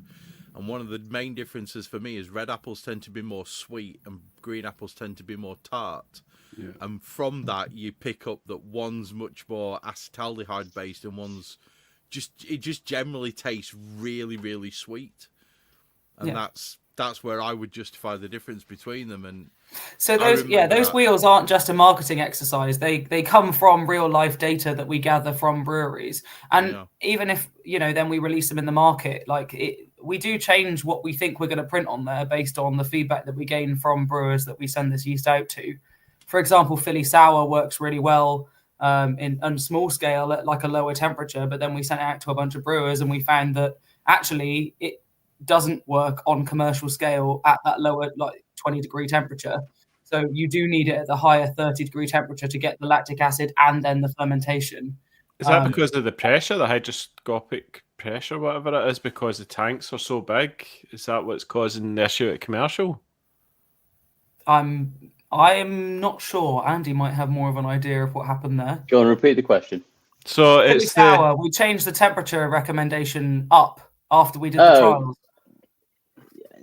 And one of the main differences for me is red apples tend to be more sweet and green apples tend to be more tart. Yeah. And from that, you pick up that one's much more acetaldehyde based and one's just generally tastes really, really sweet. And that's where I would justify the difference between them. And so those wheels aren't just a marketing exercise. They come from real life data that we gather from breweries. And even if, then we release them in the market, we do change what we think we're going to print on there based on the feedback that we gain from brewers that we send this yeast out to. For example, Philly Sour works really well on small scale at like a lower temperature, but then we sent it out to a bunch of brewers and we found that actually it doesn't work on commercial scale at that lower 20-degree temperature. So you do need it at the higher 30-degree temperature to get the lactic acid and then the fermentation. Is that because of the pressure, the hygroscopic pressure, whatever it is, because the tanks are so big? Is that what's causing the issue at commercial? I'm not sure. Andy might have more of an idea of what happened there. Go on, repeat the question. So it's sour. We changed the temperature recommendation up after we did the trials.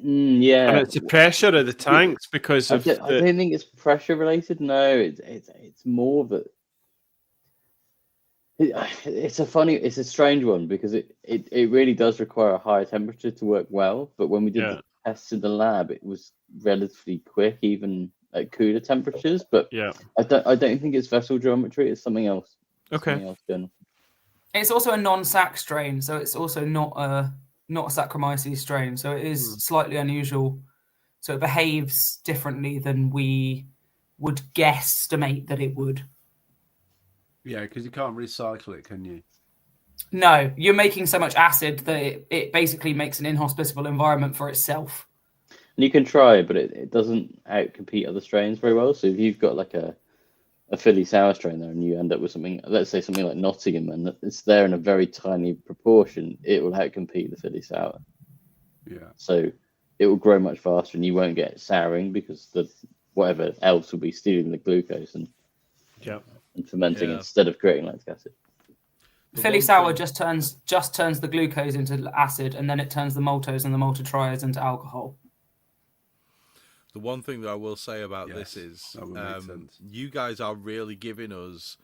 Yeah, and it's the pressure of the tanks because I don't think it's pressure related. No, it's more that it's a strange one, because it really does require a higher temperature to work well. But when we did the tests in the lab, it was relatively quick, even at cooler temperatures. But I don't think it's vessel geometry. It's something else. Okay. It's also a non-sac strain, so it's also not a Saccharomyces strain, so it is slightly unusual. So it behaves differently than we would guesstimate that it would. Yeah, because you can't recycle it, can you? No, you're making so much acid that it basically makes an inhospitable environment for itself. And you can try, but it doesn't outcompete other strains very well. So if you've got like a Philly sour strain there and you end up with something, let's say something like Nottingham, and it's there in a very tiny proportion, it will outcompete the Philly sour. Yeah. So it will grow much faster and you won't get souring because whatever else will be stealing the glucose and fermenting instead of creating lactic acid. Philly sour just turns the glucose into acid, and then it turns the maltose and the maltotriose into alcohol. The one thing that I will say about this is you guys are really giving us,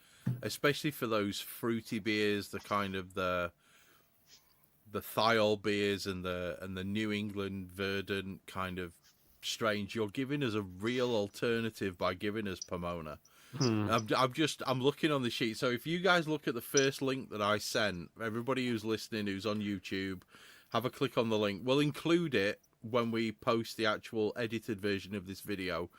especially for those fruity beers, the kind of the thiol beers and the New England verdant kind of strains, you're giving us a real alternative by giving us Pomona. I'm looking on the sheet. So if you guys look at the first link that I sent, everybody who's listening, who's on YouTube, have a click on the link. We'll include it when we post the actual edited version of this video.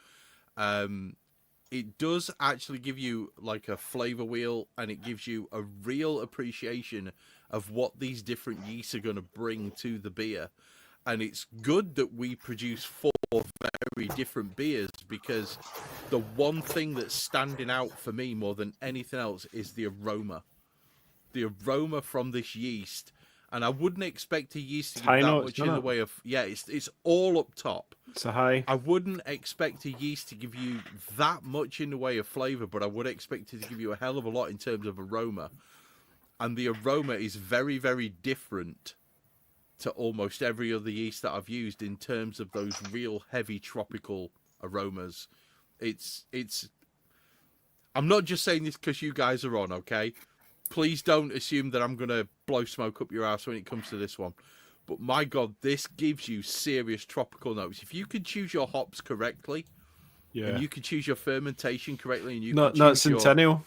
It does actually give you like a flavor wheel, and it gives you a real appreciation of what these different yeasts are going to bring to the beer. And it's good that we produce 4 very different beers, because the one thing that's standing out for me more than anything else is the aroma. The aroma from this yeast. And I wouldn't expect a yeast to give that much in the way of... Yeah, it's all up top. It's a high. I wouldn't expect a yeast to give you that much in the way of flavour, but I would expect it to give you a hell of a lot in terms of aroma. And the aroma is very, very different to almost every other yeast that I've used in terms of those real heavy tropical aromas. It's I'm not just saying this because you guys are on, okay? Please don't assume that I'm going to blow smoke up your ass when it comes to this one. But my God, this gives you serious tropical notes. If you can choose your hops correctly, and you can choose your fermentation correctly, and you can choose not Centennial.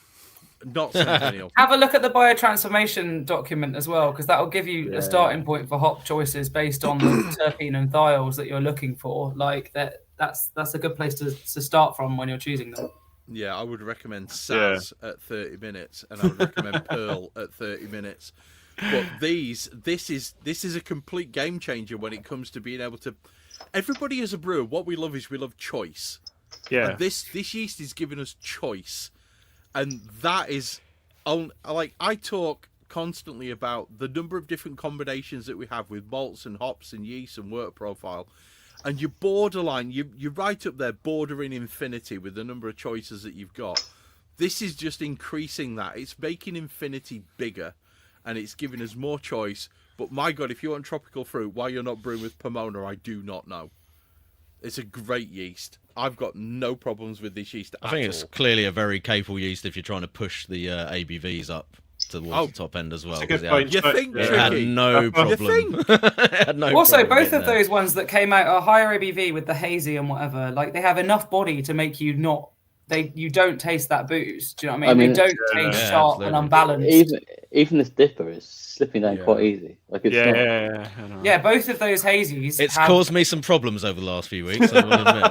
Not Centennial. Have a look at the biotransformation document as well, because that will give you a starting point for hop choices based on the terpene and thiols that you're looking for. Like that's a good place to start from when you're choosing them. Yeah, I would recommend Saz at 30 minutes, and I would recommend Pearl at 30 minutes. But this is a complete game changer when it comes to being able to. Everybody as a brewer, what we love is we love choice. Yeah. And this yeast is giving us choice. And that is, like, I talk constantly about the number of different combinations that we have with malts and hops and yeast and wort profile. And you're borderline, you're right up there, bordering infinity with the number of choices that you've got. This is just increasing that. It's making infinity bigger, and it's giving us more choice. But my God, if you want tropical fruit, why you're not brewing with Pomona, I do not know. It's a great yeast. I've got no problems with this yeast at all. I think it's clearly a very capable yeast if you're trying to push the ABVs up towards the top end as well. That's a good point. You think, it had no problem. Also, both of those ones that came out are higher ABV with the hazy and whatever. Like, they have enough body to make you not... You don't taste that booze. Do you know what I mean? They don't taste sharp and unbalanced. Even this dipper is slipping down quite easy. Like it's yeah, both of those hazies. It's caused me some problems over the last few weeks, I will admit.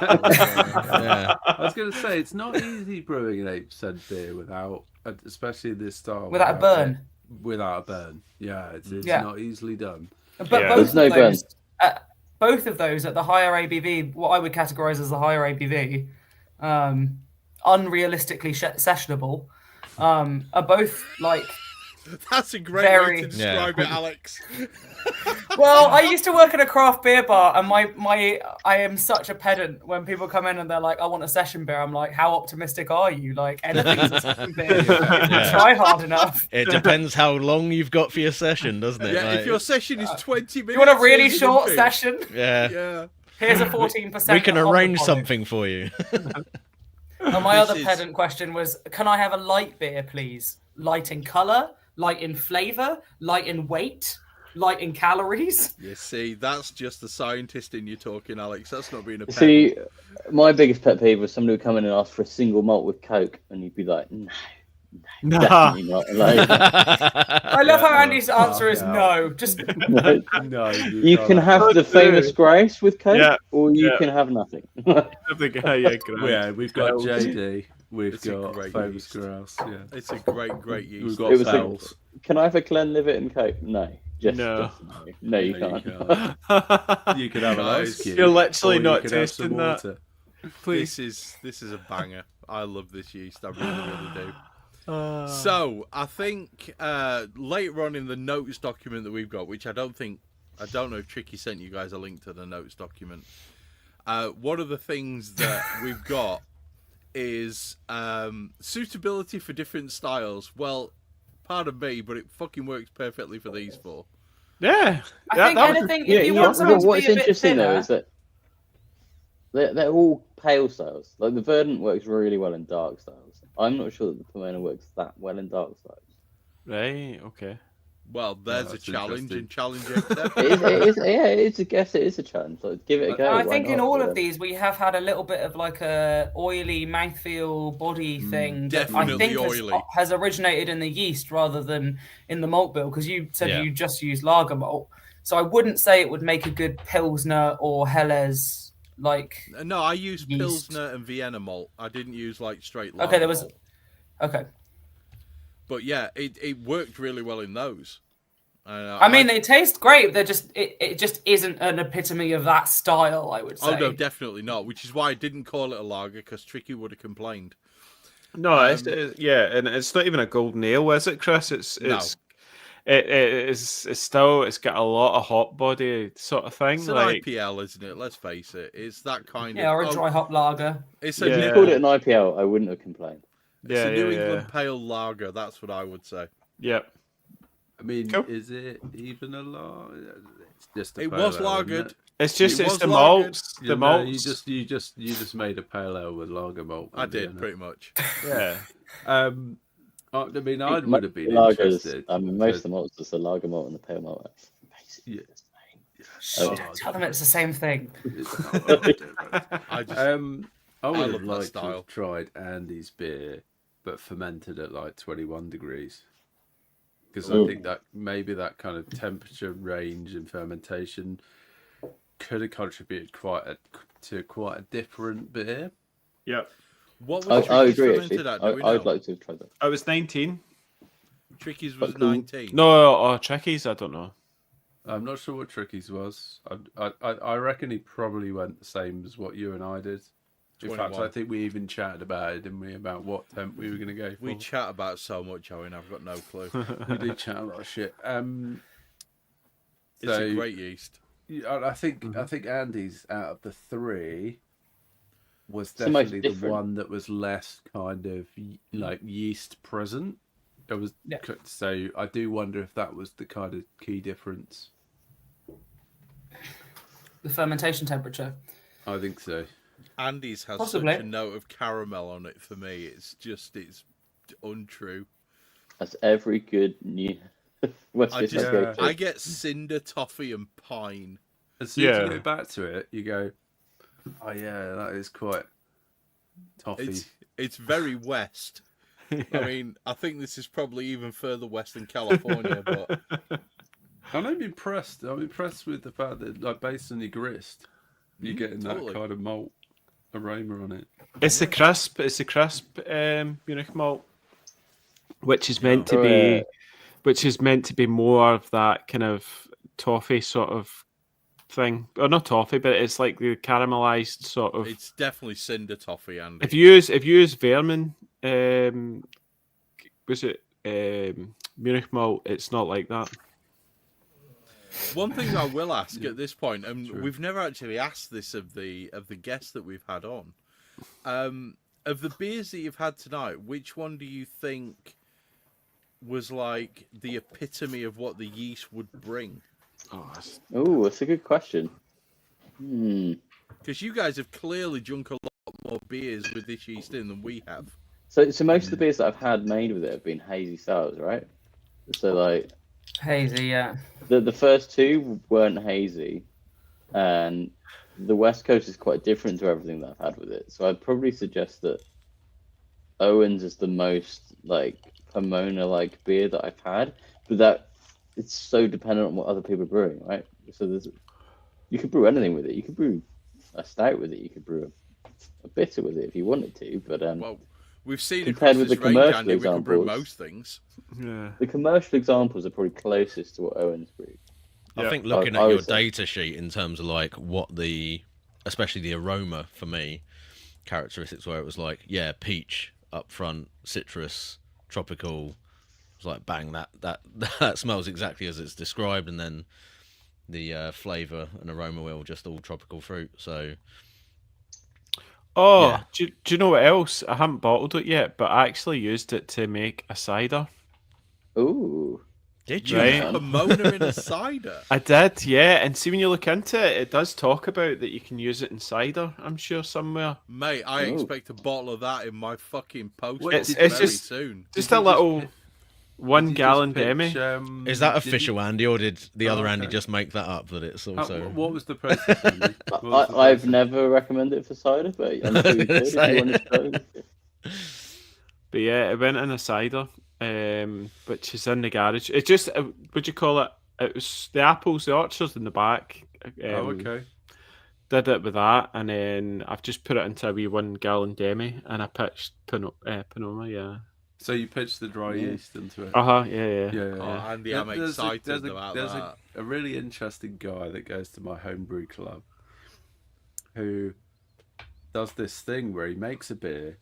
I was going to say, it's not easy brewing an 8% beer without, especially this style. Without a burn. Without a burn. Yeah, it's not easily done. But both of those at the higher ABV, what I would categorize as the higher ABV, unrealistically sessionable, are both like... That's a great way to describe it, Alex. Well, I used to work at a craft beer bar, and I am such a pedant when people come in and they're like, I want a session beer. I'm like, how optimistic are you? Like, anything's a session beer. If you try hard enough. It depends how long you've got for your session, doesn't it? Yeah, like, if your session is 20 minutes. You want a really short session? Yeah. Here's a 14%. We can arrange something for you. And my other pedant question was, can I have a light beer, please? Light in colour, light in flavour, light in weight, light in calories. You see, that's just the scientist in you talking, Alex. That's not being a pedant. See, my biggest pet peeve was somebody would come in and ask for a single malt with Coke, and you'd be like, no, definitely not. Like, I love how Andy's answer is no. Just no. You can have the famous Grace with Coke, or you can have nothing. Yeah, we've got JD. We've It's a got great famous yeast. grouse. Yeah. It's a great We've yeast. got It was bells. Can I have a Glenlivet and Coke? No. No. No, you No, you can't. You could have an ice Guys, cube. You're literally or you not could have some tasting that. water. Please. This is a banger. I love this yeast. I really do. Ah. So I think later on in the notes document that we've got, which I don't know if Tricky sent you guys a link to the notes document. One of the things that we've got is suitability for different styles. Well, pardon me, but it fucking works perfectly for these four. Yeah. I Yeah, think that was- anything, if you want something to what's be a bit interesting though thinner, is that they're all pale styles. Like the Verdant works really well in dark styles. I'm not sure that the Pomona works that well in dark styles. Right, okay. Well, there's a that's challenge, interesting. and challenge accepted. It's a guess. It is a challenge. Like, give it a go. I why think in not? all But, of these we have had a little bit of like a oily mouthfeel body thing that I definitely think oily. has originated in the yeast rather than in the malt bill, because you said Yeah. you just use lager malt. So I wouldn't say it would make a good Pilsner or Helles like. No, I used Yeast. Pilsner and Vienna malt. I didn't use like straight lager Okay, there was. malt. Okay. But yeah, it worked really well in those. I mean, they taste great. They're just it just isn't an epitome of that style, I would say. Oh no, definitely not. Which is why I didn't call it a lager, because Tricky would have complained. No, and it's not even a golden ale, is it, Chris? It's it's got a lot of hot body sort of thing. It's an like IPL, isn't it? Let's face it. It's that kind Yeah, of. or a dry hop lager. It's Yeah. a if you New, called it an IPL, I wouldn't have complained. it's a New England pale lager. That's what I would say. Yep. I mean, Cool. is it even a lager? It's just a It pale was ale, isn't lagered. it? It's just It it's was the lagered. malts. You The know, malts. you just made a pale ale with lager malt. I did didn't pretty much. Yeah. I mean, I would have been Lagers, interested. I mean, most of the malts is the lager malt and the pale malt. It's basically Yeah. the same. Shh, don't tell them it's the same thing. I just I would love have that liked to style. have tried Andy's beer, but fermented at like 21 degrees. Because I think that maybe that kind of temperature range and fermentation could have contributed to quite a different beer. Yep. what was I Tricky's agree. fermented Actually, at? Do we know? I'd like to have tried that. I was 19. Tricky's was Cool. 19. No, Tricky's, I don't know. I'm not sure what Tricky's was. I reckon he probably went the same as what you and I did. In fact, 21. I think we even chatted about it, didn't we? About what temp we were going to go for. We chat about so much, Owen. I've got no clue. We did chat a lot of shit. It's a great yeast. I think Andy's out of the three was the most definitely the different. one that was less kind of like yeast present. It was Yeah. so I do wonder if that was the kind of key difference. The fermentation temperature. I think so. Andy's has Possibly. such a note of caramel on it for me. It's untrue. That's every good new West I Coast just go to. I get cinder, toffee, and pine. As soon as Yeah. you go back to it, you go, oh yeah, that is quite toffee. It's very west. I mean, I think this is probably even further west than California, but I'm impressed. I'm impressed with the fact that, like, based on your grist, you're getting totally. that kind of malt aroma on it. It's the crisp. It's the crisp Munich malt, which is meant to Oh, be, yeah. which is meant to be more of that kind of toffee sort of thing, or not toffee, but it's like the caramelized sort of. it's definitely cinder toffee, Andy. If you use Vermin, was it Munich malt? It's not like that. One thing I will ask at this point, and Sure. we've never actually asked this of the guests that we've had on, of the beers that you've had tonight, which one do you think was like the epitome of what the yeast would bring? Oh, that's a good question. Because you guys have clearly drunk a lot more beers with this yeast in than we have. So most of the beers that I've had made with it have been hazy styles, right? So like Hazy, yeah. the first two weren't hazy, and the West Coast is quite different to everything that I've had with it. So I'd probably suggest that Owen's is the most like Pomona like beer that I've had, but that it's so dependent on what other people are brewing, right? So you could brew anything with it. You could brew a stout with it. You could brew a bitter with it if you wanted to, but We've seen compared across with this the range, commercial Andy, we can brew examples. most things. Yeah. The commercial examples are probably closest to what Owen's brewed. I Yeah. think looking I at your would say. data sheet in terms of like what especially the aroma for me, characteristics where it was like, yeah, peach up front, citrus, tropical. It was like bang, that smells exactly as it's described, and then the flavour and aroma wheel just all tropical fruit. So Oh, Yeah. do you know what else? I haven't bottled it yet, but I actually used it to make a cider. Ooh. did you? Right. now? Pomona in a cider. I did, yeah. And see, when you look into it, it does talk about that you can use it in cider, I'm sure, somewhere. Mate, I Ooh. expect a bottle of that in my fucking post It's very just- soon. Just Did a you little did 1 you just gallon pitch, demi. Is that did you- official, Andy, or did the other Oh, Andy okay. just make that up? That it's also. What was the process, Andy? What was the I've process? never recommended it for cider, but I'm sure you could if Say. you wanted to go. But yeah, it went in a cider, which is in the garage. It just, what'd you call it? It was the apples, the orchards in the back. Oh, okay. Did it with that, and then I've just put it into a wee 1 gallon demi, and I pitched Pomona, yeah. So you pitched the dry yeast into it. Yeah. Oh, Andy, I'm excited about there's that. a really interesting guy that goes to my homebrew club who does this thing where he makes a beer,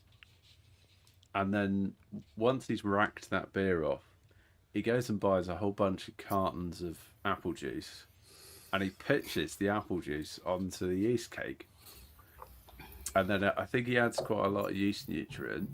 and then once he's racked that beer off, he goes and buys a whole bunch of cartons of apple juice, and he pitches the apple juice onto the yeast cake. And then I think he adds quite a lot of yeast nutrient.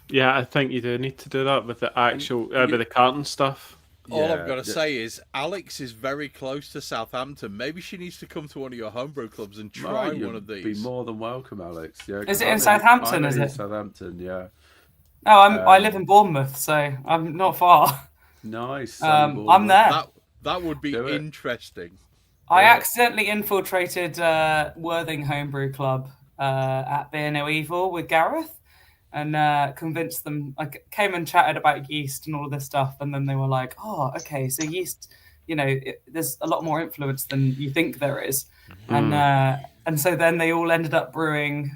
Yeah, I think you do need to do that with the actual, with the carton stuff. All Yeah, I've got to yeah. say is Alix is very close to Southampton. Maybe she needs to come to one of your homebrew clubs and try Right, one of you'd these. Be more than welcome, Alex. Yeah, Is 'cause it I in live- Southampton, I live is in it? Southampton, yeah. No, I live in Bournemouth, so I'm not far. Nice. I'm there. That would be Do it. interesting. I Yeah. accidentally infiltrated Worthing Homebrew Club at Beer No Evil with Gareth and convinced them. I came and chatted about yeast and all of this stuff, and then they were like, "Oh, okay, so yeast, there's a lot more influence than you think there is," and so then they all ended up brewing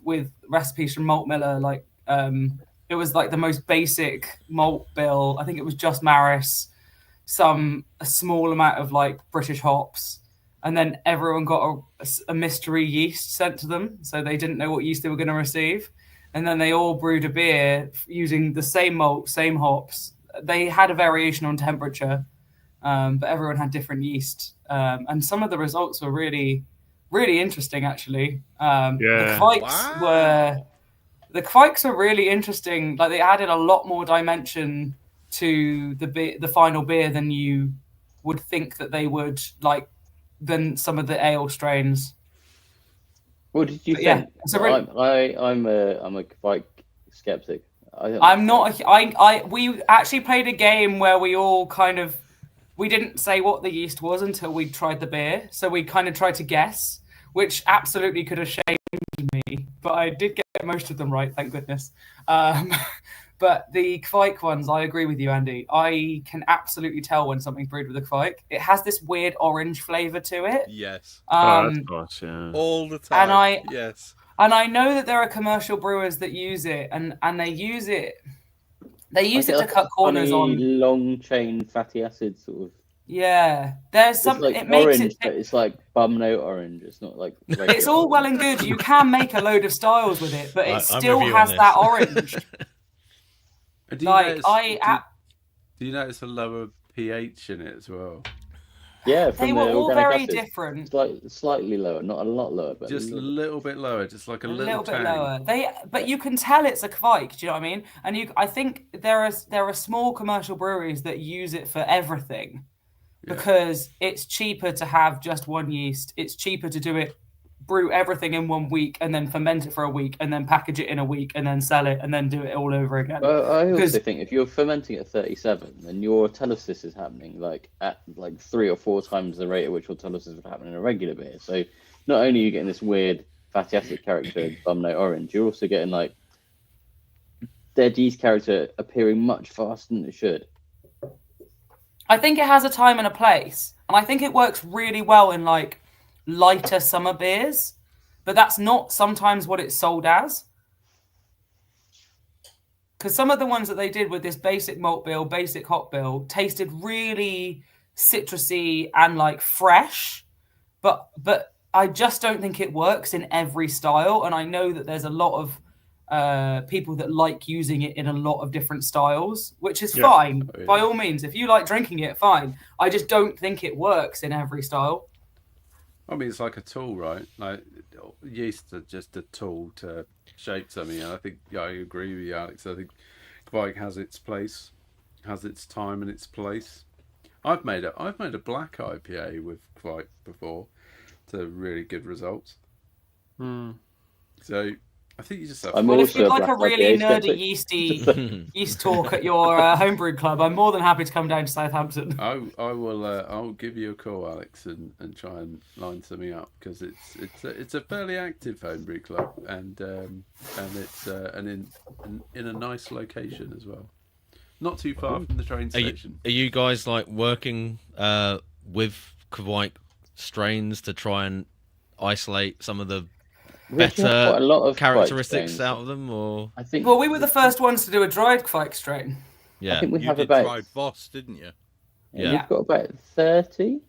with recipes from Malt Miller. Like it was like the most basic malt bill. I think it was just Maris, a small amount of like British hops, and then everyone got a mystery yeast sent to them, so they didn't know what yeast they were going to receive. And then they all brewed a beer using the same malt, same hops. They had a variation on temperature, but everyone had different yeast. And some of the results were really, really interesting, actually. Yeah. Wow. The Kveiks are really interesting. Like they added a lot more dimension to the final beer than you would think that they would, like than some of the ale strains. What did you But yeah, think? it's a really- I'm a quite skeptic. I'm not. We actually played a game where we didn't say what the yeast was until we tried the beer, so we kind of tried to guess, which absolutely could have shamed me, but I did get most of them right, thank goodness. But the Kveik ones, I agree with you, Andy. I can absolutely tell when something's brewed with a Kveik. It has this weird orange flavour to it. Yes. That's nice, yeah. All the time. Yes. And I know that there are commercial brewers that use it, and they use it. They use it to cut corners on long chain fatty acid sort of. Yeah, there's some. It's like it makes orange, it. but it's like bum note orange. It's not like. It's all well and good. You can make a load of styles with it, but it I'm still with you on has this. that orange. Do you Like notice, do you notice a lower pH in it as well? Yeah, from they the were all organic very acid. different. It's like slightly lower, not a lot lower, but Just a little bit lower, just like a A little little bit tang. lower. But you can tell it's a Kveik. Do you know what I mean? And I think there are small commercial breweries that use it for everything, because it's cheaper to have just one yeast. It's cheaper to brew everything in 1 week and then ferment it for a week and then package it in a week and then sell it and then do it all over again. I Because- also think if you're fermenting at 37, then your autolysis is happening at 3 or 4 times the rate at which autolysis would happen in a regular beer. So not only are you getting this weird fatty acid character, bum note orange, you're also getting like dead yeast character appearing much faster than it should. I think it has a time and a place, and I think it works really well in like lighter summer beers, but that's not sometimes what it's sold as. Because some of the ones that they did with this basic malt bill, basic hop bill, tasted really citrusy and like fresh, but I just don't think it works in every style. And I know that there's a lot of people that like using it in a lot of different styles, which is fine. Oh, yeah. By all means, if you like drinking it, fine. I just don't think it works in every style. I mean, it's like a tool, right? Like yeast are just a tool to shape something. And I think I agree with you, Alex. I think Kvike has its place, has its time and its place. I've made a black IPA with Kvike before, to really good results. So I think you just have. I'm Well, if also you'd a like a black really IPA nerdy skeptic. yeast talk at your homebrew club, I'm more than happy to come down to Southampton. I will. I'll give you a call, Alex, and try and line something up, because it's a fairly active homebrew club, and it's in a nice location as well, not too far from the train station. Are you guys like working with Kvike strains to try and isolate some of the We actually have better quite a lot of characteristics Kvike out of them, or I think. Well, we were the first ones to do a dried Kvike strain. yeah? I think we You have did about. dried Voss, didn't you? Yeah. We've got about 30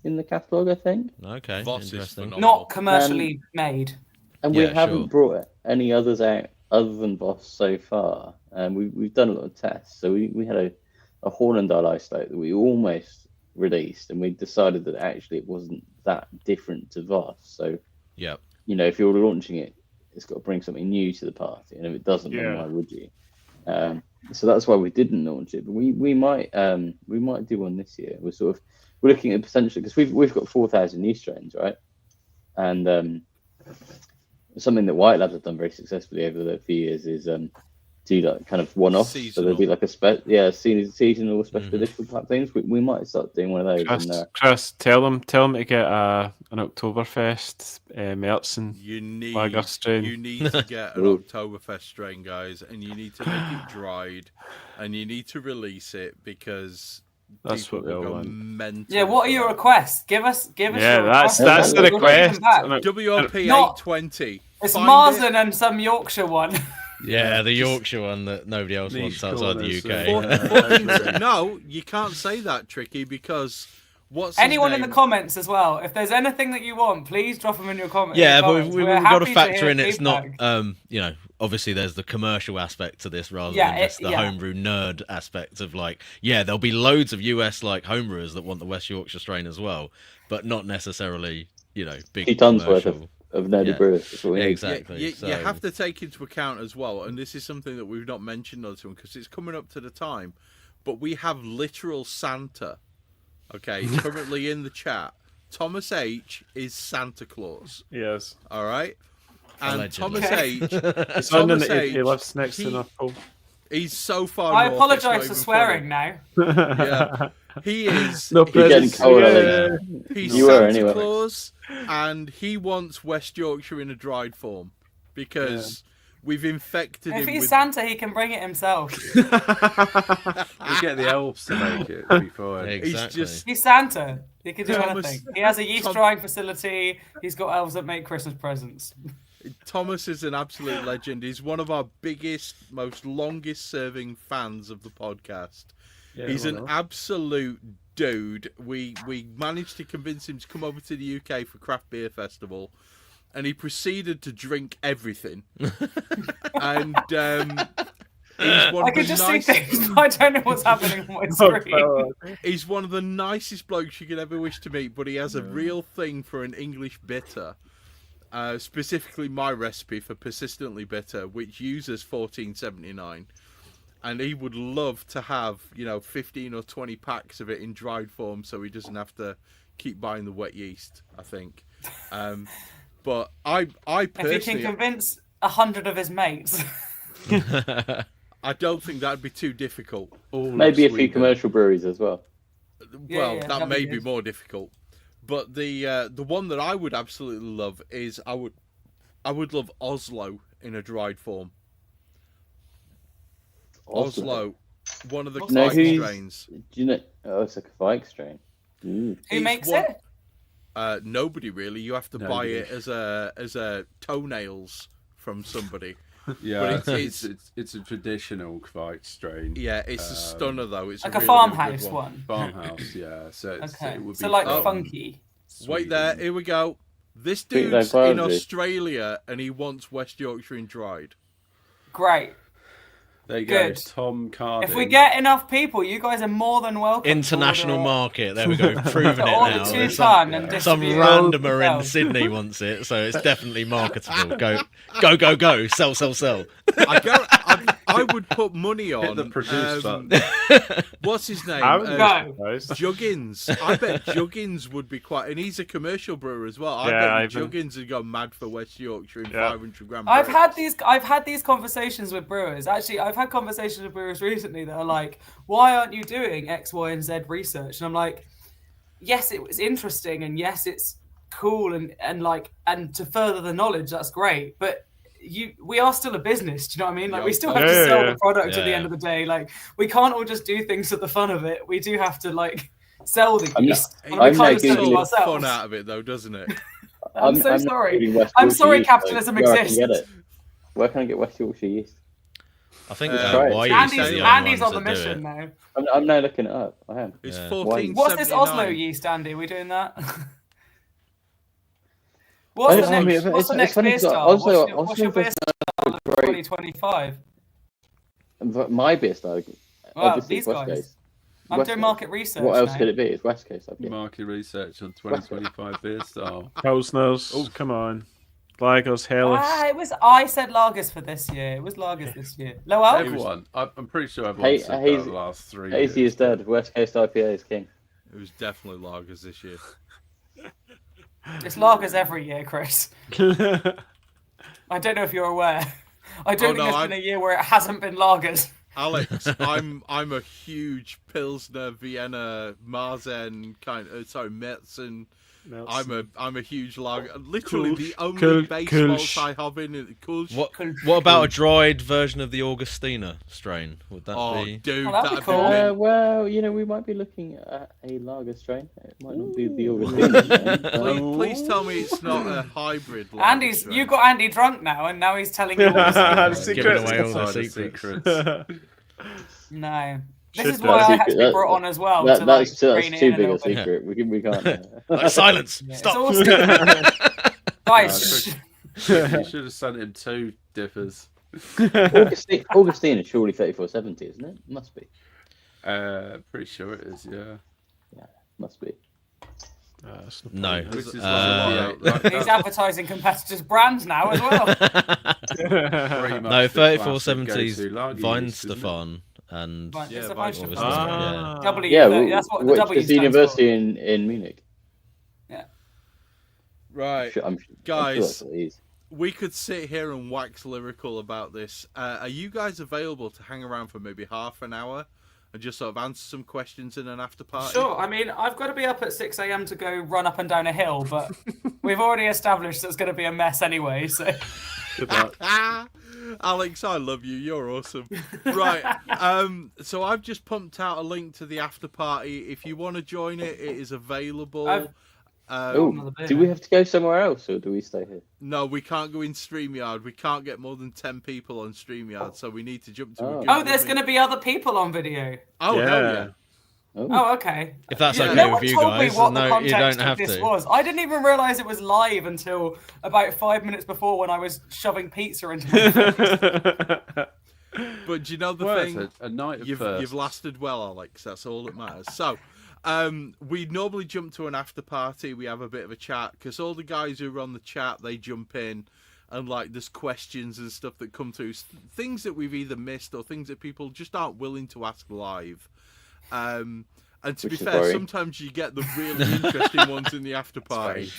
in the catalogue, I think, Okay, Voss is interesting. phenomenal. Not commercially made. and we Yeah, haven't sure. brought any others out other than Voss so far. And we've done a lot of tests. So we had a Hornendal isolate that we almost released, and we decided that actually it wasn't that different to Voss. So Yeah, if you're launching it, it's got to bring something new to the party, and if it doesn't, then Yeah. why would you? So that's why we didn't launch it. But we might do one this year. We're looking at potentially, because we've got 4,000 new strains, right? And something that White Labs have done very successfully over the few years is do like kind of one-offs. So there'll be like a seasonal special edition type things. We might start doing one of those. Chris, tell them to get an Oktoberfest Mertzen lager strain. You need to get an Oktoberfest strain, guys, and you need to make it dried, and you need to release it, because That's people what we will all go want. mental. Yeah, what are your requests? Give us. Yeah, your that's requests. the We'll request. come back. WRP Not- 820. It's Find Marsden it. and some Yorkshire one. yeah, the Yorkshire one that nobody else niche wants outside the corners, UK. No, you can't say that, Tricky, because what's his Anyone in name? the comments as well. If there's anything that you want, please drop them in your comments. Yeah, but comments. we've We're got to happy factor hear in it's not, feedback. obviously there's the commercial aspect to this rather Yeah, than just the yeah. homebrew nerd aspect of like, yeah, there'll be loads of US like homebrewers that want the West Yorkshire strain as well, but not necessarily, big 2 tons worth commercial. of nerdy Yeah. brewers. That's what we need. Exactly. You so, have to take into account as well, and this is something that we've not mentioned on this one because it's coming up to the time, but we have literal Santa, okay, currently in the chat. Thomas H is Santa Claus, Yes. all right? And Allegedly. Thomas H, It's on Thomas he H, lives next to North Pole. he's so far I north, it's not apologise for even swearing now. funny. Yeah, he is. No You're getting presents. cold, Yeah. Alex. He's You were Santa anyway. Claus, and he wants West Yorkshire in a dried form because we've infected If him he's with. Santa, he can bring it himself. We'll get the elves to make it before. exactly. just- He's Santa. He can do Thomas- anything. He has a yeast Tom- drying facility. He's got elves that make Christmas presents. Thomas is an absolute legend. He's one of our biggest, most longest serving fans of the podcast. Yeah, He's well, an absolute dude. We managed to convince him to come over to the UK for Craft Beer Festival, and he proceeded to drink everything. And he's one I of can the just see nicest. things, but I don't know what's happening on my screen. He's one of the nicest blokes you could ever wish to meet, but he has a real thing for an English bitter. Specifically my recipe for persistently bitter, which uses 1479. And he would love to have, 15 or 20 packs of it in dried form so he doesn't have to keep buying the wet yeast, I think. But I If he personally, can convince 100 of his mates. I don't think that'd be too difficult. Maybe a few commercial breweries as well. Well, yeah, that that'd may be be good. more difficult. But the one that I would absolutely love is I would love Oslo in a dried form. Oslo, one of the No, Kvike who's- strains. Do you know? Oh, it's a Kvike strain. Ooh. Who He's makes one- it? Nobody really. You have to buy Nobody. it as a toenails from somebody. Yeah, But it's a traditional Kveik strain. Yeah, it's a stunner though. It's Like a a really, farmhouse really good one. Farmhouse, yeah. So Okay. it would So be like from funky. Wait there, Sweden. here we go. This Sweet dude's like in biology. Australia and he wants West Yorkshire and dried. Great. There you go, Good. Tom Carding. If we get enough people, you guys are more than welcome. International to market. There we go. Proving To it order now. 2 Some, ton and some distribute randomer in yourselves. Sydney wants it, so it's definitely marketable. Go. Sell. I would put money on. Hit the produce button. What's his name? I would be Go. surprised. Juggins. I bet Juggins would be quite, and he's a commercial brewer as well. I Yeah, bet Ivan. Juggins would go mad for West Yorkshire in Yeah. 500 gram. I've barrels. had these conversations with brewers. Actually, I've had conversations with brewers recently that are like, "Why aren't you doing X, Y, and Z research?" And I'm like, "Yes, it was interesting, and yes, it's cool, and to further the knowledge, that's great. But we are still a business. Do you know what I mean? Like, we still have to sell the product at the end of the day. Like, we can't all just do things for the fun of it. We do have to like sell the yeast. It And we I'm can't not just sell it giving takes to fun ourselves. out of it, though, doesn't it? I'm so not sorry. including West I'm Yorkshire sorry yeast, capitalism though. Where I can exists. get it? Where can I get West Yorkshire yeast? I think Right. why Andy's on the mission now. I'm now looking it up. I am. It's Yeah. 1479. What's this Oslo yeast, Andy? Are we doing that? What's the I mean, next, what's the it's next funny beer 'cause style? Oslo- What's your Oslo beer style of great. 2025? But my beer style, Well, obviously, these it's West guys. Coast. I'm West doing Coast. market research. What else now. could it be? It's West Coast. Okay. Market research on 2025 beer style. Pilsners. Oh. Come on. Lagers, Hellas. I said lagers for this year. It was lagers this year. Low alc? Everyone, I'm pretty sure everyone said that the last 3 years. Hazy is dead. West Coast IPA is king. It was definitely lagers this year. It's lagers every year, Chris. I don't know if you're aware. I don't think there's been a year where it hasn't been lagers. Alex, I'm a huge Pilsner, Vienna, Marzen Märzen. I'm a huge lager. Literally the only base malt I have in it. What about a dried version of the Augustina strain? Would that be? Dude, Oh, that'd be that'd cool. be mint. Well, we might be looking at a lager strain. It might not be the Augustine strain. but- Please tell me it's not a hybrid lager. You got Andy drunk now, and now he's telling you all the secrets. Giving away all the Insider secrets. No. This Should is do. why I had to Secret, be brought on as well. That's to, like, too rein it big in a a little bit. secret. We can't. Silence. Yeah, it's Stop. all secret. Guys, You should have sent him 2 dippers. Augustine is surely 3470, isn't it? Must be. Pretty sure it is, yeah. Must be. No. Which is he's advertising competitors' brands now as well. pretty much No, the 3470s classic go-to lager Vine yeast, isn't it? Stefan and Right, Yeah, it's a Vine bunch of Stefan. stuff. W, Yeah, that's what the which W is the stands university in Munich. Right, I'm sure guys. that's what it is. we could sit here and wax lyrical about this. Are you guys available to hang around for maybe half an hour and just sort of answer some questions in an after party? Sure. I mean, I've got to be up at 6 a.m. to go run up and down a hill, but we've already established it's going to be a mess anyway. So Good luck. Alex, I love you. You're awesome. Right. So I've just pumped out a link to the after party. If you want to join it, it is available. Do we have to go somewhere else, or do we stay here? No, we can't go in StreamYard. We can't get more than 10 people on StreamYard, so we need to jump to. Oh. there's going to be other people on video. Oh, hell yeah. Oh, okay. if that's Yeah. okay No with one you told me guys, what the no, you context don't of have this to. was. I didn't even realise it was live until about 5 minutes before when I was shoving pizza into my face. But do you know the Well, thing? it's a night of You've firsts. lasted well, Alex. That's all that matters. So, we normally jump to an after party. We have a bit of a chat because all the guys who are on the chat, they jump in, and like there's questions and stuff that come through, things that we've either missed or things that people just aren't willing to ask live. And to Which be is fair, worrying. sometimes you get the really interesting ones in the after party.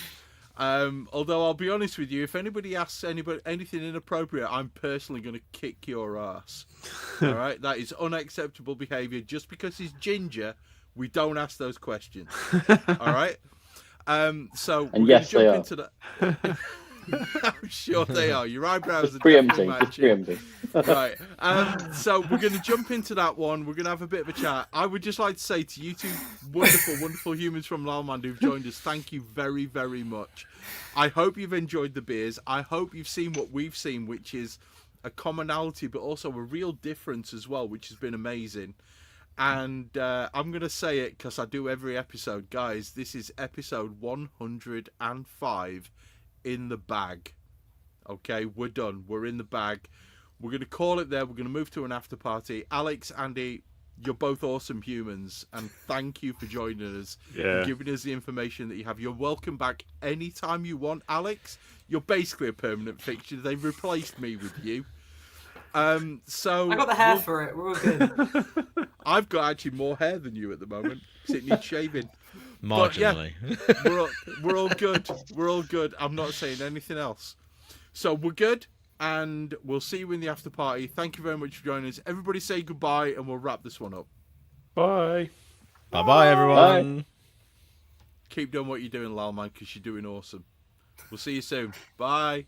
Although I'll be honest with you, if anybody asks anything inappropriate, I'm personally going to kick your ass. All right, that is unacceptable behaviour. Just because he's ginger, we don't ask those questions. All right. So And we're yes, going they to are. jump into that. I'm sure they are. Your eyebrows Just are definitely preempting. Just matching. preempting. Right. So we're going to jump into that one. We're going to have a bit of a chat. I would just like to say to you two wonderful, wonderful humans from Lallemand who've joined us, thank you very, very much. I hope you've enjoyed the beers. I hope you've seen what we've seen, which is a commonality, but also a real difference as well, which has been amazing. And I'm going to say it because I do every episode. Guys, this is episode 105 in the bag. Okay, we're done. We're in the bag. We're going to call it there. We're going to move to an after party. Alex, Andy, you're both awesome humans, and thank you for joining us and giving us the information that you have. You're welcome back anytime you want, Alex. You're basically a permanent fixture. They've replaced me with you. So I got the hair for it. We're all good. I've got actually more hair than you at the moment. It needs shaving. Marginally. But yeah, we're all good. We're all good. I'm not saying anything else. So we're good, and we'll see you in the after party. Thank you very much for joining us. Everybody say goodbye, and we'll wrap this one up. Bye. Bye-bye, everyone. Bye. Keep doing what you're doing, Lallemand, because you're doing awesome. We'll see you soon. Bye.